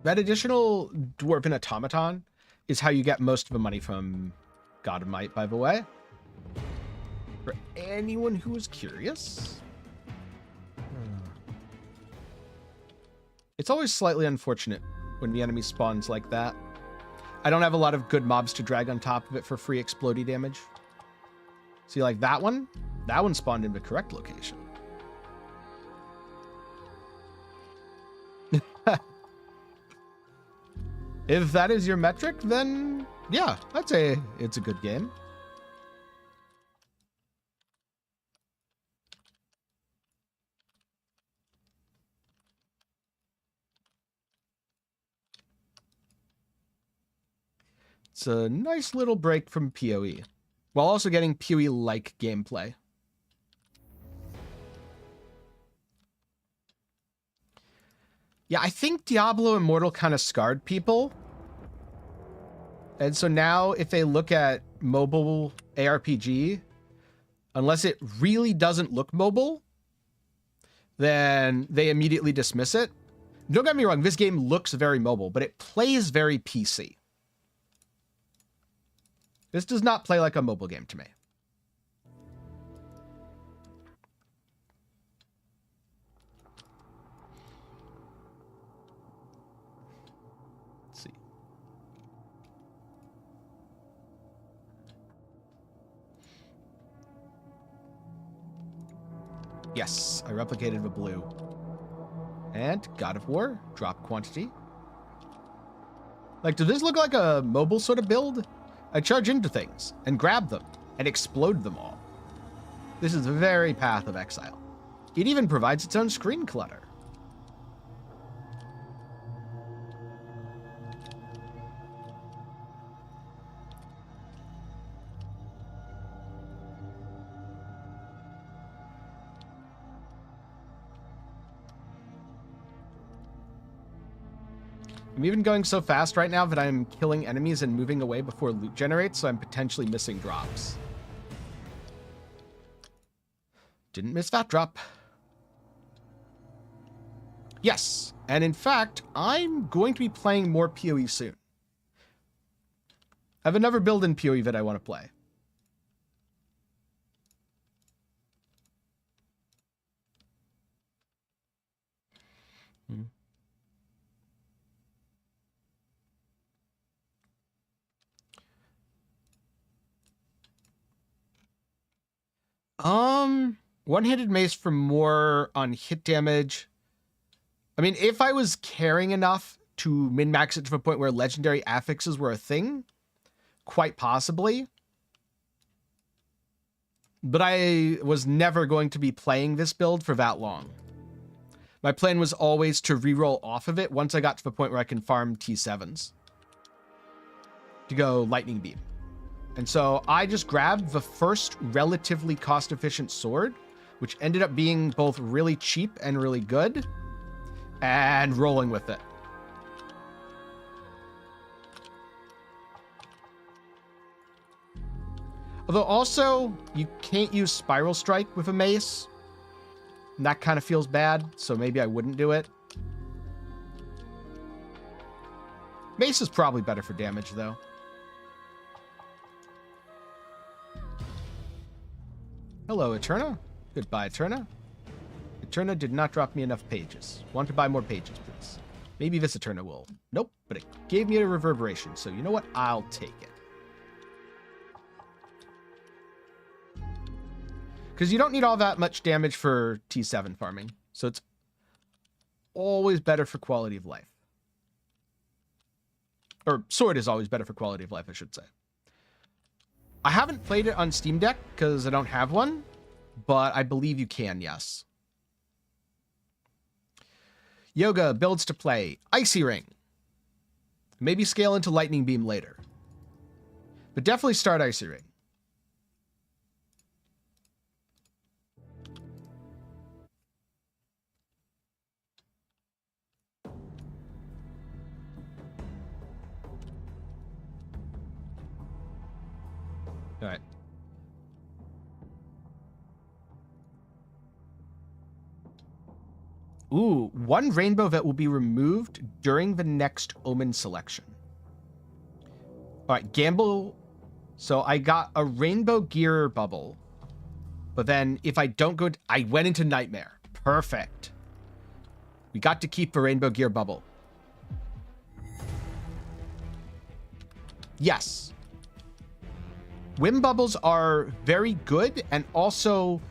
That additional Dwarven Automaton is how you get most of the money from God of Might, by the way. For anyone who is curious. It's always slightly unfortunate when the enemy spawns like that. I don't have a lot of good mobs to drag on top of it for free explodey damage. See, like that one? That one spawned in the correct location. If that is your metric, then yeah, I'd say it's a good game. It's a nice little break from PoE, while also getting PoE-like gameplay. Yeah, I think Diablo Immortal kind of scarred people. And so now if they look at mobile ARPG, unless it really doesn't look mobile, then they immediately dismiss it. Don't get me wrong, this game looks very mobile, but it plays very PC. This does not play like a mobile game to me. Yes, I replicated the blue. And God of War, drop quantity. Like, does this look like a mobile sort of build? I charge into things and grab them and explode them all. This is very Path of Exile. It even provides its own screen clutter. I'm even going so fast right now that I'm killing enemies and moving away before loot generates, so I'm potentially missing drops. Didn't miss that drop. Yes, and in fact, I'm going to be playing more PoE soon. I have another build in PoE that I want to play. One-handed mace for more on hit damage. I mean, if I was caring enough to min-max it to the point where legendary affixes were a thing, quite possibly. But I was never going to be playing this build for that long. My plan was always to reroll off of it once I got to the point where I can farm T7s to go Lightning Beam. And so I just grabbed the first relatively cost-efficient sword, which ended up being both really cheap and really good, and rolling with it. Although also, you can't use Spiral Strike with a mace. And that kind of feels bad, so maybe I wouldn't do it. Mace is probably better for damage, though. Hello, Eterna. Goodbye, Eterna. Eterna did not drop me enough pages. Want to buy more pages, please. Maybe this Eterna will. Nope, but it gave me a reverberation, so you know what? I'll take it. Because you don't need all that much damage for T7 farming. So it's always better for quality of life. Or sword is always better for quality of life, I should say. I haven't played it on Steam Deck because I don't have one. But I believe you can, yes. Yoga builds to play. Icy Ring. Maybe scale into Lightning Beam later. But definitely start Icy Ring. All right. Ooh, one rainbow that will be removed during the next Omen selection. All right, gamble. So I got a rainbow gear bubble. But then if I don't go... I went into Nightmare. Perfect. We got to keep the rainbow gear bubble. Yes. Whim bubbles are very good and also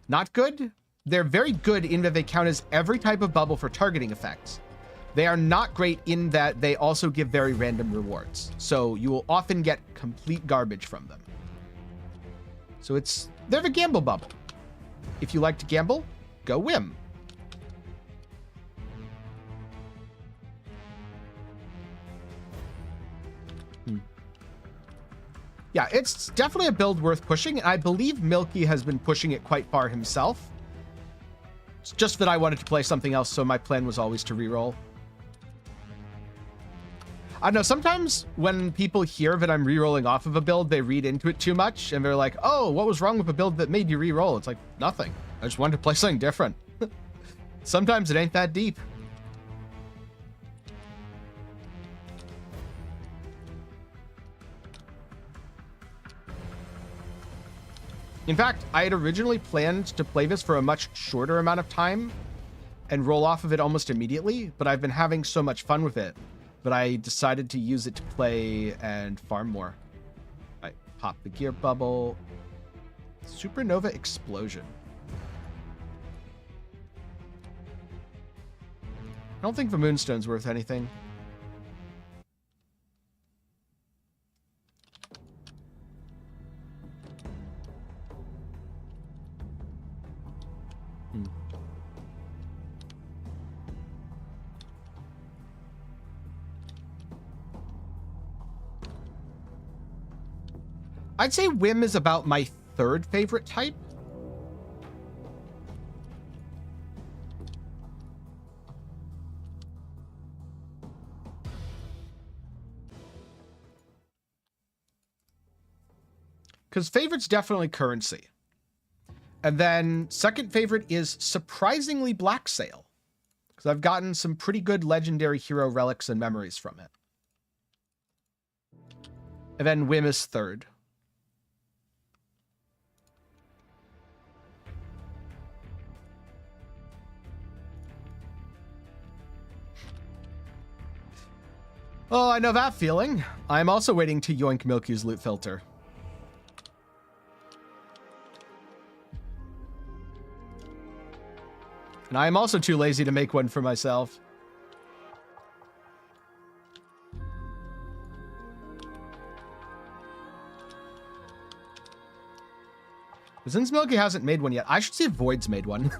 not good. They're very good in that they count as every type of bubble for targeting effects. They are not great in that they also give very random rewards. So you will often get complete garbage from them. So they're the gamble bubble. If you like to gamble, go Whim. Yeah, it's definitely a build worth pushing. I believe Milky has been pushing it quite far himself. It's just that I wanted to play something else, so my plan was always to reroll. I don't know, sometimes when people hear that I'm rerolling off of a build, they read into it too much, and they're like, oh, what was wrong with a build that made you reroll? It's like, nothing. I just wanted to play something different. Sometimes it ain't that deep. In fact, I had originally planned to play this for a much shorter amount of time and roll off of it almost immediately, but I've been having so much fun with it that I decided to use it to play and farm more. I pop the gear bubble. Supernova Explosion. I don't think the Moonstone's worth anything. I'd say Whim is about my third favorite type. Because favorite's definitely currency. And then second favorite is surprisingly Black Sail. Because I've gotten some pretty good legendary hero relics and memories from it. And then Whim is third. Oh, I know that feeling. I'm also waiting to yoink Milky's loot filter. And I am also too lazy to make one for myself. But since Milky hasn't made one yet, I should see if Void's made one.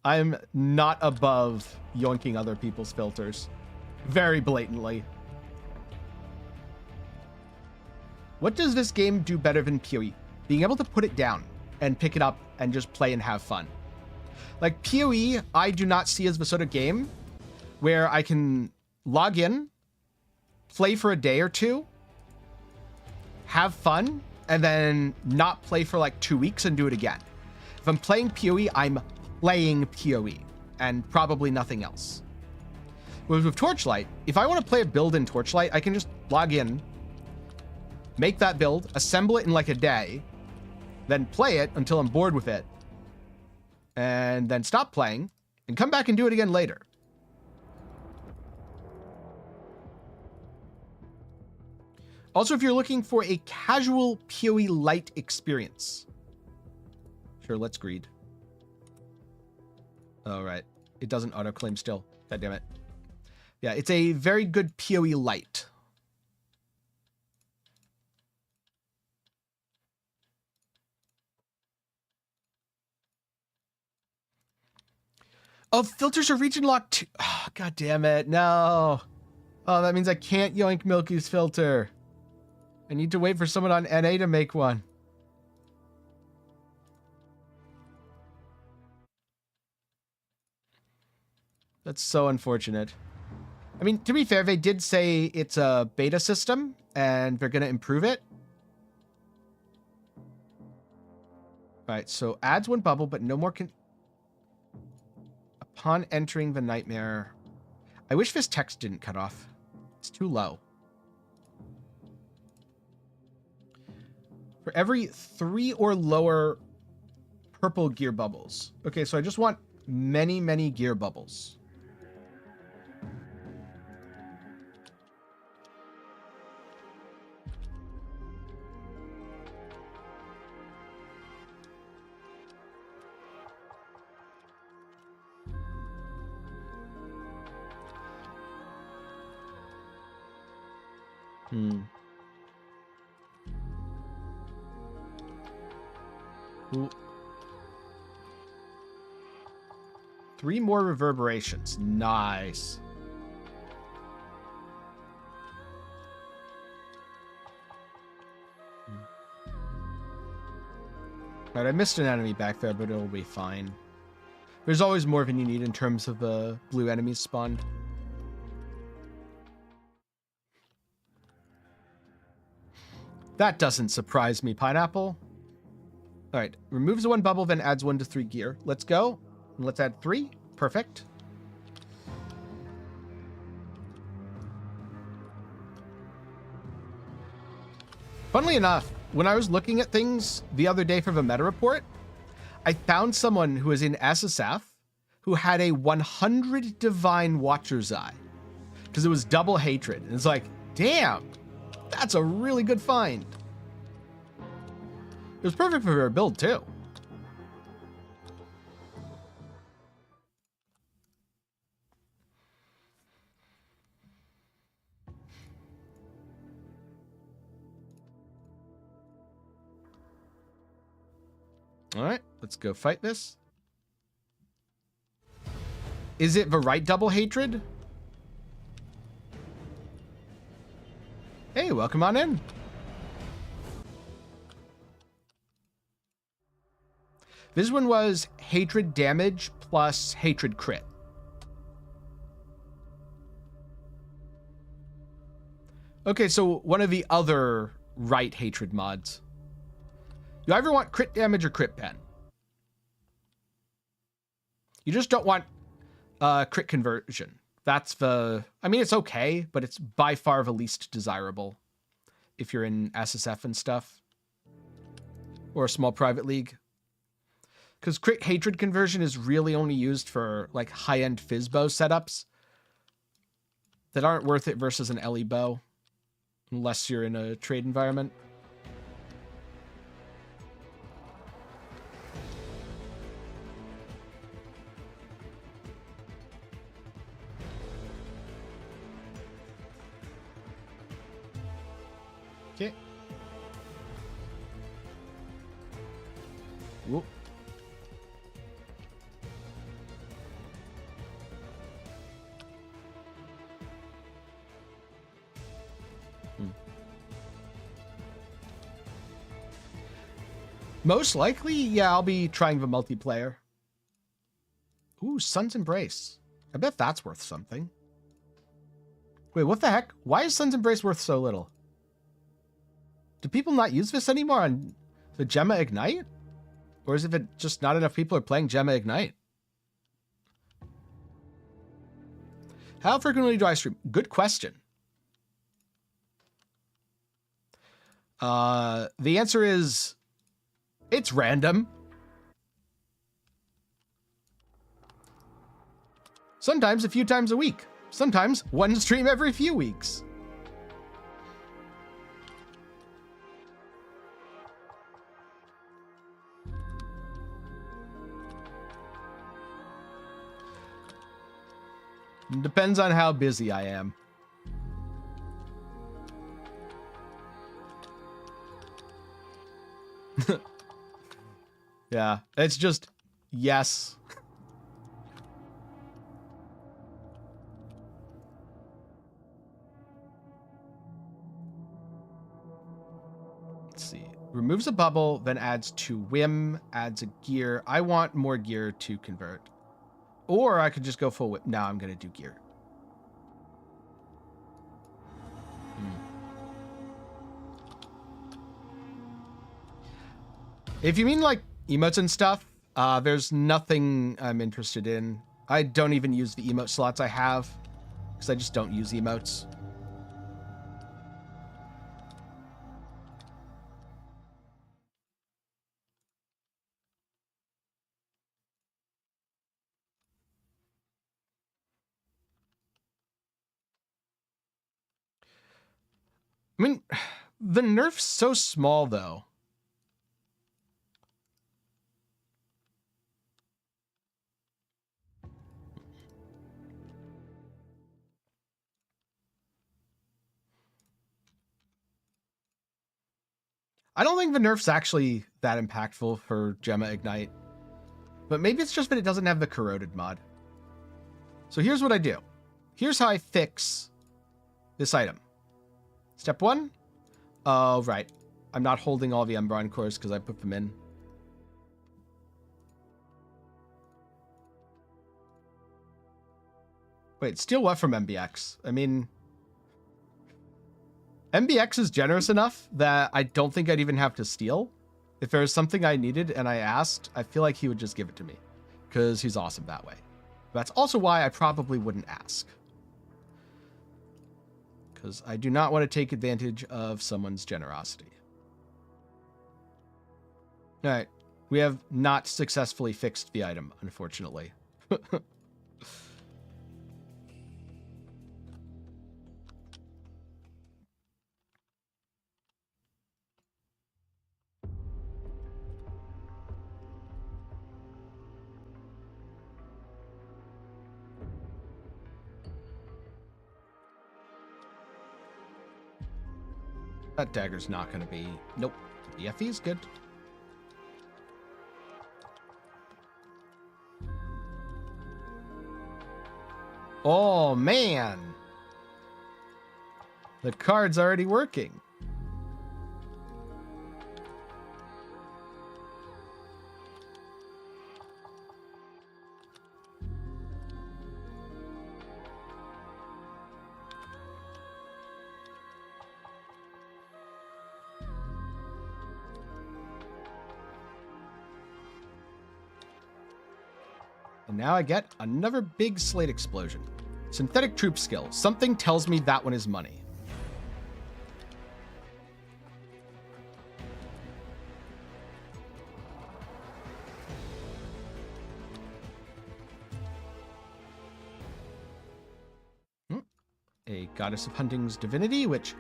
I'm not above yoinking other people's filters. Very blatantly. What does this game do better than PoE? Being able to put it down and pick it up and just play and have fun. Like PoE, I do not see as the sort of game where I can log in, play for a day or two, have fun, and then not play for like 2 weeks and do it again. If I'm playing PoE, I'm playing PoE and probably nothing else. Whereas with Torchlight, if I want to play a build in Torchlight, I can just log in, make that build, assemble it in like a day, then play it until I'm bored with it, and then stop playing and come back and do it again later. Also, if you're looking for a casual PoE light experience. Sure, let's greed. All right. It doesn't auto-claim still. God damn it. Yeah, it's a very good PoE light. Oh, filters are region locked too. Oh, God damn it. No. Oh, that means I can't yoink Milky's filter. I need to wait for someone on NA to make one. That's so unfortunate. I mean, to be fair, they did say it's a beta system and they're going to improve it. All right, so adds one bubble, but no more upon entering the nightmare. I wish this text didn't cut off. It's too low. For every 3 or lower purple gear bubbles. Okay, so I just want many, many gear bubbles. Ooh. 3 more reverberations. Nice. Alright, I missed an enemy back there, but it'll be fine. There's always more than you need in terms of the blue enemies spawned. That doesn't surprise me, Pineapple. All right, removes 1 bubble, then adds 1 to 3 gear. Let's go. And let's add 3. Perfect. Funnily enough, when I was looking at things the other day for the meta report, I found someone who was in SSF who had a 100 Divine Watcher's Eye because it was double hatred. And it's like, damn, that's a really good find. It was perfect for her build, too. All right, let's go fight this. Is it the right double hatred? Hey, welcome on in. This one was hatred damage plus hatred crit. Okay, so one of the other right hatred mods. You either want crit damage or crit pen. You just don't want crit conversion. That's the... I mean, it's okay, but it's by far the least desirable if you're in SSF and stuff. Or a small private league. Because crit hatred conversion is really only used for like high-end Fizzbow setups that aren't worth it versus an Ellie bow. Unless you're in a trade environment. Okay. Whoop. Most likely, yeah, I'll be trying the multiplayer. Ooh, Sun's Embrace. I bet that's worth something. Wait, what the heck? Why is Sun's Embrace worth so little? Do people not use this anymore on the Gemma Ignite? Or is it just not enough people are playing Gemma Ignite? How frequently do I stream? Good question. The answer is, it's random. Sometimes a few times a week. Sometimes one stream every few weeks. Depends on how busy I am. Yeah, it's just yes. Let's see. Removes a bubble, then adds 2 whim, adds a gear. I want more gear to convert. Or I could just go full whip. No, I'm going to do gear. If you mean like emotes and stuff, there's nothing I'm interested in. I don't even use the emote slots I have because I just don't use emotes. I mean, the nerf's so small, though. I don't think the nerf's actually that impactful for Gemma Ignite. But maybe it's just that it doesn't have the corroded mod. So here's what I do. Here's how I fix this item. Step 1. Oh, right. I'm not holding all the Umbron cores because I put them in. Wait, steal what from MBX? I mean, MBX is generous enough that I don't think I'd even have to steal. If there was something I needed and I asked, I feel like he would just give it to me because he's awesome that way. That's also why I probably wouldn't ask. Because I do not want to take advantage of someone's generosity. All right. We have not successfully fixed the item, unfortunately. That dagger's not going to be... Nope. The FE is good. Oh, man. The card's already working. And now I get another big slate explosion. Synthetic troop skill. Something tells me that one is money. A Goddess of Hunting's Divinity, which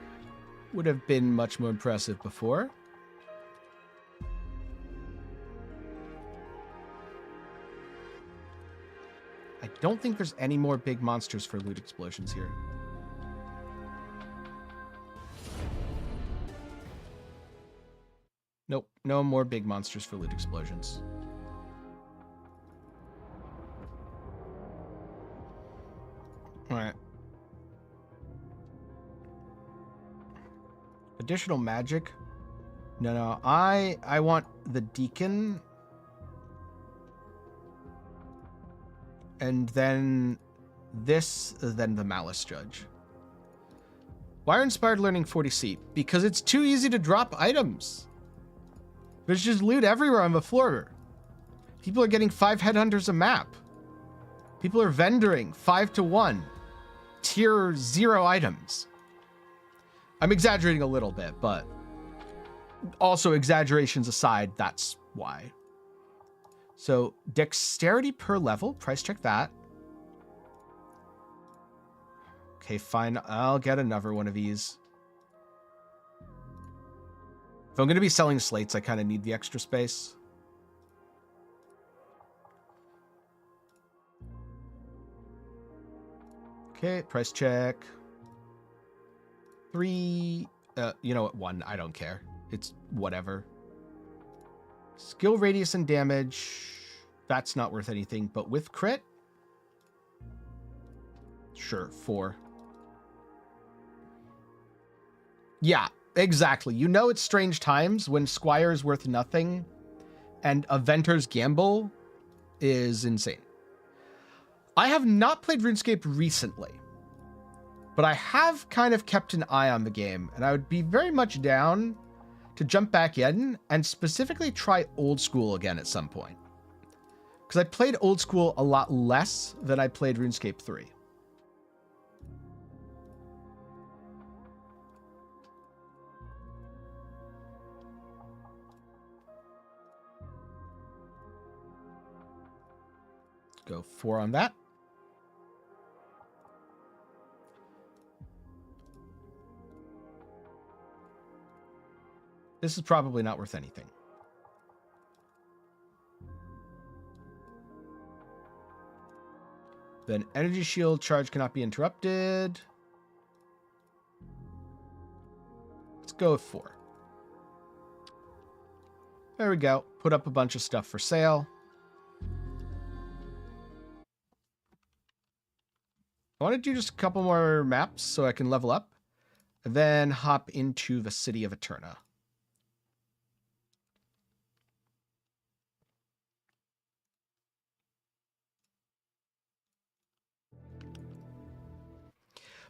would have been much more impressive before. I don't think there's any more big monsters for loot explosions here. Nope, no more big monsters for loot explosions. All right. Additional magic. No, I want the Deacon. And then this, then the Malice Judge. Why are Inspired Learning 40C? Because it's too easy to drop items. There's just loot everywhere on the floor. People are getting 5 headhunters a map. People are vendoring 5 to 1. Tier 0 items. I'm exaggerating a little bit, but also exaggerations aside, that's why. So dexterity per level, price check that. Okay, fine. I'll get another one of these. If I'm going to be selling slates, I kind of need the extra space. Okay, price check. 3, you know what, 1, I don't care. It's whatever. Skill radius and damage, that's not worth anything, but with crit? Sure, 4. Yeah, exactly. You know it's strange times when Squire is worth nothing and a Venter's Gamble is insane. I have not played RuneScape recently, but I have kind of kept an eye on the game, and I would be very much down to jump back in and specifically try old school again at some point. Because I played old school a lot less than I played RuneScape 3. Go 4 on that. This is probably not worth anything. Then energy shield charge cannot be interrupted. Let's go with 4. There we go. Put up a bunch of stuff for sale. I want to do just a couple more maps so I can level up, and then hop into the city of Eterna.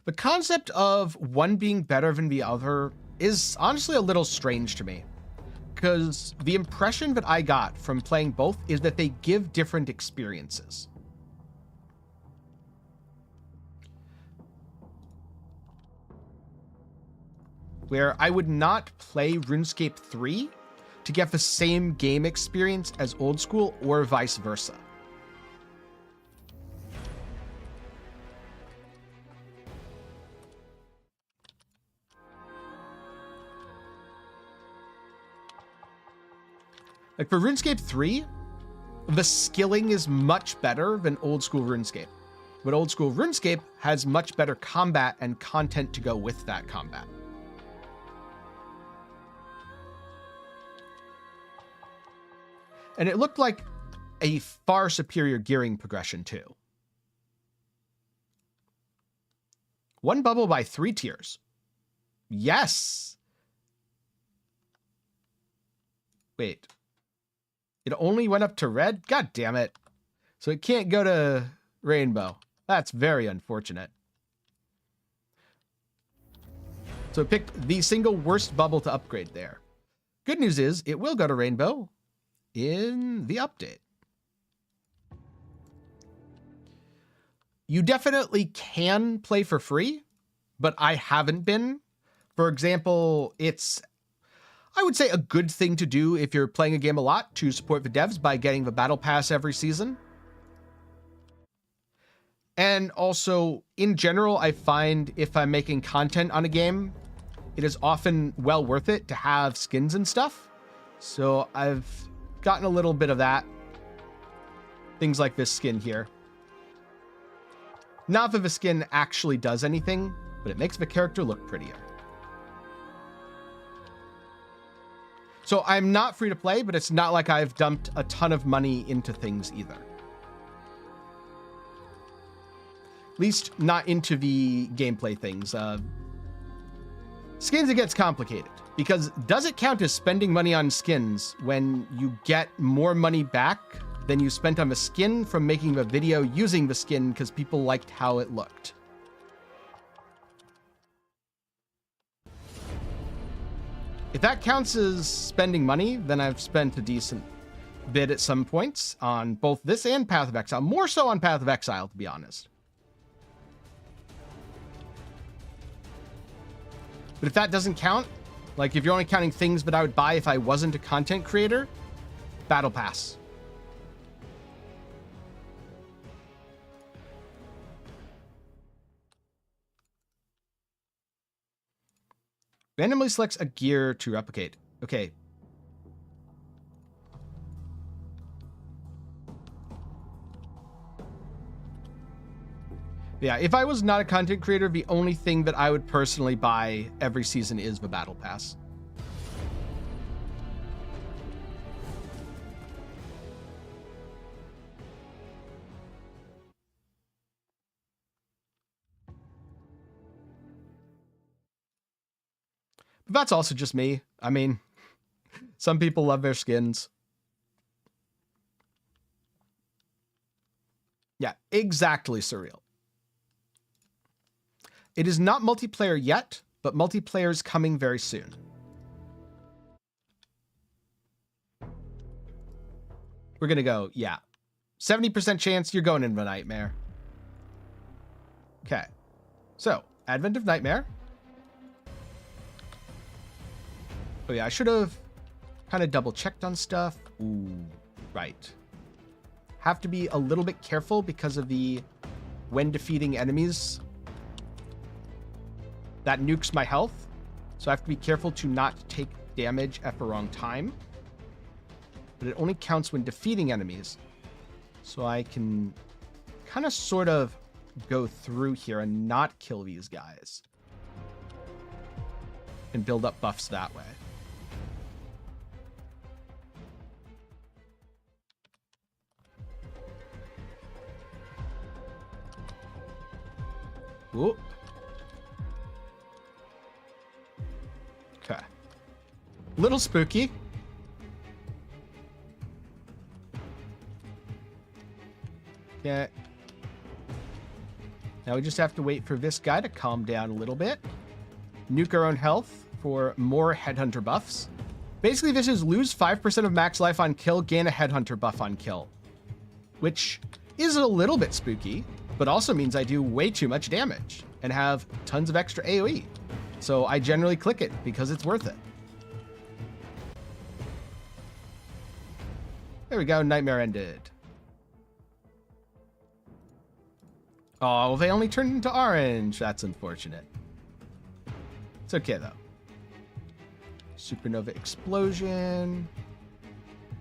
The concept of one being better than the other is honestly a little strange to me, because the impression that I got from playing both is that they give different experiences. Where I would not play RuneScape 3 to get the same game experience as old school or vice versa. Like for RuneScape 3, the skilling is much better than old school RuneScape. But old school RuneScape has much better combat and content to go with that combat. And it looked like a far superior gearing progression too. 1 bubble by 3 tiers. Yes. Wait. It only went up to red? God damn it. So it can't go to rainbow. That's very unfortunate. So it picked the single worst bubble to upgrade there. Good news is it will go to rainbow in the update. You definitely can play for free, but I haven't been. For example, it's, I would say, a good thing to do if you're playing a game a lot to support the devs by getting the battle pass every season. And also, in general, I find if I'm making content on a game, it is often well worth it to have skins and stuff. So I've gotten a little bit of that. Things like this skin here. Not that the skin actually does anything, but it makes the character look prettier. So I'm not free to play, but it's not like I've dumped a ton of money into things either. At least not into the gameplay things. Skins, it gets complicated. Because does it count as spending money on skins when you get more money back than you spent on the skin from making a video using the skin because people liked how it looked? If that counts as spending money, then I've spent a decent bit at some points on both this and Path of Exile. More so on Path of Exile, to be honest. But if that doesn't count, like if you're only counting things that I would buy if I wasn't a content creator, Battle Pass. Randomly selects a gear to replicate. Okay. Yeah, if I was not a content creator, the only thing that I would personally buy every season is the Battle Pass. But that's also just me. I mean, some people love their skins. Yeah, exactly, Surreal. It is not multiplayer yet, but multiplayer is coming very soon. We're going to go, yeah. 70% chance you're going into Nightmare. Okay. So, Advent of Nightmare. Oh yeah, I should have kind of double checked on stuff. Ooh, right. Have to be a little bit careful because of the when defeating enemies. That nukes my health. So I have to be careful to not take damage at the wrong time. But it only counts when defeating enemies. So I can kind of sort of go through here and not kill these guys. And build up buffs that way. Ooh. Okay. Little spooky. Yeah. Now we just have to wait for this guy to calm down a little bit. Nuke our own health for more headhunter buffs. Basically, this is lose 5% of max life on kill, gain a headhunter buff on kill. Which is a little bit spooky, but also means I do way too much damage and have tons of extra AoE. So I generally click it because it's worth it. There we go, Nightmare ended. Oh, they only turned into orange. That's unfortunate. It's okay, though. Supernova explosion.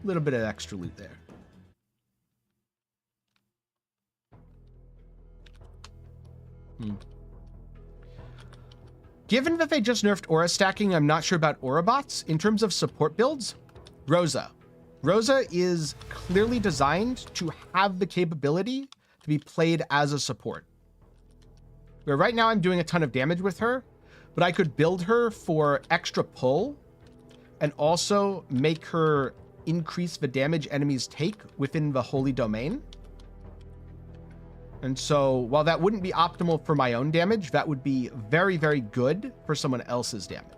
A little bit of extra loot there. Given that they just nerfed aura stacking, I'm not sure about aura bots. In terms of support builds, Rosa. Rosa is clearly designed to have the capability to be played as a support. Where right now I'm doing a ton of damage with her, but I could build her for extra pull and also make her increase the damage enemies take within the holy domain. And so while that wouldn't be optimal for my own damage, that would be very, very good for someone else's damage.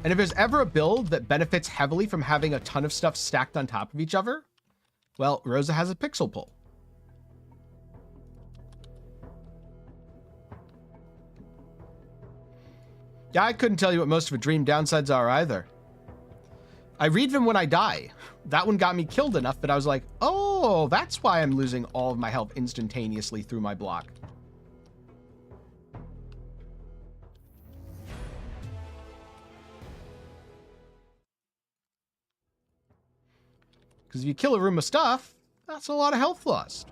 And if there's ever a build that benefits heavily from having a ton of stuff stacked on top of each other, well, Rosa has a pixel pull. Yeah, I couldn't tell you what most of the dream downsides are either. I read them when I die. That one got me killed enough that I was like, oh, that's why I'm losing all of my health instantaneously through my block. Because if you kill a room of stuff, that's a lot of health lost.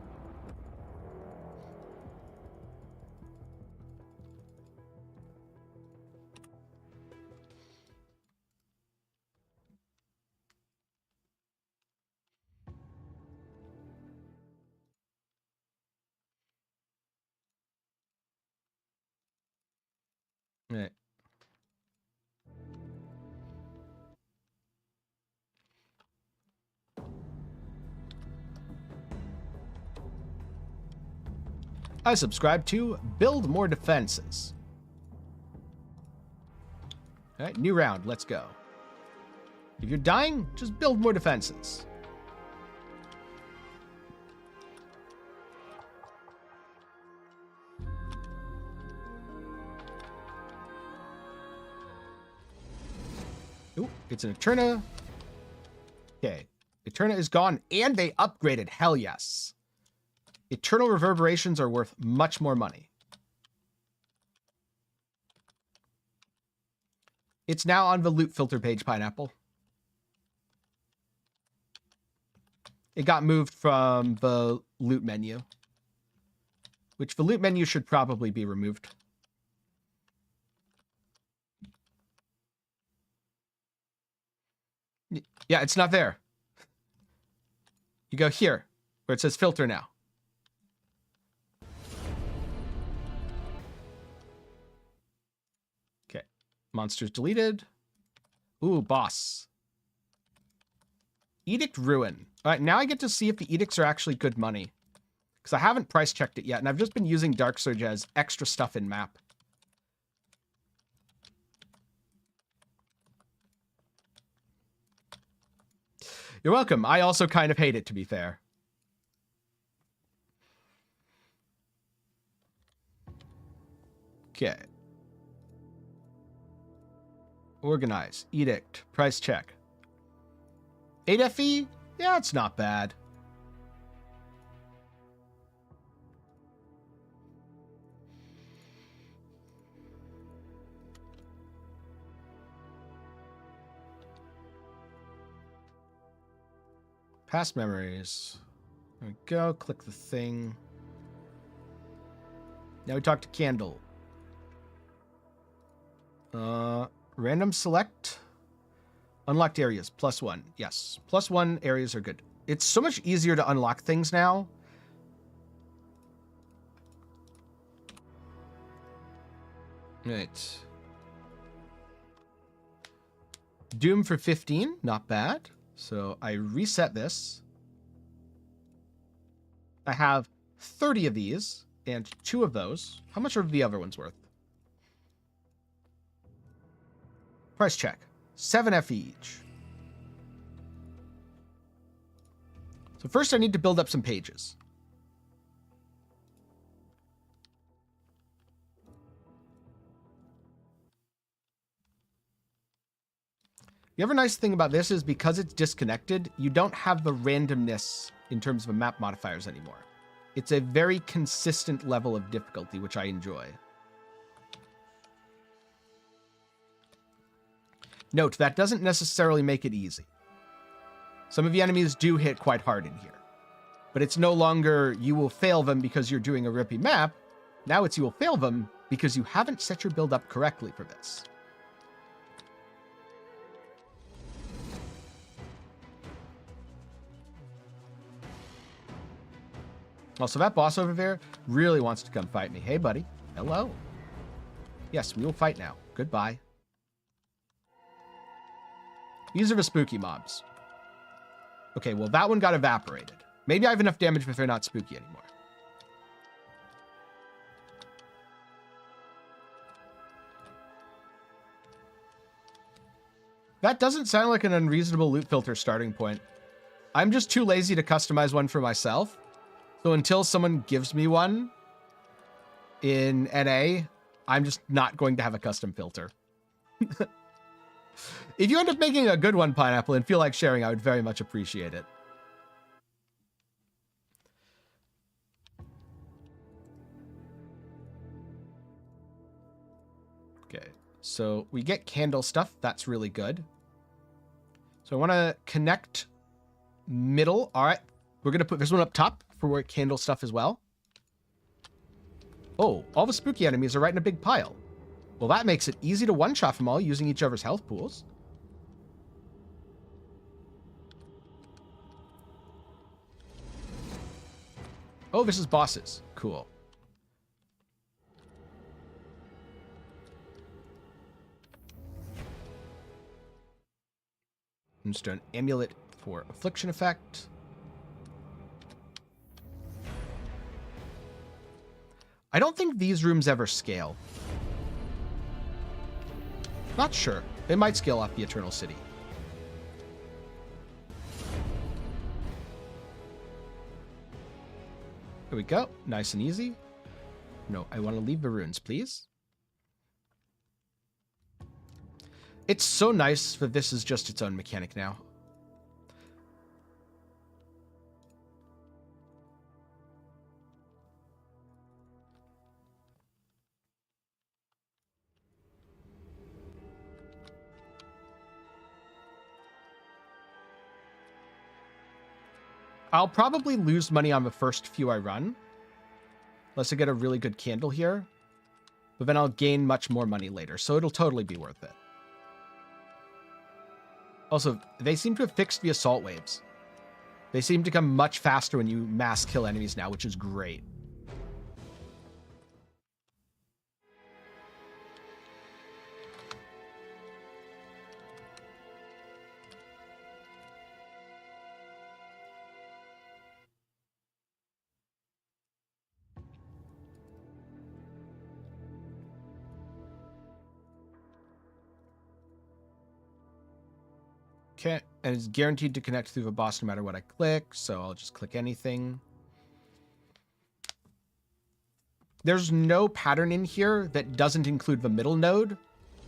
Right. I subscribe to Build More Defenses. All right, new round. Let's go. If you're dying, just build more defenses. Ooh, it's an Eterna. Okay. Eterna is gone, and they upgraded. Hell yes. Eternal reverberations are worth much more money. It's now on the loot filter page, Pineapple. It got moved from the loot menu, which the loot menu should probably be removed. Yeah, it's not there. You go here, where it says filter now. Okay. Monsters deleted. Ooh, boss. Edict Ruin. All right, now I get to see if the edicts are actually good money. Because I haven't price checked it yet, and I've just been using Dark Surge as extra stuff in map. You're welcome. I also kind of hate it, to be fair. Okay. Organize. Edict. Price check. 8 FE? Yeah, it's not bad. Past memories. There we go. Click the thing. Now we talk to Candle. Random select. Unlocked areas. +1. Yes. +1 areas are good. It's so much easier to unlock things now. Right. Doom for 15. Not bad. So I reset this. I have 30 of these and 2 of those. How much are the other ones worth? Price check. 7 FE each. So first I need to build up some pages. The other nice thing about this is because it's disconnected, you don't have the randomness in terms of map modifiers anymore. It's a very consistent level of difficulty, which I enjoy. Note, that doesn't necessarily make it easy. Some of the enemies do hit quite hard in here. But it's no longer you will fail them because you're doing a rippy map. Now it's you will fail them because you haven't set your build up correctly for this. Also, that boss over there really wants to come fight me. Hey, buddy. Hello. Yes, we will fight now. Goodbye. These are the spooky mobs. Okay, well, that one got evaporated. Maybe I have enough damage if they're not spooky anymore. That doesn't sound like an unreasonable loot filter starting point. I'm just too lazy to customize one for myself. So until someone gives me one in NA, I'm just not going to have a custom filter. If you end up making a good one, Pineapple, and feel like sharing, I would very much appreciate it. Okay, so we get candle stuff. That's really good. So I want to connect middle. All right, we're going to put this one up top for candle stuff as well. Oh, all the spooky enemies are right in a big pile. Well, that makes it easy to one-shot them all using each other's health pools. Oh, this is bosses. Cool. Moonstone amulet for affliction effect. I don't think these rooms ever scale. Not sure. They might scale off the Eternal City. Here we go. Nice and easy. No, I want to leave the runes, please. It's so nice that this is just its own mechanic now. I'll probably lose money on the first few I run, unless I get a really good candle here. But then I'll gain much more money later, so it'll totally be worth it. Also, they seem to have fixed the assault waves. They seem to come much faster when you mass kill enemies now, which is great. Okay, and it's guaranteed to connect through the boss no matter what I click, so I'll just click anything. There's no pattern in here that doesn't include the middle node,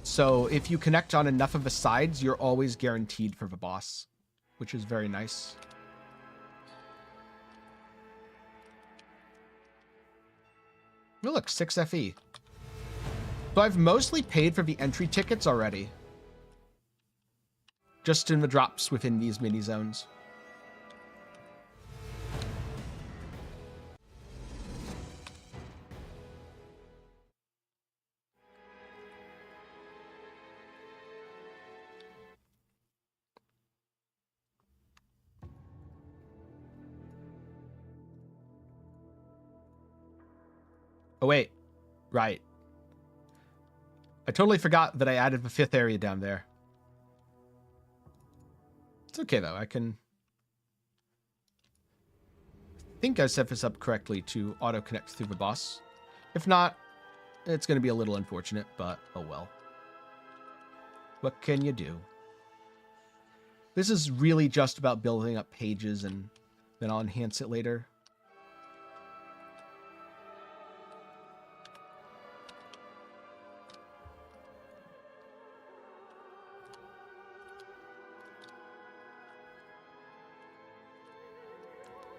so if you connect on enough of the sides, you're always guaranteed for the boss, which is very nice. Oh, look, 6 FE. So I've mostly paid for the entry tickets already. Just in the drops within these mini zones. Oh, wait. Right. I totally forgot that I added the 5th area down there. It's okay, though. I think I set this up correctly to auto-connect through the boss. If not, it's going to be a little unfortunate, but oh well. What can you do? This is really just about building up pages, and then I'll enhance it later.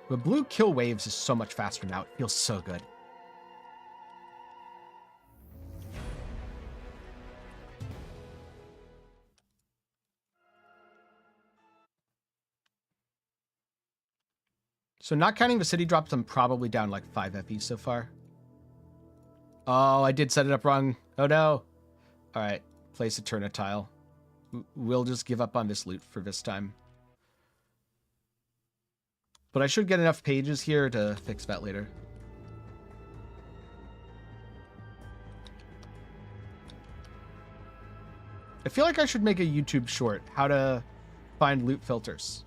The blue kill waves is so much faster now. It feels so good. So not counting the city drops, I'm probably down like 5 FE so far. Oh, I did set it up wrong. Oh no. All right, place Eterna tile. We'll just give up on this loot for this time. But I should get enough pages here to fix that later. I feel like I should make a YouTube short, how to find loot filters.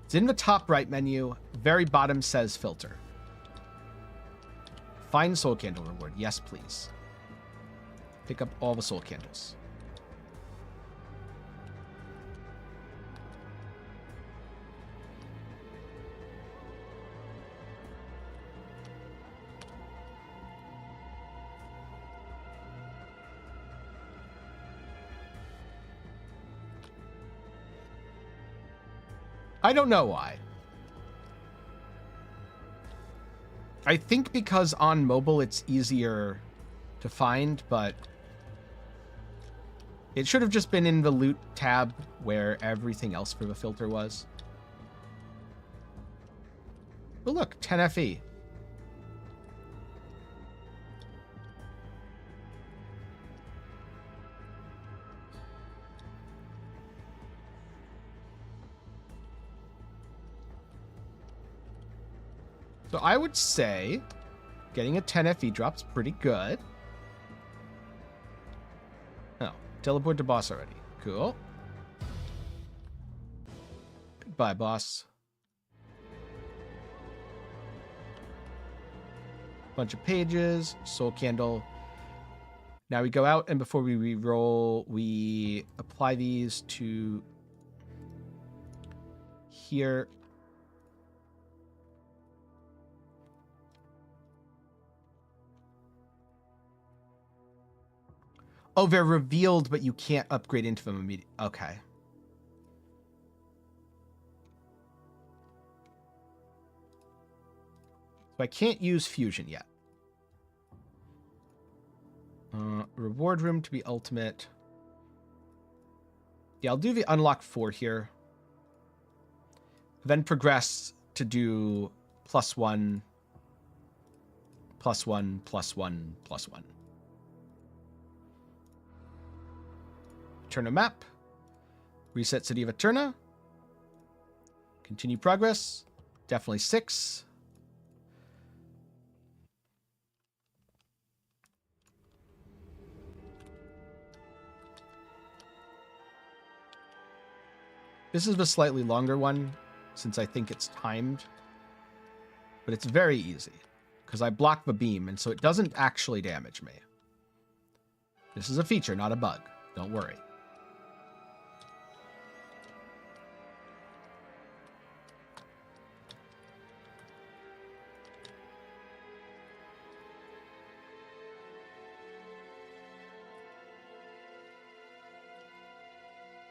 It's in the top right menu, very bottom says filter. Find soul candle reward, yes please. Pick up all the soul candles. I don't know why. I think because on mobile it's easier to find, but it should have just been in the loot tab where everything else for the filter was. Oh look, 10 FE. So I would say getting a 10 FE drop's pretty good. Oh, teleport to boss already. Cool. Goodbye, boss. Bunch of pages, soul candle. Now we go out, and before we re-roll, we apply these to here. Oh, they're revealed, but you can't upgrade into them immediately. Okay. So I can't use fusion yet. Reward room to be ultimate. Yeah, I'll do the unlock 4 here. Then progress to do +1, +1, +1, +1. Eterna map. Reset city of Eterna. Continue progress. Definitely 6. This is the slightly longer one, since I think it's timed. But it's very easy, because I block the beam, and so it doesn't actually damage me. This is a feature, not a bug. Don't worry.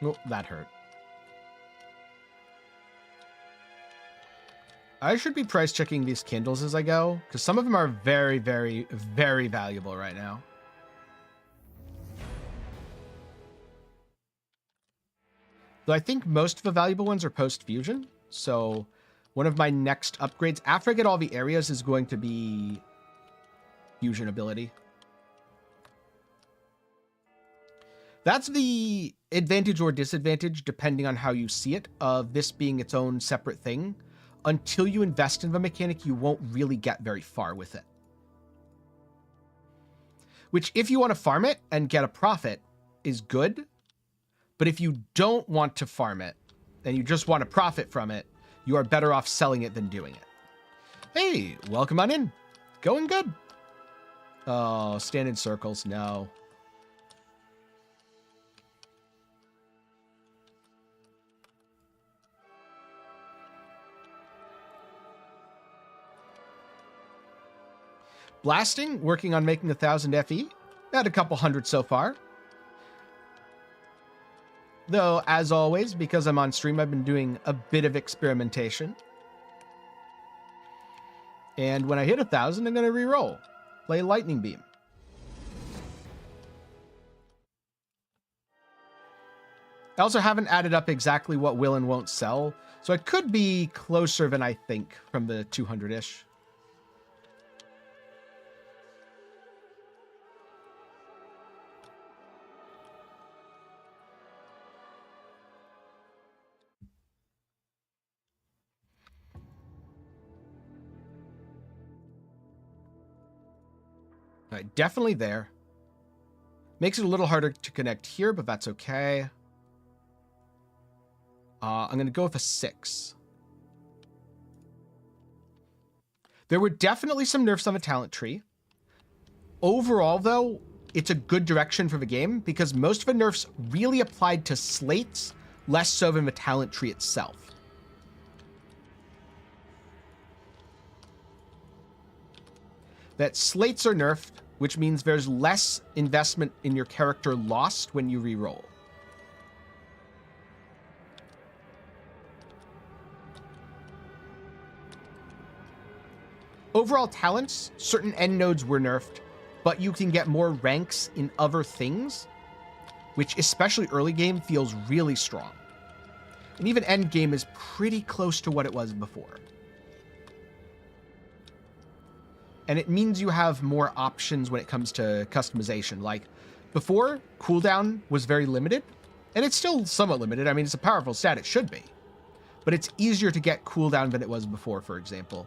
Oh, that hurt. I should be price checking these candles as I go, because some of them are very, very, very valuable right now. Though I think most of the valuable ones are post-fusion, so one of my next upgrades after I get all the areas is going to be fusion ability. That's the advantage or disadvantage, depending on how you see it, of this being its own separate thing. Until you invest in the mechanic, you won't really get very far with it. Which, if you want to farm it and get a profit, is good. But if you don't want to farm it, and you just want to profit from it, you are better off selling it than doing it. Hey, welcome on in. Going good. Oh, stand in circles. No. Blasting, working on making 1,000 FE. At a couple hundred so far. Though, as always, because I'm on stream, I've been doing a bit of experimentation. And when I hit 1,000, I'm going to re-roll. Play Lightning Beam. I also haven't added up exactly what will and won't sell, so I could be closer than I think from the 200-ish. All right, definitely there. Makes it a little harder to connect here, but that's okay. I'm going to go with a 6. There were definitely some nerfs on the talent tree. Overall, though, it's a good direction for the game because most of the nerfs really applied to slates, less so than the talent tree itself. That slates are nerfed, which means there's less investment in your character lost when you reroll. Overall talents, certain end nodes were nerfed, but you can get more ranks in other things, which especially early game feels really strong. And even end game is pretty close to what it was before. And it means you have more options when it comes to customization. Like before, cooldown was very limited, and it's still somewhat limited. I mean, it's a powerful stat, it should be, but it's easier to get cooldown than it was before, for example.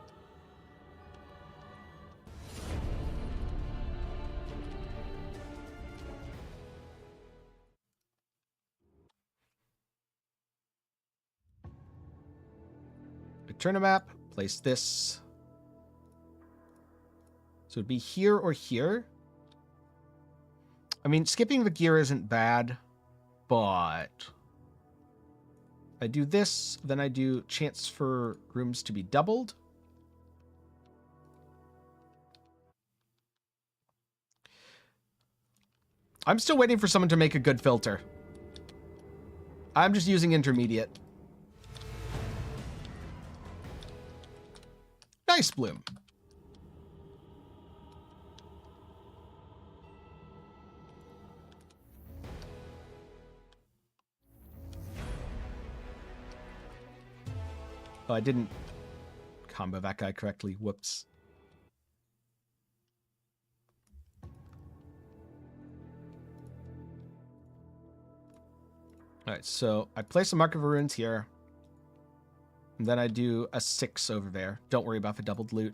Eterna map. Place this. So it'd be here or here. I mean, skipping the gear isn't bad, but I do this, then I do chance for rooms to be doubled. I'm still waiting for someone to make a good filter. I'm just using intermediate. Nice bloom. Oh, I didn't combo that guy correctly. Whoops. All right, so I place a Mark of Ruins here. And then I do a 6 over there. Don't worry about the doubled loot.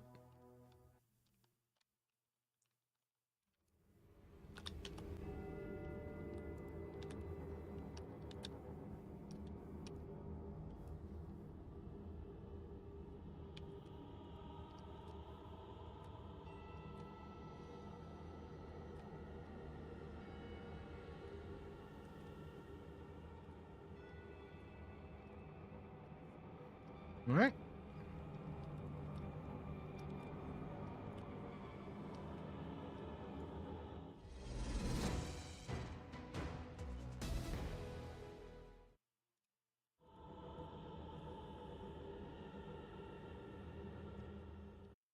All right.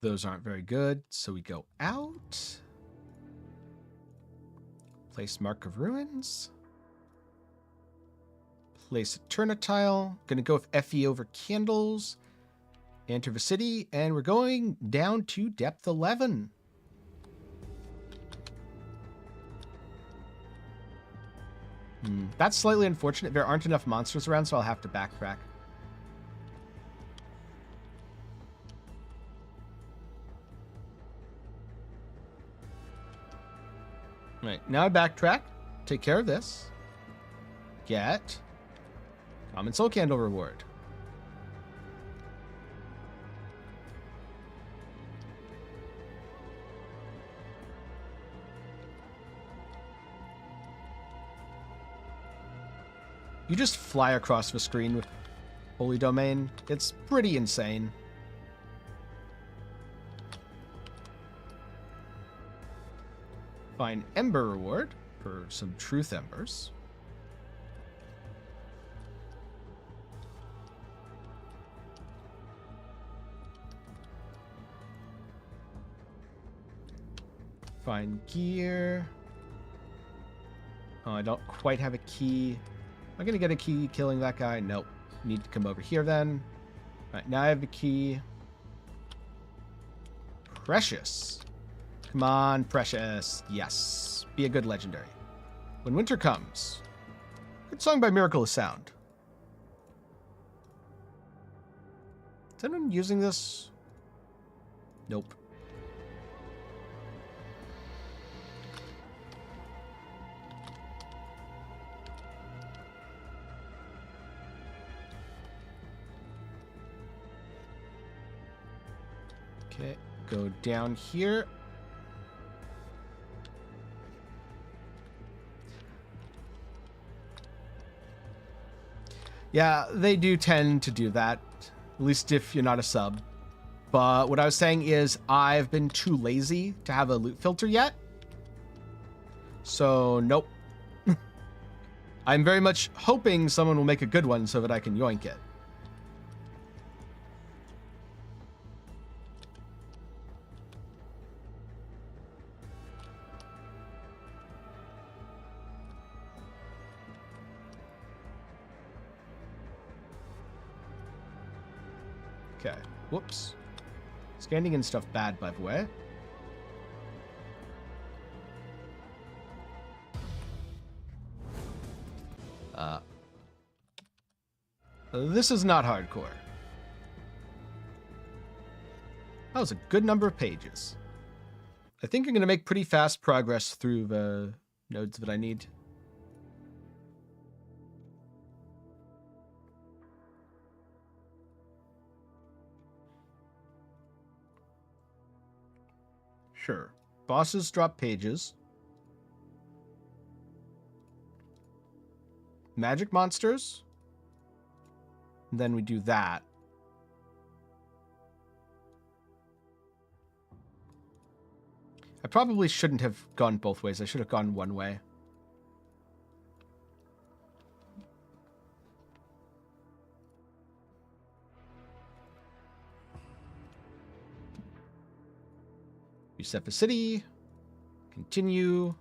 Those aren't very good, so we go out. Place Mark of Ruins. Place Eterna tile. Gonna go with FE over candles. Enter the city, and we're going down to depth 11. That's slightly unfortunate. There aren't enough monsters around, so I'll have to backtrack. Right, now I backtrack. Take care of this. Get Common Soul Candle reward. You just fly across the screen with Holy Domain. It's pretty insane. Find Ember reward for some Truth Embers. Find gear. Oh, I don't quite have a key. Am I going to get a key killing that guy? Nope. Need to come over here then. All right, now I have the key. Precious. Come on, Precious. Yes. Be a good legendary. When winter comes. Good song by Miracle of Sound. Is anyone using this? Nope. Okay, go down here. Yeah, they do tend to do that, at least if you're not a sub. But what I was saying is I've been too lazy to have a loot filter yet. So, nope. I'm very much hoping someone will make a good one so that I can yoink it. Okay, whoops. Scanning in stuff bad, by the way. This is not hardcore. That was a good number of pages. I think I'm going to make pretty fast progress through the nodes that I need. Sure. Bosses drop pages. Magic monsters. And then we do that. I probably shouldn't have gone both ways. I should have gone one way. Reset the city. Continue.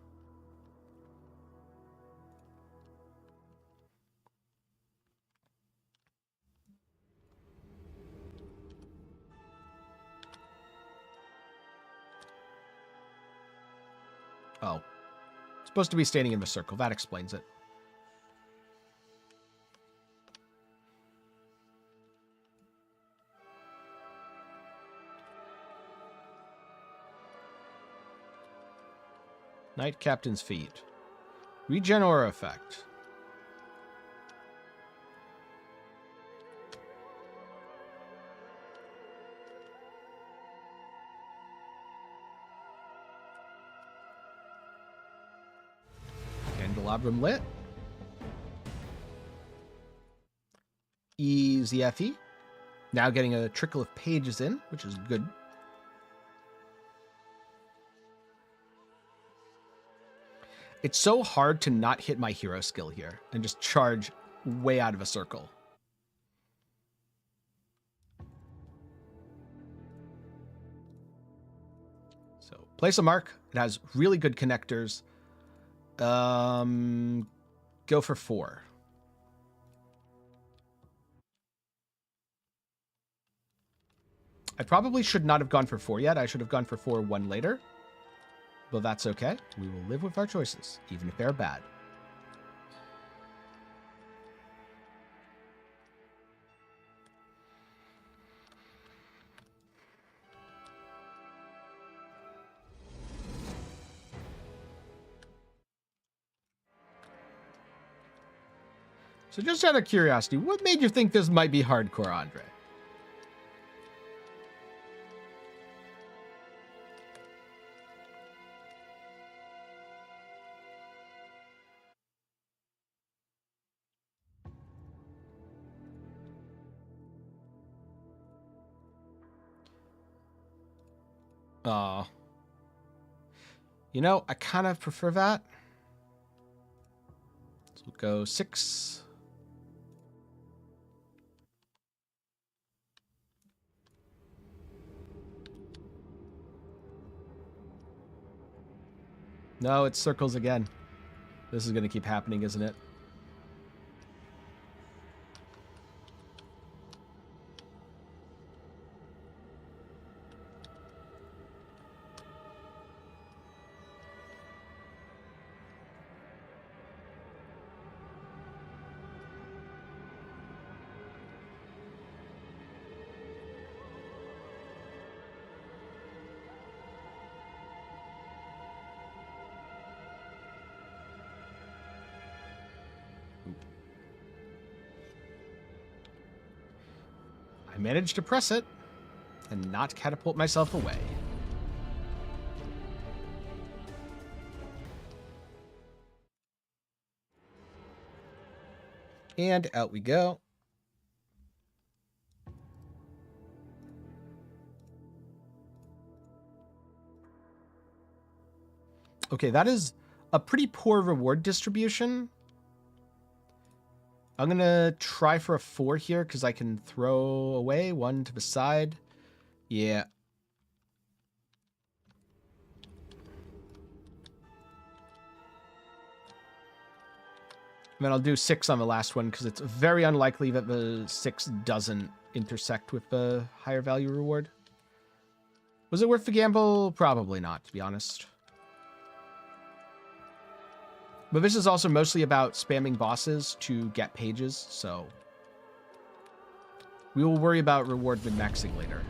Oh. Supposed to be standing in the circle. That explains it. Knight Captain's Feet. Regen aura effect. Candelabrum lit. Easy FE. Now getting a trickle of pages in, which is good. It's so hard to not hit my hero skill here and just charge way out of a circle. So place a mark. It has really good connectors. Go for 4. I probably should not have gone for 4 yet. I should have gone for 4 one later. But that's okay. We will live with our choices, even if they're bad. So just out of curiosity, what made you think this might be hardcore, Andre? You know, I kind of prefer that. So we'll go 6. No, it's circles again. This is going to keep happening, isn't it? I managed to press it and not catapult myself away. And out we go. Okay, that is a pretty poor reward distribution. I'm going to try for a 4 here because I can throw away 1 to the side. Yeah. And then I'll do 6 on the last one because it's very unlikely that the 6 doesn't intersect with the higher value reward. Was it worth the gamble? Probably not, to be honest. But this is also mostly about spamming bosses to get pages, so we will worry about reward min-maxing later.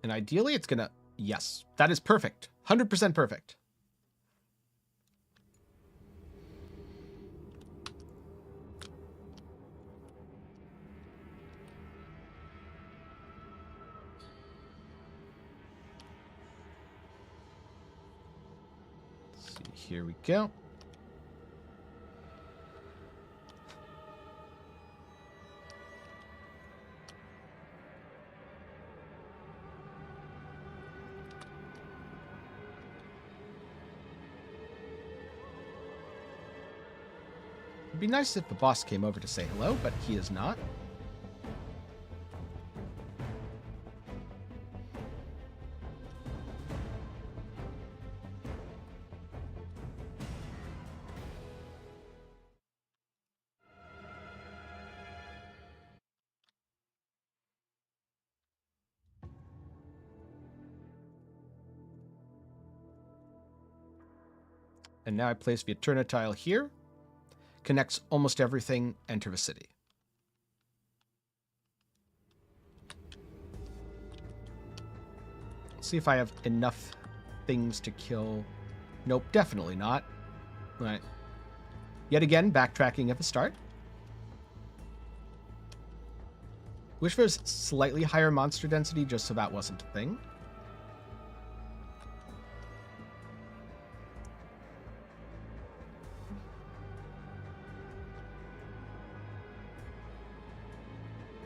And ideally, it's going to... Yes, that is perfect. 100% perfect. Let's see, here we go. It'd be nice if the boss came over to say hello, but he is not. And now I place the Eterna tile here. Connects almost everything, enter the city. Let's see if I have enough things to kill. Nope, definitely not. All right. Yet again, backtracking at the start. Wish there was slightly higher monster density just so that wasn't a thing.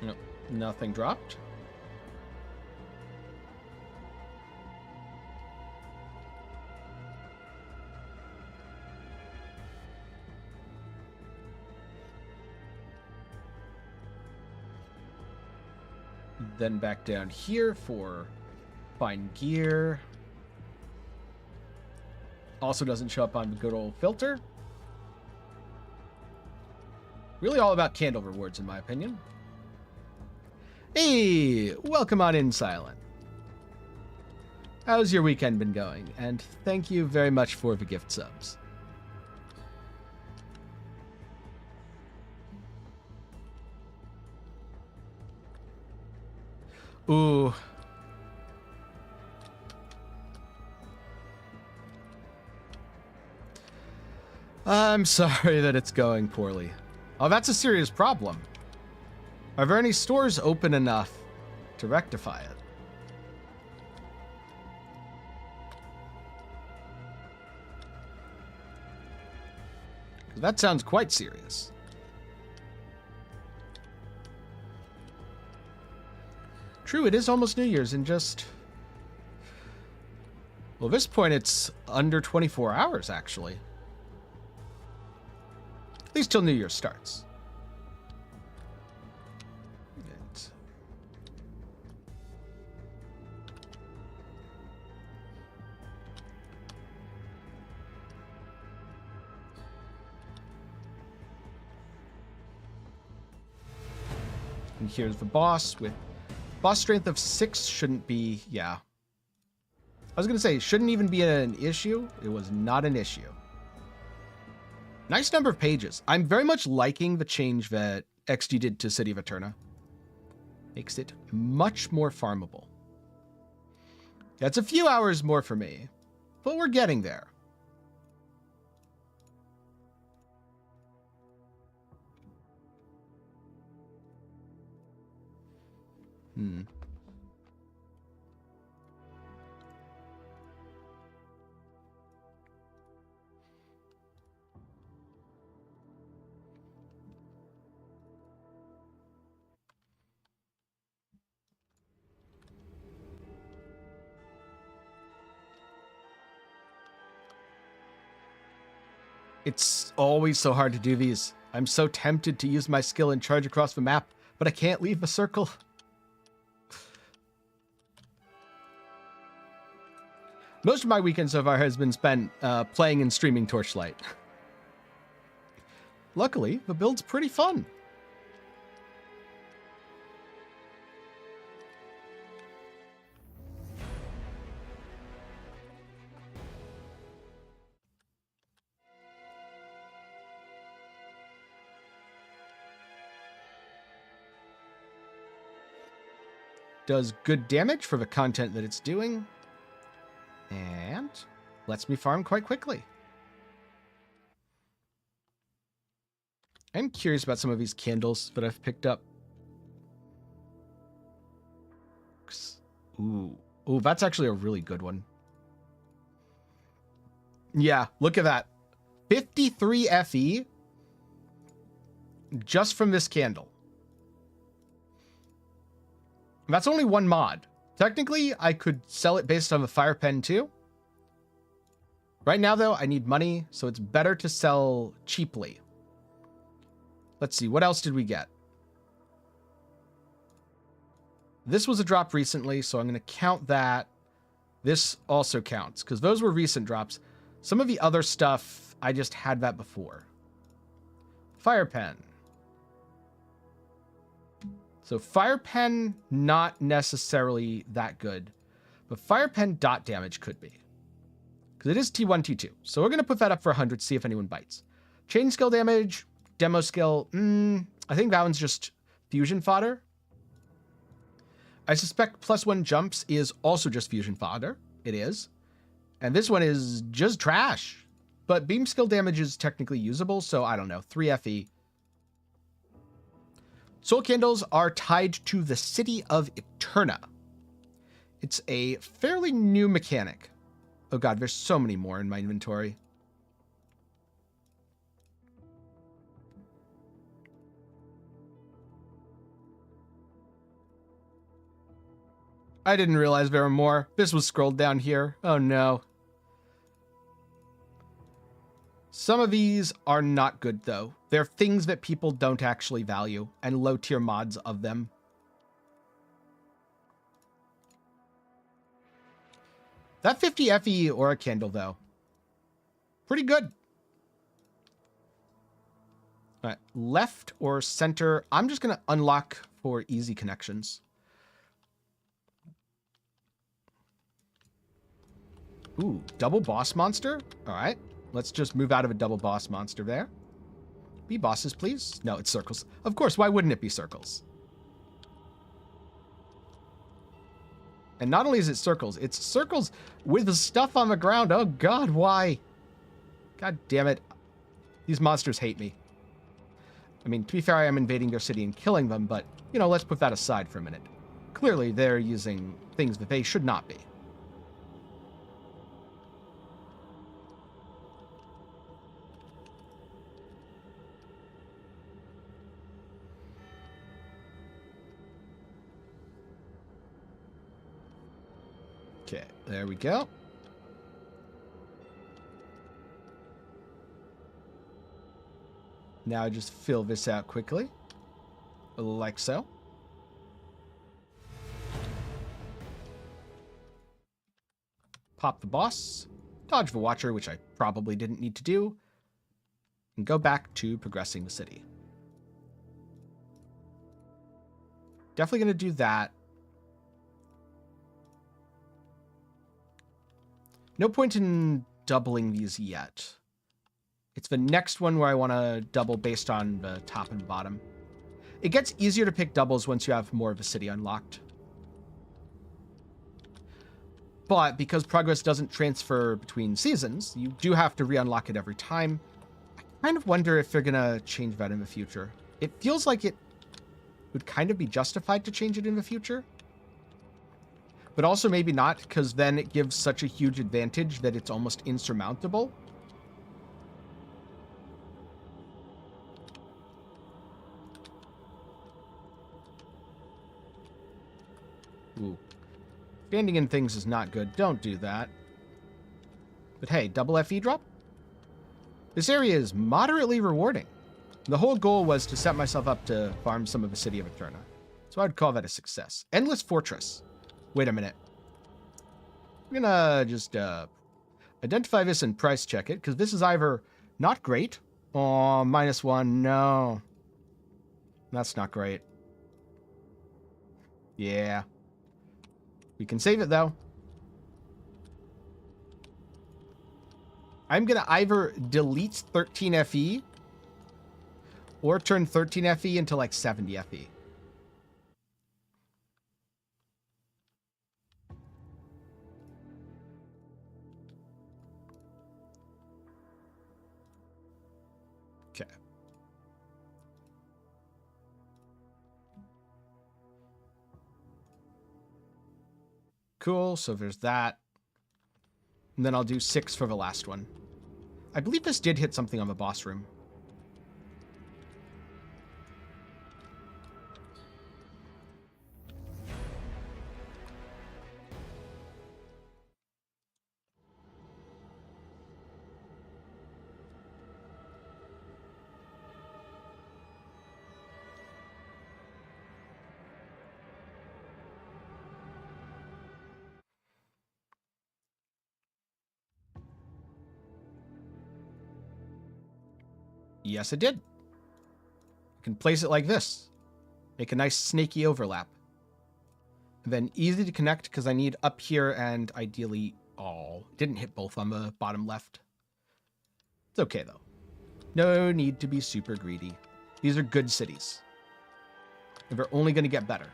Nope, nothing dropped. Then back down here for fine gear. Also doesn't show up on the good old filter. Really all about candle rewards, in my opinion. Hey, welcome on in, Silent. How's your weekend been going? And thank you very much for the gift subs. Ooh. I'm sorry that it's going poorly. Oh, that's a serious problem. Are there any stores open enough to rectify it? That sounds quite serious. True, it is almost New Year's and just... Well, at this point, it's under 24 hours, actually. At least till New Year starts. And here's the boss with boss strength of 6 shouldn't be, yeah. I was going to say, shouldn't even be an issue. It was not an issue. Nice number of pages. I'm very much liking the change that XD did to City of Eterna. Makes it much more farmable. That's a few hours more for me, but we're getting there. It's always so hard to do these. I'm so tempted to use my skill and charge across the map, but I can't leave the circle. Most of my weekend so far has been spent playing and streaming Torchlight. Luckily, the build's pretty fun. does good damage for the content that it's doing, and lets me farm quite quickly. I'm curious about some of these candles that I've picked up. Ooh, that's actually a really good one. Yeah, look at that. 53 FE just from this candle. That's only one mod. Technically, I could sell it based on the fire pen too. Right now, though, I need money, so it's better to sell cheaply. Let's see, what else did we get? This was a drop recently, so I'm going to count that. This also counts, because those were recent drops. Some of the other stuff, I just had that before. Fire pen. So fire pen, not necessarily that good. But fire pen dot damage could be. Because it is T1, T2. So we're going to put that up for 100, see if anyone bites. Chain skill damage, demo skill. I think that one's just fusion fodder. I suspect +1 jumps is also just fusion fodder. It is. And this one is just trash. But beam skill damage is technically usable, so I don't know. 3 FE. Soul candles are tied to the city of Eterna. It's a fairly new mechanic. Oh god, there's so many more in my inventory. I didn't realize there were more. This was scrolled down here. Oh no. Some of these are not good though. They're things that people don't actually value, and low tier mods of them. That 50 FE aura candle though. Pretty good. All right, left or center. I'm just going to unlock for easy connections. Ooh, double boss monster. All right, let's just move out of a double boss monster there. Be bosses, please. No, it's circles. Of course, why wouldn't it be circles? And not only is it circles, it's circles with the stuff on the ground. Oh god, why? God damn it. These monsters hate me. I mean, to be fair, I am invading their city and killing them, but, you know, let's put that aside for a minute. Clearly, they're using things that they should not be. Okay, there we go. Now just fill this out quickly, like so. Pop the boss, dodge the watcher, which I probably didn't need to do, and go back to progressing the city. Definitely going to do that. No point in doubling these yet. It's the next one where I want to double based on the top and bottom. It gets easier to pick doubles once you have more of a city unlocked. But because progress doesn't transfer between seasons, you do have to re-unlock it every time. I kind of wonder if they're going to change that in the future. It feels like it would kind of be justified to change it in the future. But also maybe not, because then it gives such a huge advantage that it's almost insurmountable. Ooh. Standing in things is not good. Don't do that. But hey, double FE drop? This area is moderately rewarding. The whole goal was to set myself up to farm some of the city of Eterna. So I'd call that a success. Endless Fortress. Wait a minute. I'm gonna just identify this and price check it, because this is either not great. Oh, -1. No. That's not great. Yeah. We can save it, though. I'm gonna either delete 13 FE or turn 13 FE into like 70 FE. Cool, so there's that. And then I'll do 6 for the last one. I believe this did hit something on the boss room. Yes, it did. I can place it like this. Make a nice snaky overlap. And then easy to connect because I need up here and ideally... Oh, didn't hit both on the bottom left. It's okay, though. No need to be super greedy. These are good cities. And they're only going to get better.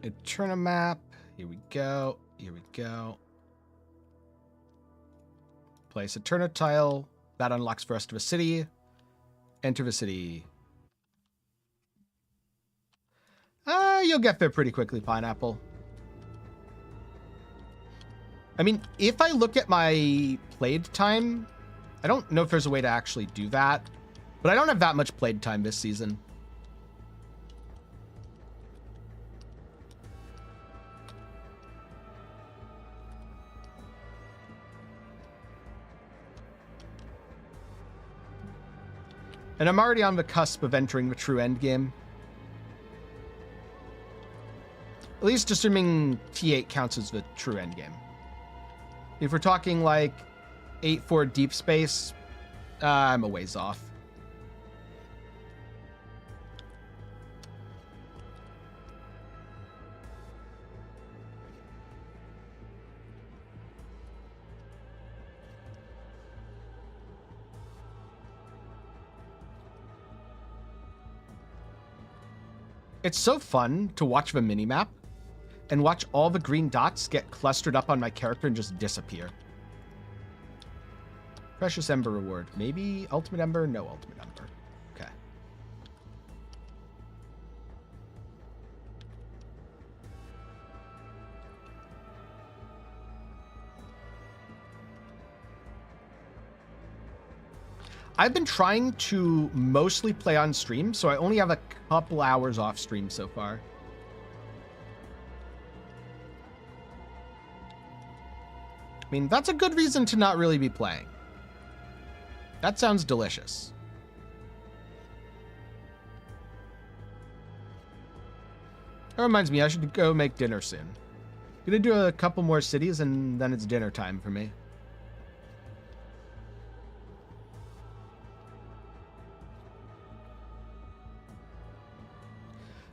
Eterna map. Here we go. Here we go. Place Eterna tile. That unlocks the rest of a city. Enter the city. You'll get there pretty quickly, Pineapple. I mean, if I look at my played time, I don't know if there's a way to actually do that, but I don't have that much played time this season. And I'm already on the cusp of entering the true endgame. At least assuming T8 counts as the true endgame. If we're talking like 8-4 deep space, I'm a ways off. It's so fun to watch the minimap and watch all the green dots get clustered up on my character and just disappear. Precious Ember reward. Maybe Ultimate Ember? No Ultimate Ember. Okay. I've been trying to mostly play on stream, so I only have a couple hours off stream so far. I mean, that's a good reason to not really be playing. That sounds delicious. That reminds me, I should go make dinner soon. Gonna do a couple more cities and then it's dinner time for me.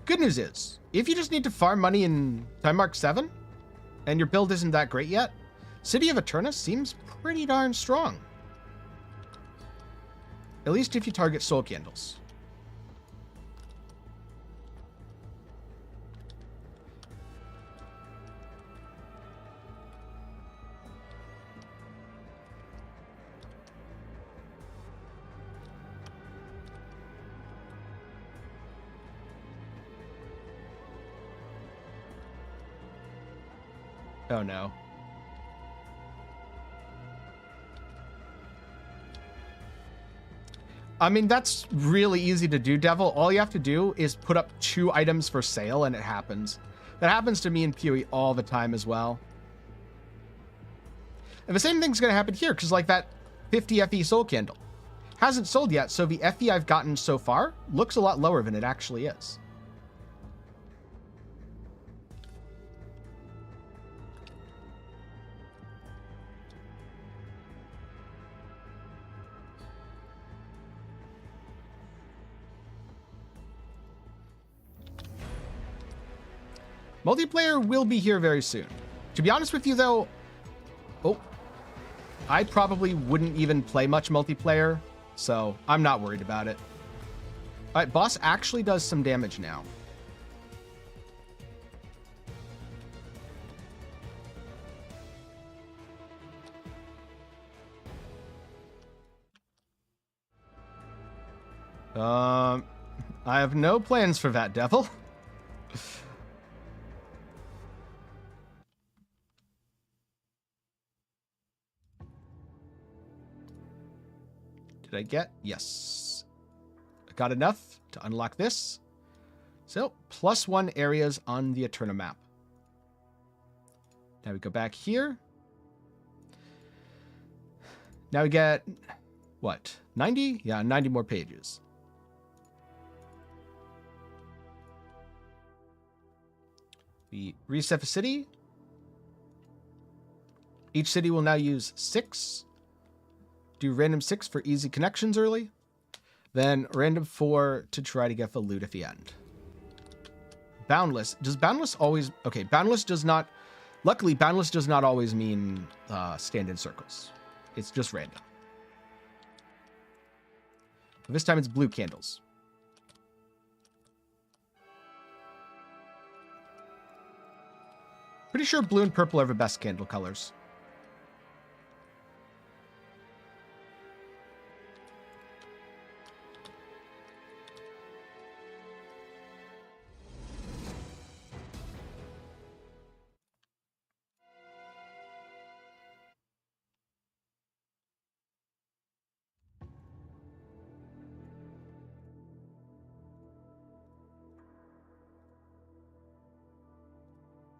Good news is, if you just need to farm money in Timemark 7, and your build isn't that great yet, City of Eterna seems pretty darn strong. At least if you target soul candles. Oh no. I mean, that's really easy to do, Devil. All you have to do is put up 2 items for sale and it happens. That happens to me in PoE all the time as well. And the same thing's going to happen here, because like that 50 FE soul candle hasn't sold yet, so the FE I've gotten so far looks a lot lower than it actually is. Multiplayer will be here very soon. To be honest with you, though, I probably wouldn't even play much multiplayer, so I'm not worried about it. All right, boss actually does some damage now. I have no plans for that, devil. Did I get? Yes. I got enough to unlock this. So, +1 areas on the Eterna map. Now we go back here. Now we get, what, 90? Yeah, 90 more pages. We reset the city. Each city will now use 6. Do random 6 for easy connections early. Then random 4 to try to get the loot at the end. Boundless. Does Boundless always... Okay, Boundless does not... Luckily, Boundless does not always mean stand in circles. It's just random. But this time it's blue candles. Pretty sure blue and purple are the best candle colors.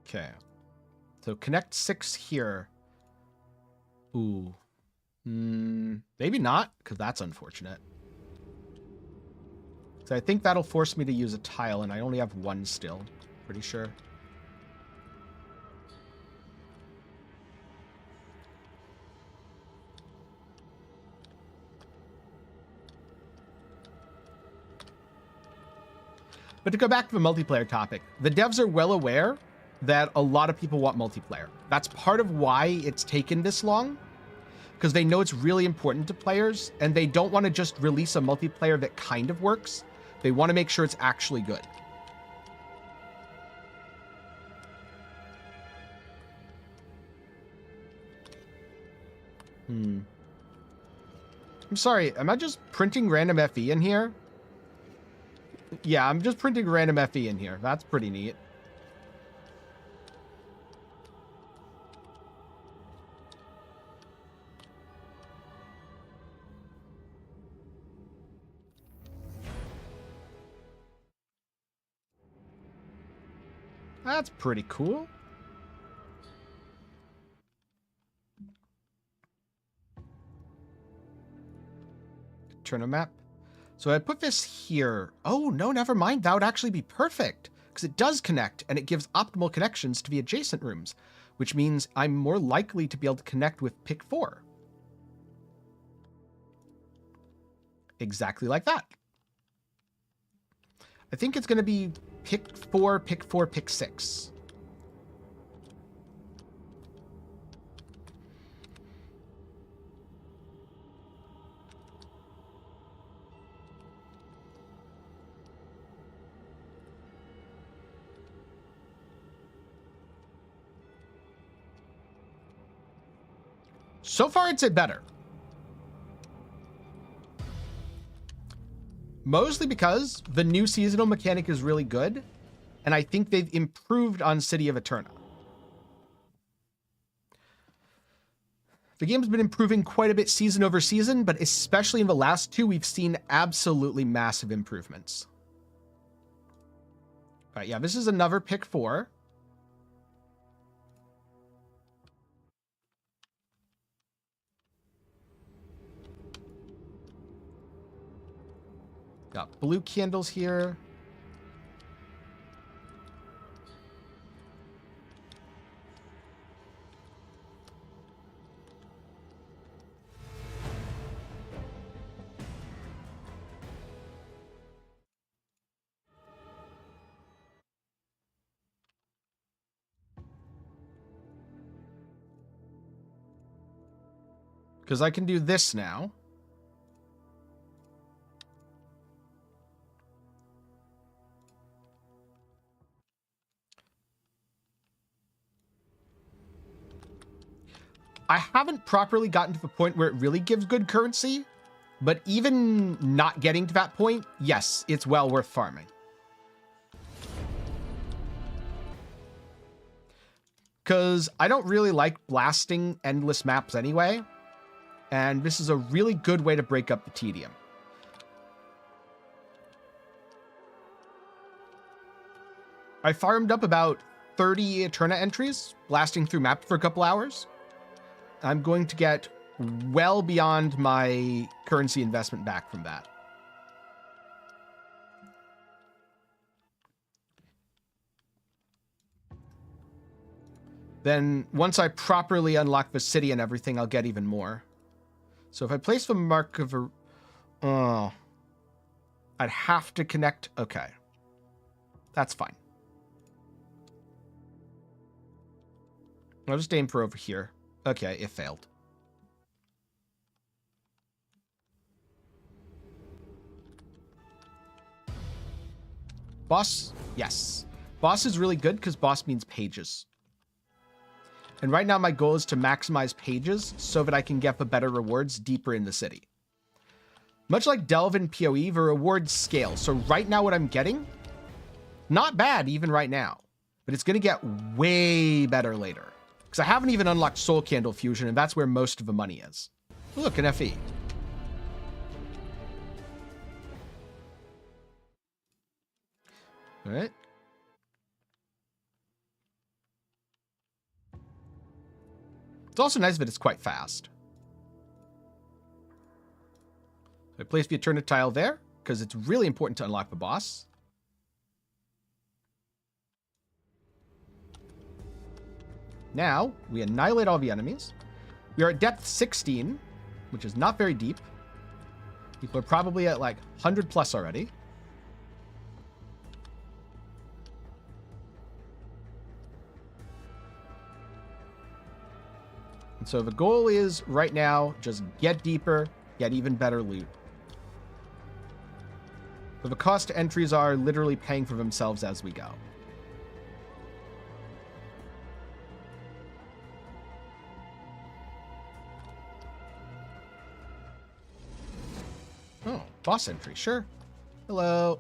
Okay. So connect 6 here. Ooh. Maybe not, because that's unfortunate. So I think that'll force me to use a tile, and I only have 1 still. Pretty sure. But to go back to the multiplayer topic, the devs are well aware that a lot of people want multiplayer. That's part of why it's taken this long, because they know it's really important to players, and they don't want to just release a multiplayer that kind of works. They want to make sure it's actually good. I'm sorry, am I just printing random FE in here? Yeah, I'm just printing random FE in here. That's pretty neat. That's pretty cool. Turn a map. So I put this here. Oh, no, never mind. That would actually be perfect because it does connect and it gives optimal connections to the adjacent rooms, which means I'm more likely to be able to connect with pick 4. Exactly like that. I think it's going to be pick 4, pick 4, pick 6. So far, it's better. Mostly because the new seasonal mechanic is really good, and I think they've improved on City of Eterna. The game's been improving quite a bit season over season, but especially in the last 2, we've seen absolutely massive improvements. All right, yeah, this is another pick 4. Got blue candles here. Because I can do this now. I haven't properly gotten to the point where it really gives good currency, but even not getting to that point, yes, it's well worth farming. Because I don't really like blasting endless maps anyway, and this is a really good way to break up the tedium. I farmed up about 30 Eterna entries, blasting through maps for a couple hours. I'm going to get well beyond my currency investment back from that. Then once I properly unlock the city and everything, I'll get even more. So if I place the mark of a... Oh. I'd have to connect... Okay. That's fine. I'll just aim for over here. Okay, it failed. Boss? Yes. Boss is really good because boss means pages. And right now my goal is to maximize pages so that I can get the better rewards deeper in the city. Much like Delve and PoE, the rewards scale. So right now what I'm getting, not bad even right now, but it's going to get way better later. Because I haven't even unlocked Soul Candle Fusion, and that's where most of the money is. Look, an FE. All right. It's also nice that it's quite fast. So I place the Eterna tile there, because it's really important to unlock the boss. Now, we annihilate all the enemies. We are at depth 16, which is not very deep. People are probably at like 100 plus already. And so the goal is, right now, just get deeper, get even better loot. But the cost entries are literally paying for themselves as we go. Oh, boss entry, sure. Hello.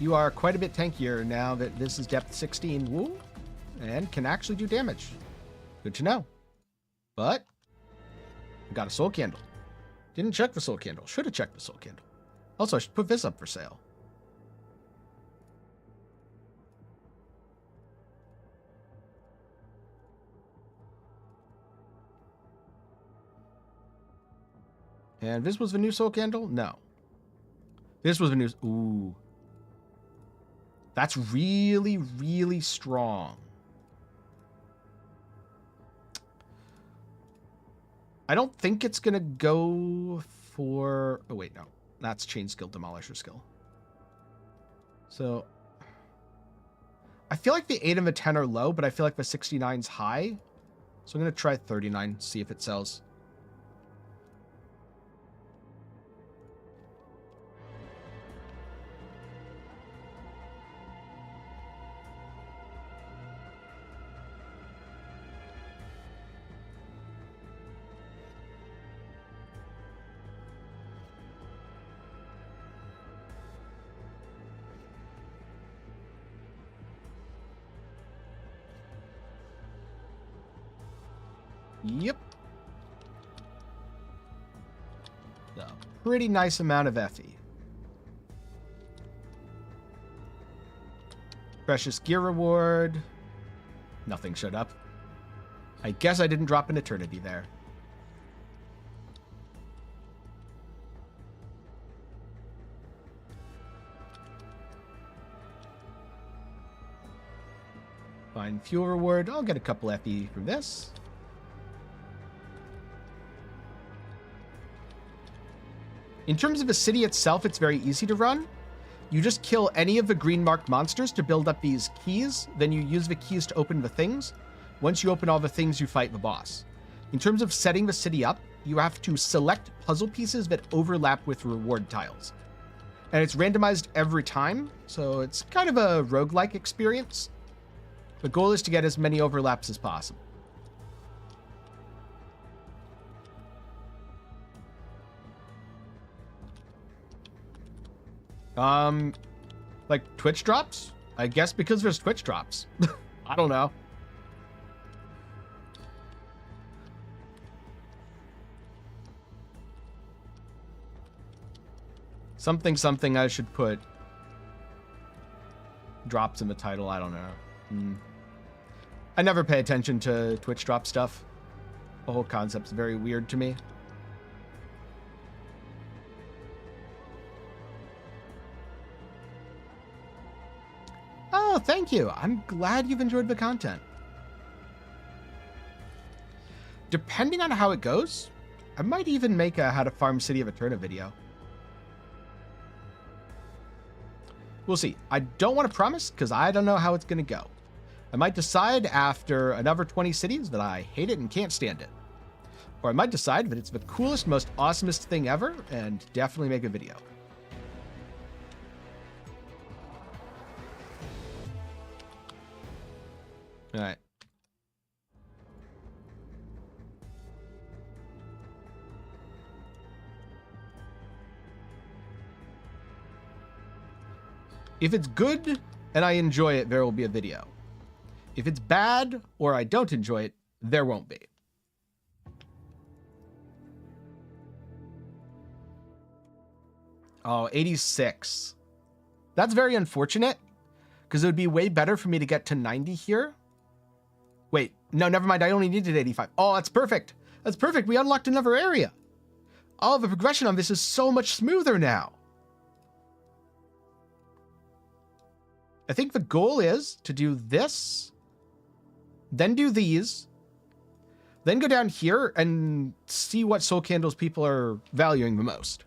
You are quite a bit tankier now that this is depth 16. Woo. And can actually do damage. Good to know. But I got a soul candle. Didn't check the soul candle. Should have checked the soul candle. Also, I should put this up for sale. And this was the new soul candle? No. This was the new... Ooh. That's really, really strong. I don't think it's going to go for... Oh, wait, no. That's chain skill, demolisher skill. So... I feel like the 8 and the 10 are low, but I feel like the 69's high. So I'm going to try 39, see if it sells. Yep. A pretty nice amount of FE. Precious gear reward. Nothing showed up. I guess I didn't drop an eternity there. Fine fuel reward. I'll get a couple FE from this. In terms of the city itself, it's very easy to run. You just kill any of the green marked monsters to build up these keys. Then you use the keys to open the things. Once you open all the things, you fight the boss. In terms of setting the city up, you have to select puzzle pieces that overlap with reward tiles. And it's randomized every time, so it's kind of a roguelike experience. The goal is to get as many overlaps as possible. Like Twitch drops? I guess because there's Twitch drops. I don't know. Something I should put drops in the title. I don't know. I never pay attention to Twitch drop stuff. The whole concept's very weird to me. Oh, thank you. I'm glad you've enjoyed the content. Depending on how it goes, I might even make a How to Farm City of Eterna video. We'll see. I don't want to promise because I don't know how it's going to go. I might decide after another 20 cities that I hate it and can't stand it. Or I might decide that it's the coolest, most awesomest thing ever and definitely make a video. All right. If it's good and I enjoy it, there will be a video. If it's bad or I don't enjoy it, there won't be. Oh, 86. That's very unfortunate because it would be way better for me to get to 90 here. Wait, no, never mind. I only needed 85. Oh, that's perfect. That's perfect. We unlocked another area. Oh, the progression on this is so much smoother now. I think the goal is to do this, then do these, then go down here and see what soul candles people are valuing the most.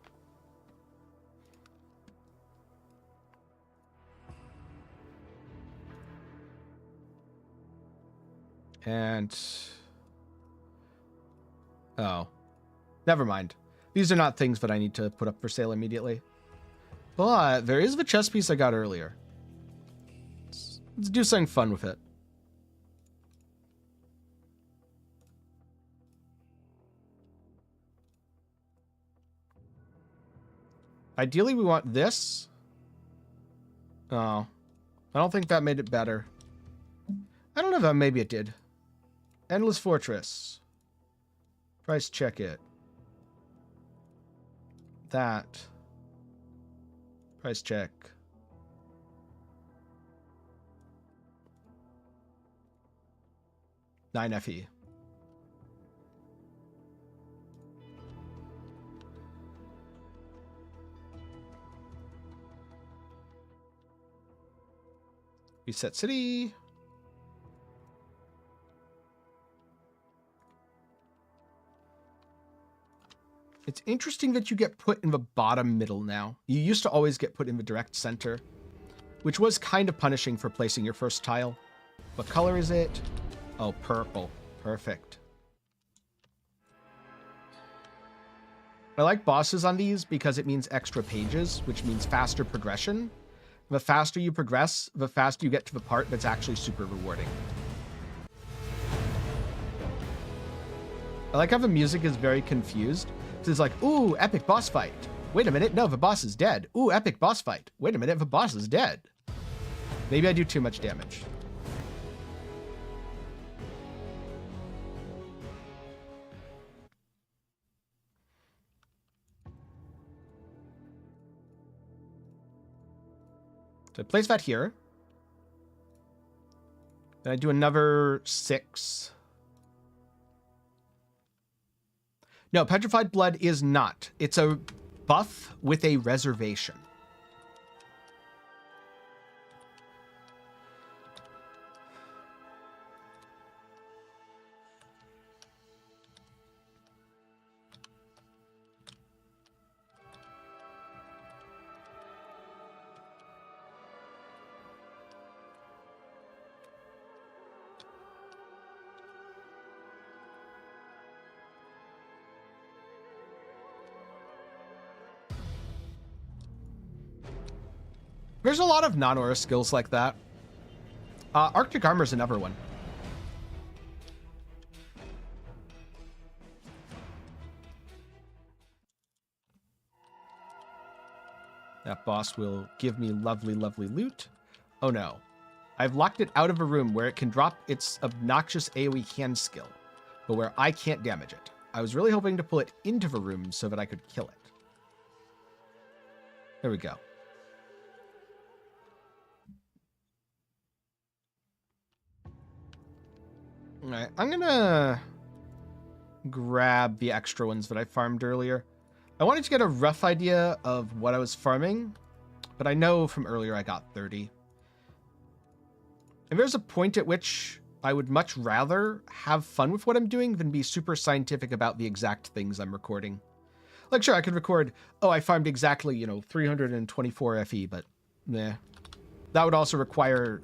And, oh, never mind. These are not things that I need to put up for sale immediately. But there is the chess piece I got earlier. Let's do something fun with it. Ideally, we want this. Oh, I don't think that made it better. I don't know if that, maybe it did. Endless Fortress. Price check it. That. Price check. $9 FE. Reset city. It's interesting that you get put in the bottom middle now. You used to always get put in the direct center, which was kind of punishing for placing your first tile. What color is it? Oh, purple. Perfect. I like bosses on these because it means extra pages, which means faster progression. The faster you progress, the faster you get to the part that's actually super rewarding. I like how the music is very confused. It's like, ooh, epic boss fight. Wait a minute, no, the boss is dead. Ooh, epic boss fight. Wait a minute, the boss is dead. Maybe I do too much damage. So I place that here. Then I do another 6. No, Petrified Blood is not. It's a buff with a reservation. There's a lot of non-aura skills like that. Arctic Armor's another one. That boss will give me lovely, lovely loot. Oh no. I've locked it out of a room where it can drop its obnoxious AoE hand skill, but where I can't damage it. I was really hoping to pull it into the room so that I could kill it. There we go. All right, I'm gonna grab the extra ones that I farmed earlier. I wanted to get a rough idea of what I was farming, but I know from earlier I got 30. And there's a point at which I would much rather have fun with what I'm doing than be super scientific about the exact things I'm recording. Like, sure, I could record, oh, I farmed exactly, 324 FE, but nah. That would also require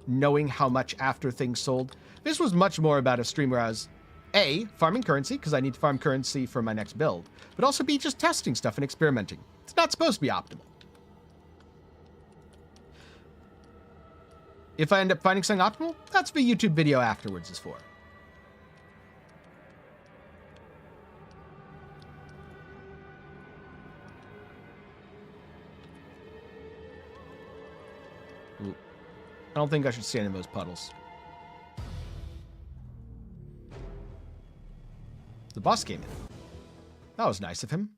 knowing how much after things sold. This was much more about a stream where I was, A, farming currency, because I need to farm currency for my next build, but also B, just testing stuff and experimenting. It's not supposed to be optimal. If I end up finding something optimal, that's what the YouTube video afterwards is for. Ooh. I don't think I should stand in those puddles. The boss came in. That was nice of him.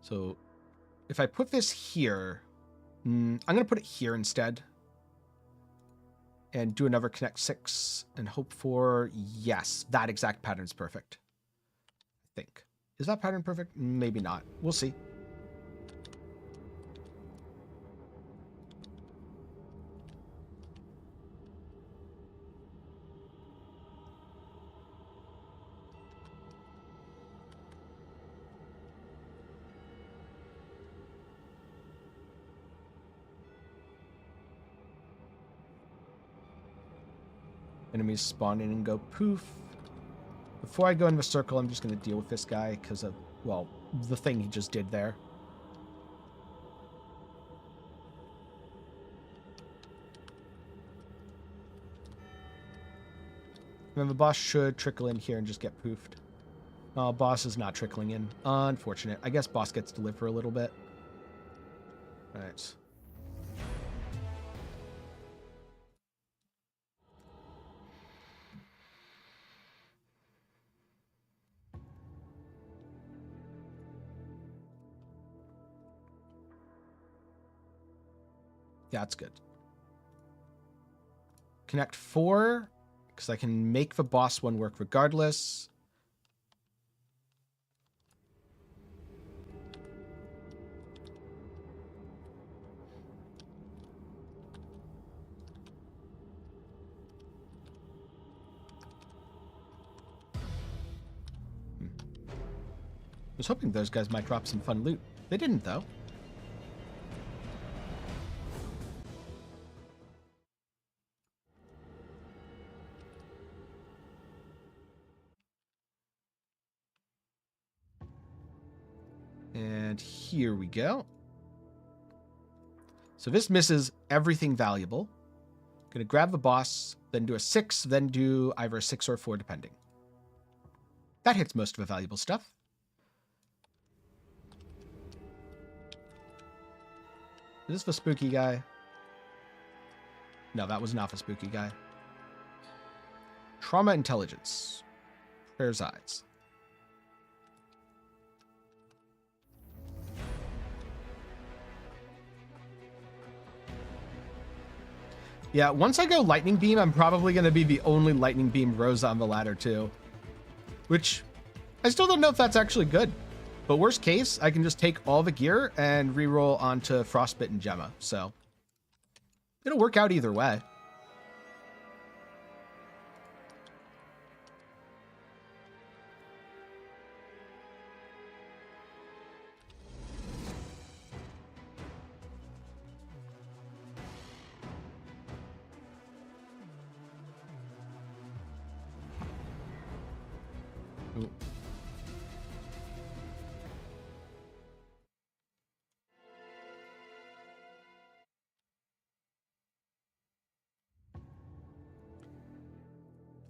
So if I put this here, I'm going to put it here instead. And do another connect 6 and hope for, yes, that exact pattern's perfect. I think. Is that pattern perfect? Maybe not. We'll see. Enemies spawn in and go poof. Before I go in the circle, I'm just going to deal with this guy because of, well, the thing he just did there. And then the boss should trickle in here and just get poofed. Oh, boss is not trickling in. Unfortunate. I guess boss gets to live for a little bit. All right. Yeah, that's good. Connect 4, because I can make the boss one work regardless. I was hoping those guys might drop some fun loot. They didn't, though. And here we go. So this misses everything valuable. Gonna grab the boss, then do a 6, then do either a 6 or a 4, depending. That hits most of the valuable stuff. Is this the spooky guy? No, that was not the spooky guy. Trauma intelligence. Prayer's eyes. Yeah, once I go lightning beam, I'm probably going to be the only lightning beam Rosa on the ladder too. Which, I still don't know if that's actually good. But worst case, I can just take all the gear and reroll onto Frostbite and Gemma. So, it'll work out either way. Ooh.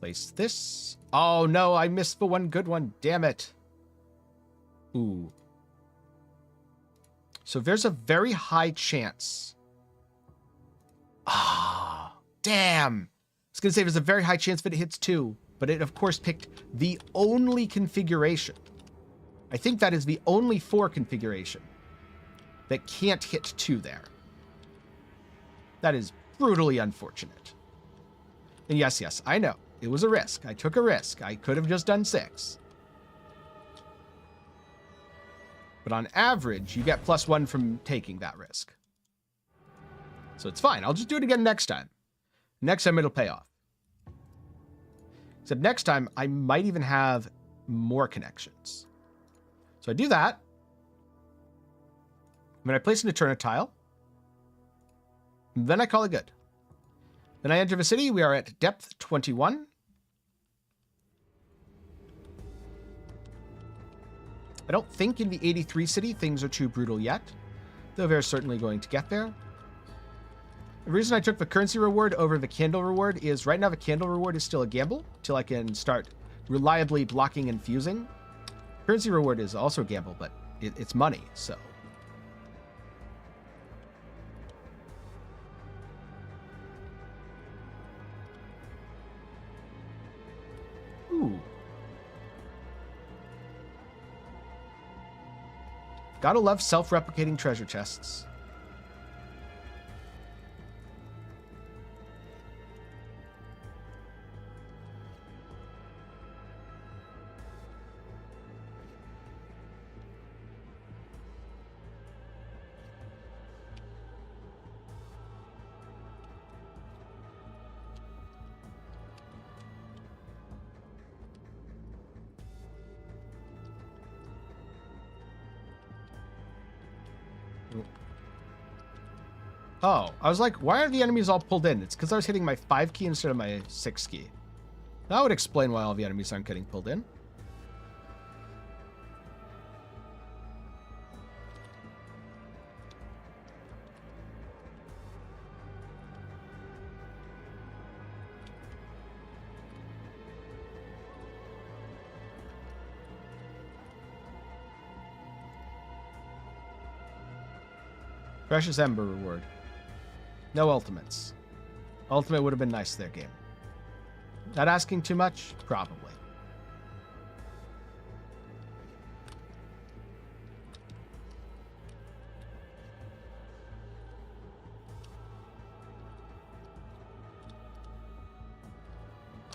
Place this. Oh no, I missed the one good one. Damn it. Ooh. So there's a very high chance. Ah, damn. I was going to say there's a very high chance that it hits 2, but it of course picked the only configuration. I think that is the only 4 configuration that can't hit 2 there. That is brutally unfortunate. And yes, I know. It was a risk. I took a risk. I could have just done 6. But on average, you get +1 from taking that risk. So it's fine. I'll just do it again next time. Next time it'll pay off. Except next time, I might even have more connections. So I do that. When I place an Eterna tile, then I call it good. Then I enter the city. We are at depth 21. I don't think in the 83 city things are too brutal yet, though they're certainly going to get there. The reason I took the currency reward over the candle reward is right now the candle reward is still a gamble till I can start reliably blocking and fusing. Currency reward is also a gamble, but it's money, so. Ooh. Gotta love self-replicating treasure chests. Oh, I was like, why are the enemies all pulled in? It's because I was hitting my 5 key instead of my 6 key. That would explain why all the enemies aren't getting pulled in. Precious Ember reward. No ultimates. Ultimate would have been nice there, game. Not asking too much? Probably.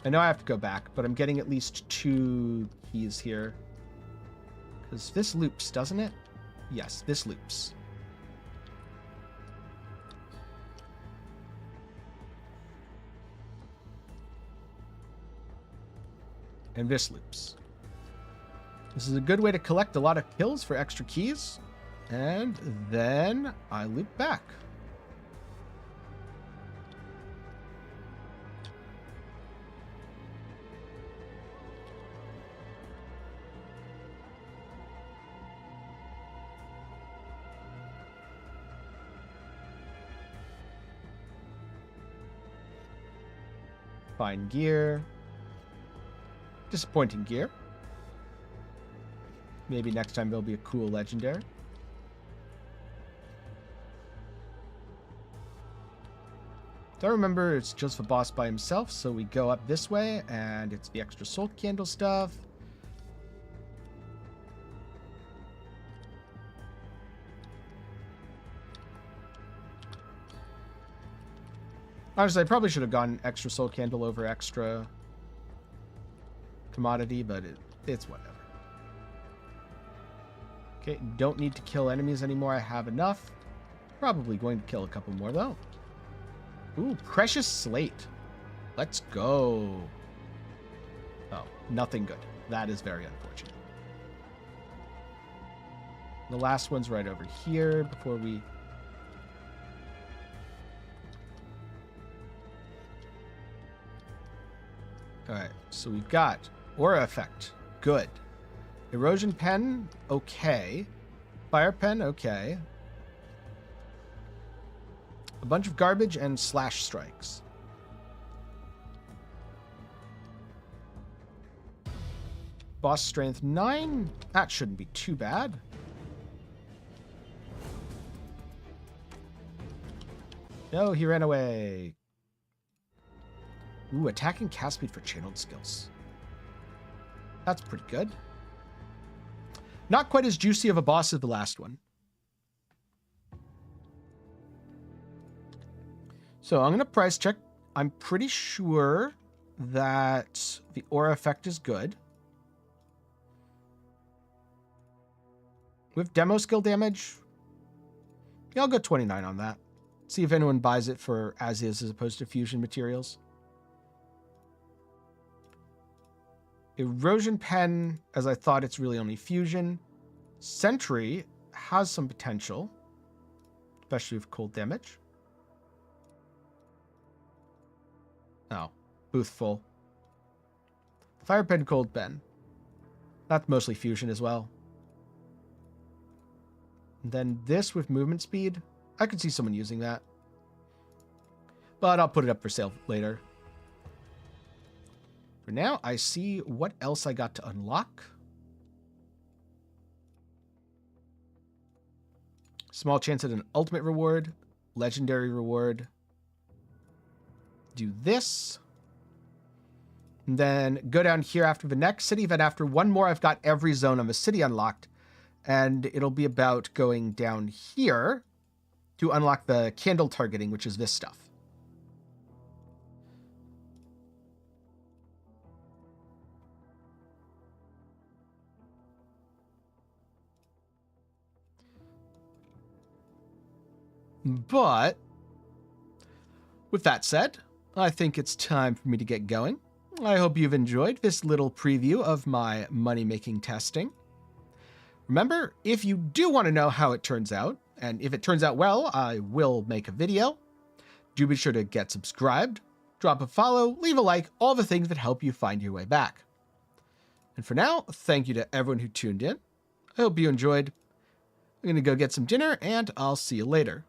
I know I have to go back, but I'm getting at least 2 keys here. Because this loops, doesn't it? Yes, this loops. And this loops. This is a good way to collect a lot of kills for extra keys. And then I loop back. Find gear. Disappointing gear. Maybe next time there'll be a cool legendary. Don't remember, it's just the boss by himself, so we go up this way, and it's the extra soul candle stuff. Honestly, I probably should have gone extra soul candle over extra commodity, but it's whatever. Okay, don't need to kill enemies anymore. I have enough. Probably going to kill a couple more, though. Ooh, precious slate. Let's go. Oh, nothing good. That is very unfortunate. The last one's right over here before we... Alright, so we've got Aura Effect. good. Erosion pen, okay. Fire pen, okay. A bunch of garbage and slash strikes. Boss strength 9. That shouldn't be too bad. No, he ran away. Ooh, attack and cast speed for channeled skills. That's pretty good. Not quite as juicy of a boss as the last one. So I'm going to price check. I'm pretty sure that the aura effect is good. With demo skill damage, yeah, I'll go 29 on that. See if anyone buys it for as is as opposed to fusion materials. Erosion pen, as I thought, it's really only fusion. Sentry has some potential, especially with cold damage. Oh, booth full. Fire pen, cold pen. That's mostly fusion as well. And then this with movement speed. I could see someone using that. But I'll put it up for sale later. For now, I see what else I got to unlock. Small chance at an ultimate reward. Legendary reward. Do this. And then go down here after the next city event. After one more, I've got every zone of a city unlocked. And it'll be about going down here to unlock the candle targeting, which is this stuff. But with that said, I think it's time for me to get going. I hope you've enjoyed this little preview of my money-making testing. Remember, if you do want to know how it turns out, and if it turns out well, I will make a video. Do be sure to get subscribed, drop a follow, leave a like, all the things that help you find your way back. And for now, thank you to everyone who tuned in. I hope you enjoyed. I'm going to go get some dinner, and I'll see you later.